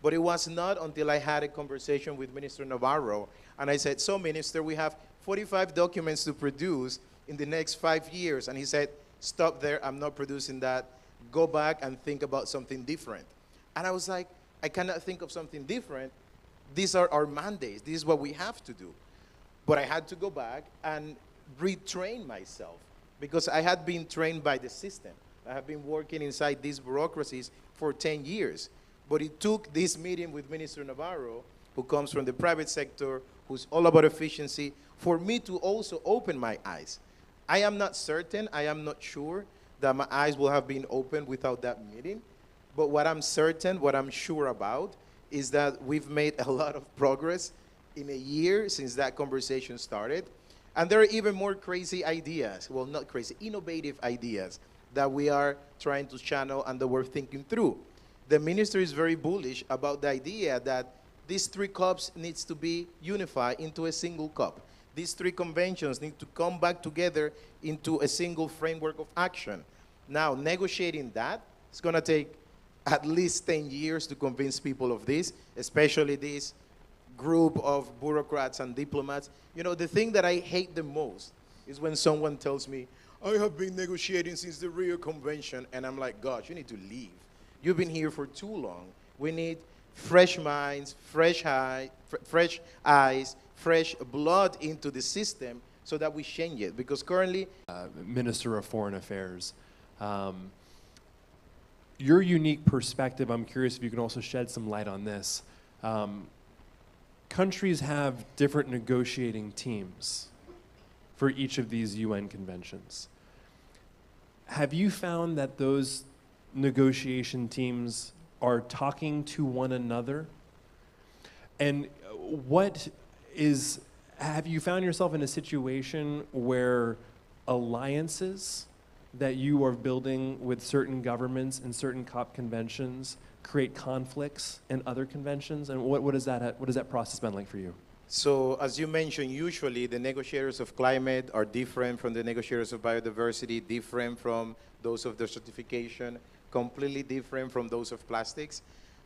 But it was not until I had a conversation with Minister Navarro, and I said, so Minister, we have 45 documents to produce in the next 5 years. And he said, stop there, I'm not producing that. Go back and think about something different. And I was like, I cannot think of something different. These are our mandates. This is what we have to do. But I had to go back and retrain myself because I had been trained by the system. I have been working inside these bureaucracies for 10 years. But it took this meeting with Minister Navarro, who comes from the private sector, who's all about efficiency, for me to also open my eyes. I am not certain, I am not sure that my eyes will have been opened without that meeting. But what I'm certain, what I'm sure about, is that we've made a lot of progress in a year since that conversation started. And there are even more crazy ideas, well, not crazy, innovative ideas that we are trying to channel and that we're thinking through. The minister is very bullish about the idea that these 3 cups needs to be unified into a single cup. These 3 conventions need to come back together into a single framework of action. Now, negotiating that, it's going to take at least 10 years to convince people of this, especially this group of bureaucrats and diplomats. You know, the thing that I hate the most is when someone tells me, I have been negotiating since the Rio Convention, and I'm like, gosh, you need to leave. You've been here for too long. We need fresh minds, fresh eyes, fresh blood into the system so that we change it. Because currently, Minister of Foreign Affairs, your unique perspective, I'm curious if you can also shed some light on this. Countries have different negotiating teams for each of these UN conventions. Have you found that those negotiation teams are talking to one another? And have you found yourself in a situation where alliances that you are building with certain governments and certain COP conventions create conflicts in other conventions? And what does that process been like for you? So as you mentioned, usually the negotiators of climate are different from the negotiators of biodiversity, different from those of the certification, completely different from those of plastics.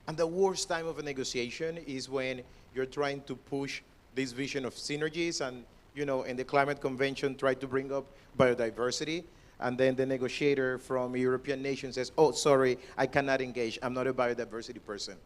And the worst time of a negotiation is when you're trying to push this vision of synergies and, you know, in the climate convention, try to bring up biodiversity. And then the negotiator from a European nation says, oh, sorry, I cannot engage. I'm not a biodiversity person.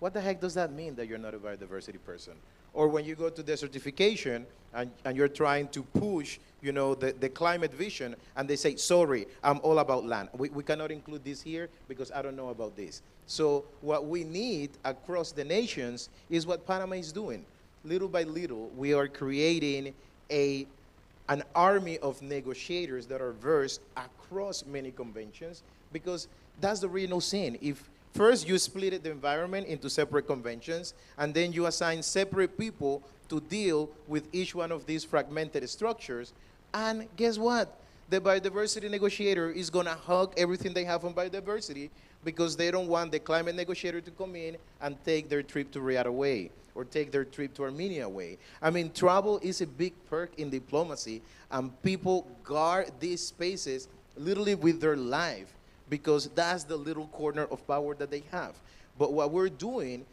What the heck does that mean that you're not a biodiversity person? Or when you go to the certification and you're trying to push, you know, the climate vision, and they say, sorry, I'm all about land. We cannot include this here because I don't know about this. So what we need across the nations is what Panama is doing. Little by little, we are creating an army of negotiators that are versed across many conventions, because that's the regional scene. If first you split the environment into separate conventions, and then you assign separate people to deal with each one of these fragmented structures, and guess what? the biodiversity negotiator is going to hug everything they have on biodiversity because they don't want the climate negotiator to come in and take their trip to Riyadh away or take their trip to Armenia away. I mean, travel is a big perk in diplomacy, and people guard these spaces literally with their life because that's the little corner of power that they have. But what we're doing,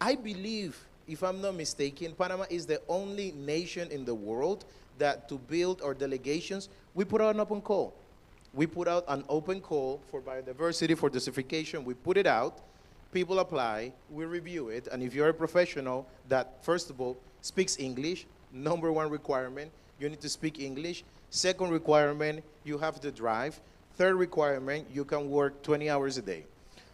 I believe, if I'm not mistaken, Panama is the only nation in the world that to build our delegations, we put out an open call. We put out an open call for biodiversity, for desertification. We put it out. People apply. We review it. And if you're a professional that, first of all, speaks English, number one requirement, you need to speak English. Second requirement, you have to drive. Third requirement, you can work 20 hours a day.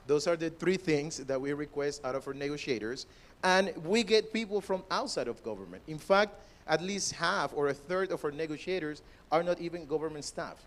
Those are the three things that we request out of our negotiators. And we get people from outside of government. In fact, at least half or a third of our negotiators are not even government staff.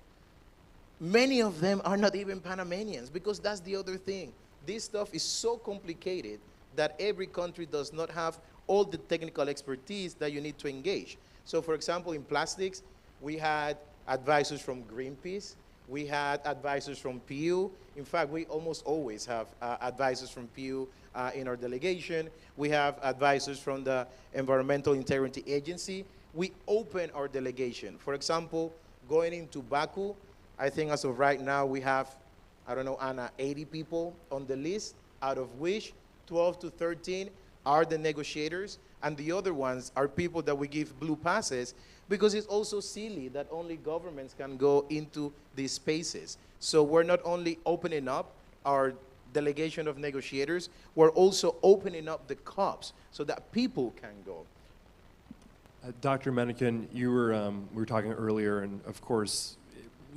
Many of them are not even Panamanians, because that's the other thing. This stuff is so complicated that every country does not have all the technical expertise that you need to engage. So for example, in plastics, we had advisors from Greenpeace. We had advisors from PU. In fact, we almost always have advisors from PU in our delegation. We have advisors from the Environmental Integrity Agency. We open our delegation. For example, going into Baku, I think as of right now we have, I don't know, Anna, 80 people on the list, out of which 12 to 13 are the negotiators, and the other ones are people that we give blue passes, because it's also silly that only governments can go into these spaces. So we're not only opening up our delegation of negotiators, we're also opening up the COPs so that people can go. Dr. Mencken, we were talking earlier, and of course,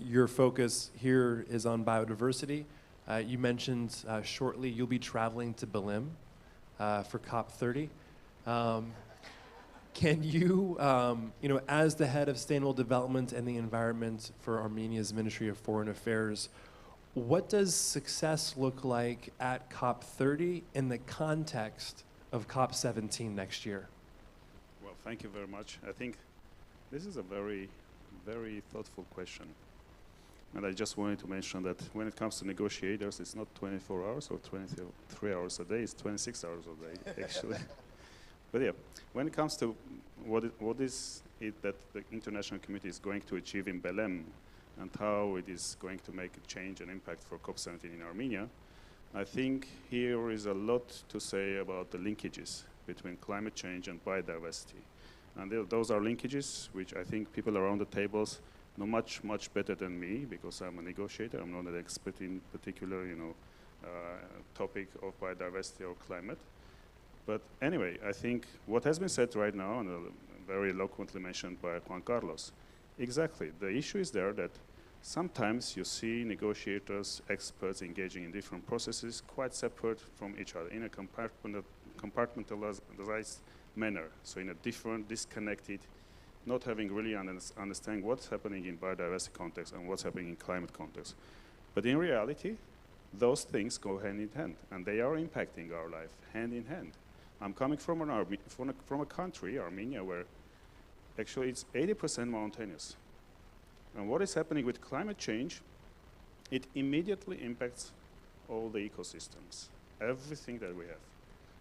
your focus here is on biodiversity. You mentioned shortly you'll be traveling to Belém for COP30. Can you, as the head of sustainable development and the environment for Armenia's Ministry of Foreign Affairs, what does success look like at COP30 in the context of COP17 next year? Well, thank you very much. I think this is a very, very thoughtful question. And I just wanted to mention that when it comes to negotiators, it's not 24 hours or 23 hours a day, it's 26 hours a day, actually. But yeah, when it comes to what is it that the international community is going to achieve in Belém and how it is going to make a change and impact for COP17 in Armenia, I think here is a lot to say about the linkages between climate change and biodiversity. And those are linkages which I think people around the tables know much, much better than me, because I'm a negotiator. I'm not an expert in particular, topic of biodiversity or climate. But anyway, I think what has been said right now, and very eloquently mentioned by Juan Carlos, exactly, the issue is there that sometimes you see negotiators, experts engaging in different processes quite separate from each other in a compartmentalized manner, so in a different, disconnected, not having really understanding what's happening in biodiversity context and what's happening in climate context. But in reality, those things go hand in hand, and they are impacting our life hand in hand. I'm coming from a country, Armenia, where actually it's 80% mountainous. And what is happening with climate change, it immediately impacts all the ecosystems, everything that we have.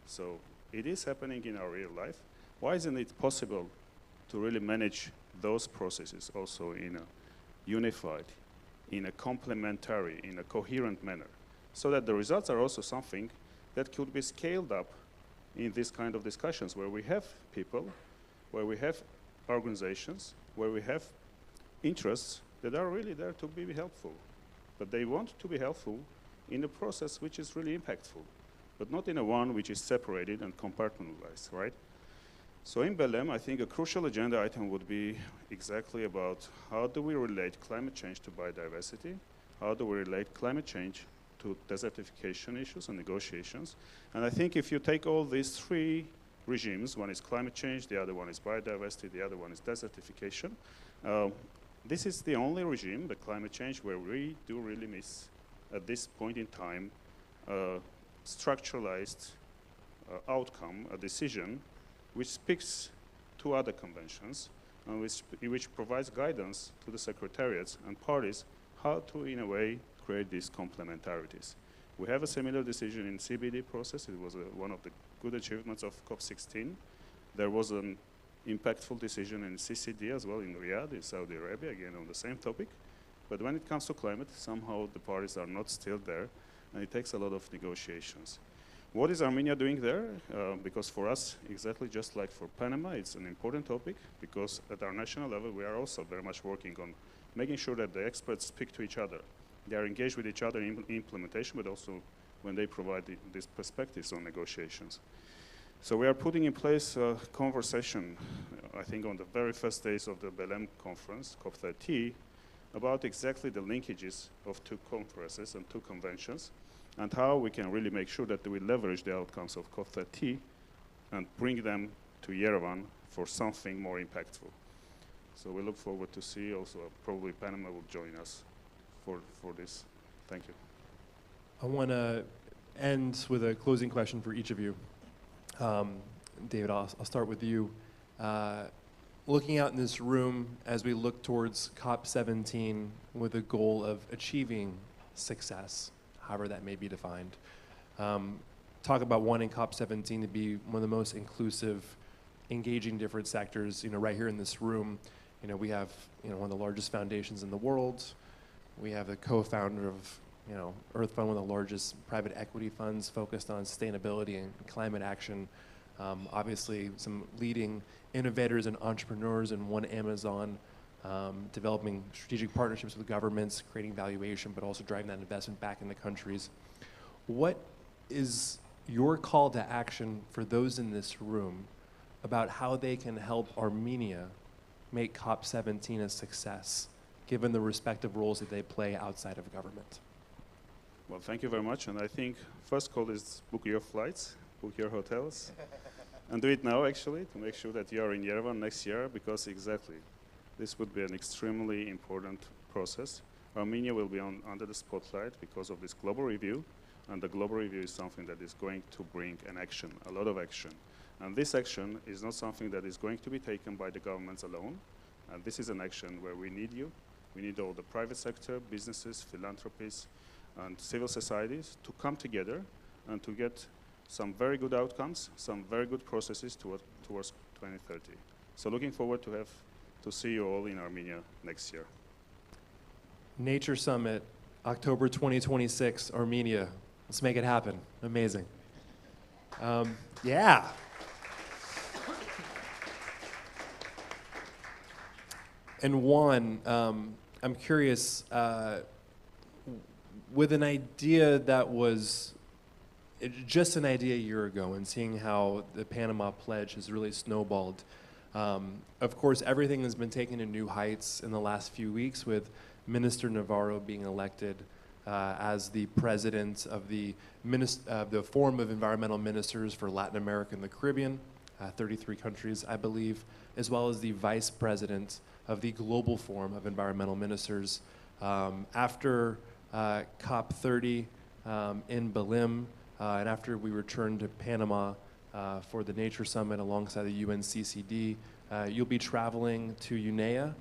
So it is happening in our real life. Why isn't it possible to really manage those processes also in a unified, in a complementary, in a coherent manner, so that the results are also something that could be scaled up in this kind of discussions, where we have people, where we have organizations, where we have interests that are really there to be helpful. But they want to be helpful in a process which is really impactful, but not in a one which is separated and compartmentalized, right? So in Belém, I think a crucial agenda item would be exactly about how do we relate climate change to biodiversity, how do we relate climate change to desertification issues and negotiations. And I think if you take all these three regimes, one is climate change, the other one is biodiversity, the other one is desertification, this is the only regime, the climate change, where we do really miss, at this point in time, structuralized outcome, a decision, which speaks to other conventions, and which provides guidance to the secretariats and parties how to, in a way, create these complementarities. We have a similar decision in CBD process. It was one of the good achievements of COP16. There was an impactful decision in CCD as well in Riyadh, in Saudi Arabia, again on the same topic. But when it comes to climate, somehow the parties are not still there, and it takes a lot of negotiations. What is Armenia doing there? Because for us, exactly just like for Panama, it's an important topic, because at our national level, we are also very much working on making sure that the experts speak to each other. They are engaged with each other in implementation, but also when they provide these perspectives on negotiations. So we are putting in place a conversation, I think on the very first days of the Belém conference, COP30, about exactly the linkages of two conferences and two conventions, and how we can really make sure that we leverage the outcomes of COP30 and bring them to Yerevan for something more impactful. So we look forward to see also, probably Panama will join us for this. Thank you. I want to end with a closing question for each of you. David, I'll start with you. Looking out in this room as we look towards COP17 with the goal of achieving success, however that may be defined, talk about wanting COP17 to be one of the most inclusive, engaging different sectors. Right here in this room, we have one of the largest foundations in the world. We have the co-founder of Earth Fund, one of the largest private equity funds focused on sustainability and climate action. Obviously, some leading innovators and entrepreneurs in One Amazon, developing strategic partnerships with governments, creating valuation, but also driving that investment back in the countries. What is your call to action for those in this room about how they can help Armenia make COP17 a success, given the respective roles that they play outside of government? Well, thank you very much. And I think first call is book your flights, book your hotels, and do it now, actually, to make sure that you are in Yerevan next year, because exactly, this would be an extremely important process. Armenia will be under the spotlight because of this global review, and the global review is something that is going to bring an action, a lot of action. And this action is not something that is going to be taken by the governments alone. And this is an action where we need you. We need all the private sector, businesses, philanthropies, and civil societies to come together and to get some very good outcomes, some very good processes towards 2030. So looking forward to see you all in Armenia next year. Nature Summit, October 2026, Armenia. Let's make it happen. Amazing. Yeah. And Juan, I'm curious, with an idea that was just an idea a year ago, and seeing how the Panama Pledge has really snowballed, of course, everything has been taken to new heights in the last few weeks, with Minister Navarro being elected as the president of the Forum of Environmental Ministers for Latin America and the Caribbean, 33 countries, I believe, as well as the vice president of the Global Forum of Environmental Ministers. After COP30 in Belém, and after we returned to Panama for the Nature Summit alongside the UNCCD, you'll be traveling to UNEA.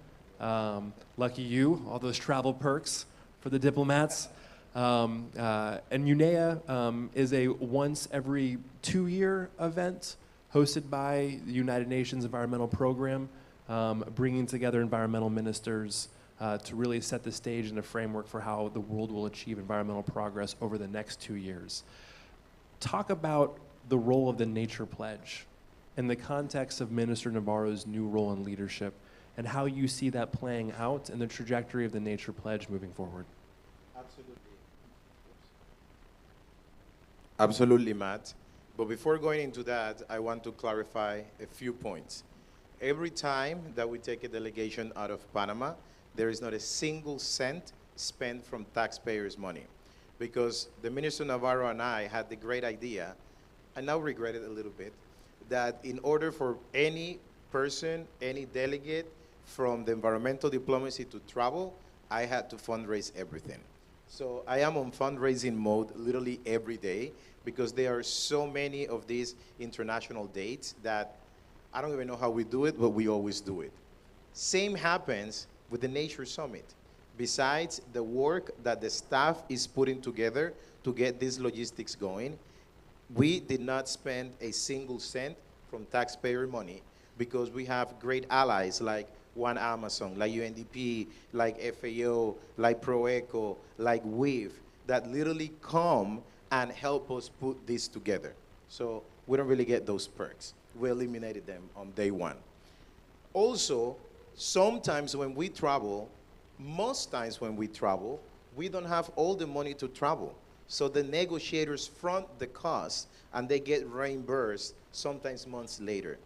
Lucky you, all those travel perks for the diplomats. And UNEA is a once every 2-year event hosted by the United Nations Environmental Program, bringing together environmental ministers to really set the stage and the framework for how the world will achieve environmental progress over the next 2 years. Talk about the role of the Nature Pledge in the context of Minister Navarro's new role in leadership, and how you see that playing out and the trajectory of the Nature Pledge moving forward. Absolutely, Matt. But before going into that, I want to clarify a few points. Every time that we take a delegation out of Panama, there is not a single cent spent from taxpayers' money. Because the Minister Navarro and I had the great idea, I now regret it a little bit, that in order for any person, any delegate from the environmental diplomacy to travel, I had to fundraise everything. So I am on fundraising mode literally every day, because there are so many of these international dates that I don't even know how we do it, but we always do it. Same happens with the Nature Summit. Besides the work that the staff is putting together to get this logistics going, we did not spend a single cent from taxpayer money because we have great allies like One Amazon, like UNDP, like FAO, like ProEco, like WIV, that literally come and help us put this together. So we don't really get those perks. We eliminated them on day one. Also, sometimes when we travel, most times when we travel, we don't have all the money to travel. So the negotiators front the cost and they get reimbursed sometimes months later.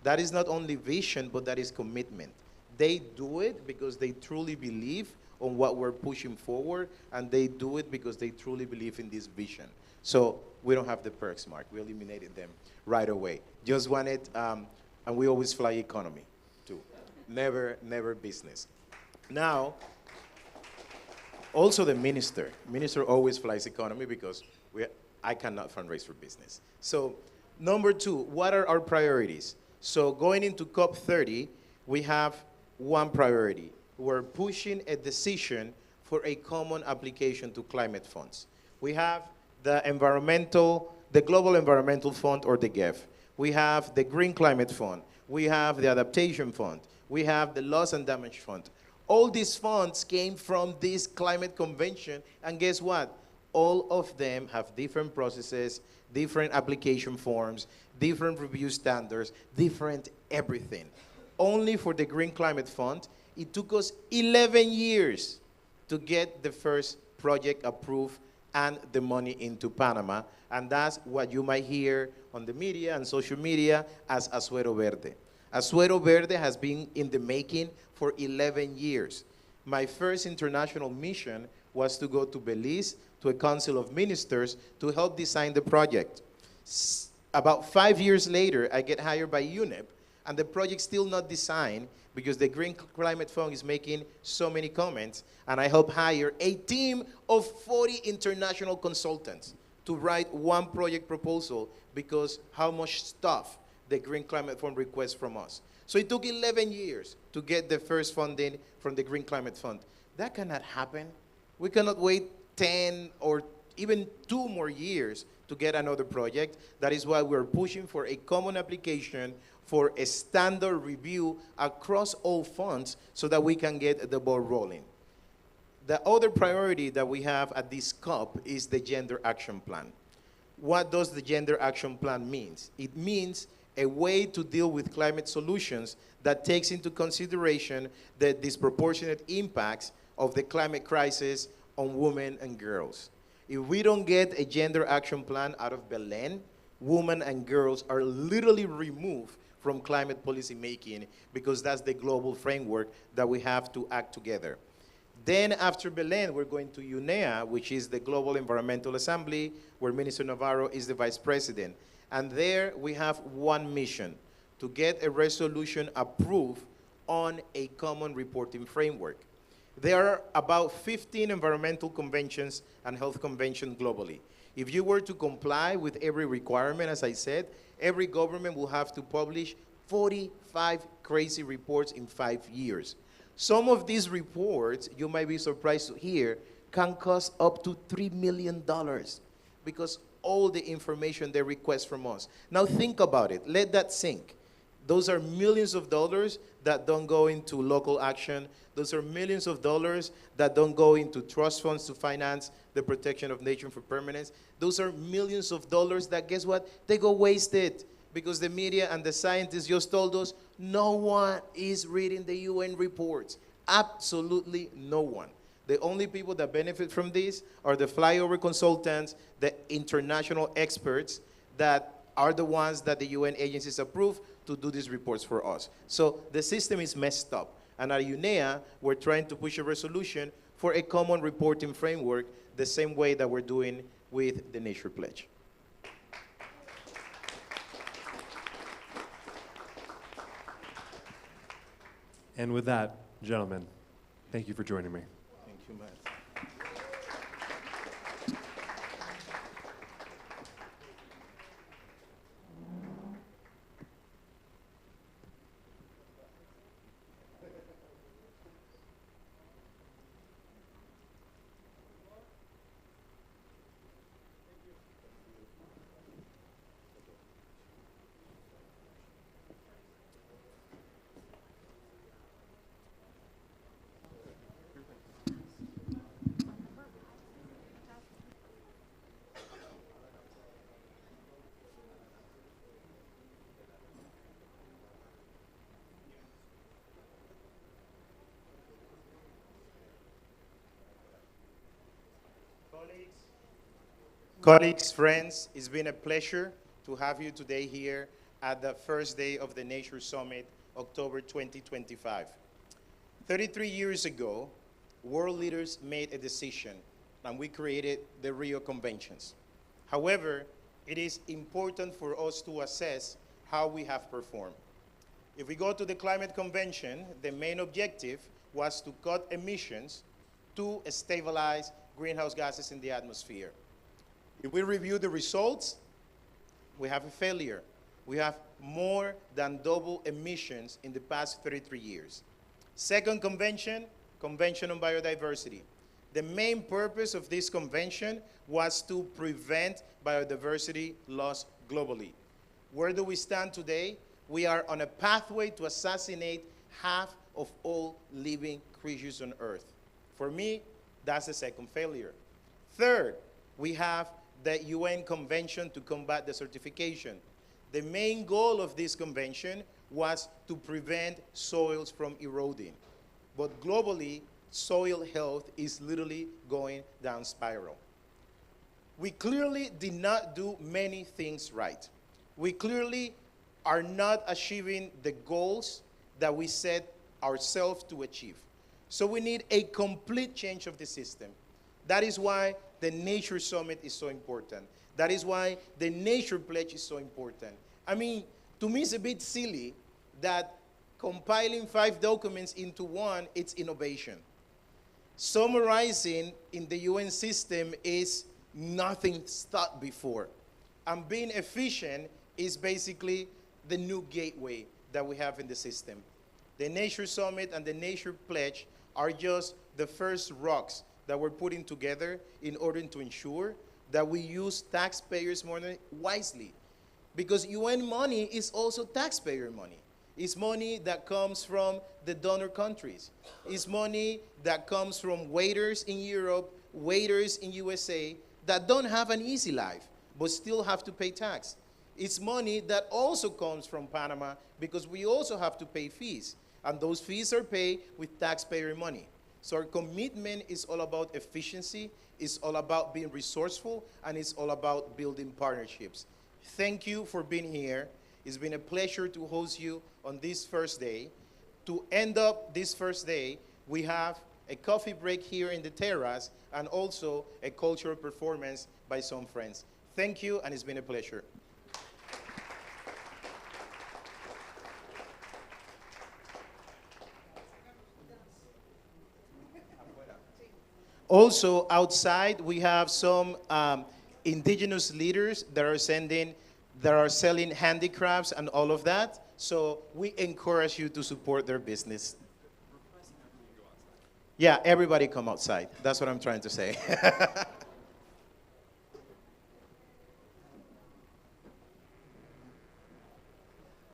That is not only vision, but that is commitment. They do it because they truly believe on what we're pushing forward, and they do it because they truly believe in this vision. So we don't have the perks, Mark. We eliminated them right away. Just wanted, and we always fly economy, too. Never business. Now, also the minister. Minister always flies economy because I cannot fundraise for business. So number two, what are our priorities? So going into COP30, we have one priority. We're pushing a decision for a common application to climate funds. We have the Global Environmental Fund, or the GEF. We have the Green Climate Fund. We have the Adaptation Fund. We have the Loss and Damage Fund. All these funds came from this climate convention, and guess what? All of them have different processes, different application forms, different review standards, different everything. Only for the Green Climate Fund, it took us 11 years to get the first project approved and the money into Panama, and that's what you might hear on the media and social media as Azuero Verde. Azuero Verde has been in the making for 11 years. My first international mission was to go to Belize, to a council of ministers, to help design the project. About 5 years later, I get hired by UNEP, and the project's still not designed because the Green Climate Fund is making so many comments, and I help hire a team of 40 international consultants to write one project proposal because how much stuff the Green Climate Fund requests from us. So it took 11 years to get the first funding from the Green Climate Fund. That cannot happen. We cannot wait 10 or even 2 more years to get another project. That is why we're pushing for a common application for a standard review across all funds so that we can get the ball rolling. The other priority that we have at this COP is the Gender Action Plan. What does the Gender Action Plan mean? It means a way to deal with climate solutions that takes into consideration the disproportionate impacts of the climate crisis on women and girls. If we don't get a gender action plan out of Belen, women and girls are literally removed from climate policy making because that's the global framework that we have to act together. Then after Belen, we're going to UNEA, which is the Global Environmental Assembly, where Minister Navarro is the vice president. And there we have one mission, to get a resolution approved on a common reporting framework. There are about 15 environmental conventions and health conventions globally. If you were to comply with every requirement, as I said, every government will have to publish 45 crazy reports in 5 years. Some of these reports, you might be surprised to hear, can cost up to $3 million because all the information they request from us. Now think about it. Let that sink. Those are millions of dollars that don't go into local action. Those are millions of dollars that don't go into trust funds to finance the protection of nature for permanence. Those are millions of dollars that, guess what? They go wasted because the media and the scientists just told us no one is reading the UN reports. Absolutely no one. The only people that benefit from this are the flyover consultants, the international experts that are the ones that the UN agencies approve to do these reports for us. So the system is messed up. And at UNEA, we're trying to push a resolution for a common reporting framework the same way that we're doing with the Nature Pledge. And with that, gentlemen, thank you for joining me. Thank you, Matt. Colleagues, friends, it's been a pleasure to have you today here at the first day of the Nature Summit, October 2025. 33 years ago, world leaders made a decision and we created the Rio Conventions. However, it is important for us to assess how we have performed. If we go to the Climate Convention, the main objective was to cut emissions to stabilize greenhouse gases in the atmosphere. If we review the results, we have a failure. We have more than double emissions in the past 33 years. Second convention, Convention on Biodiversity. The main purpose of this convention was to prevent biodiversity loss globally. Where do we stand today? We are on a pathway to assassinate half of all living creatures on Earth. For me, that's the second failure. Third, we have the UN Convention to combat desertification. The main goal of this convention was to prevent soils from eroding. But globally, soil health is literally going down spiral. We clearly did not do many things right. We clearly are not achieving the goals that we set ourselves to achieve. So we need a complete change of the system. That is why the Nature Summit is so important. That is why the Nature Pledge is so important. I mean, to me it's a bit silly that compiling 5 documents into one, it's innovation. Summarizing in the UN system is nothing thought before. And being efficient is basically the new gateway that we have in the system. The Nature Summit and the Nature Pledge are just the first rocks that we're putting together in order to ensure that we use taxpayers' money wisely. Because UN money is also taxpayer money. It's money that comes from the donor countries. It's money that comes from waiters in Europe, waiters in USA that don't have an easy life, but still have to pay tax. It's money that also comes from Panama because we also have to pay fees. And those fees are paid with taxpayer money. So our commitment is all about efficiency, it's all about being resourceful, and it's all about building partnerships. Thank you for being here. It's been a pleasure to host you on this first day. To end up this first day, we have a coffee break here in the terrace and also a cultural performance by some friends. Thank you, and it's been a pleasure. Also, outside, we have some indigenous leaders that are selling handicrafts and all of that. So we encourage you to support their business. Yeah, everybody come outside. That's what I'm trying to say.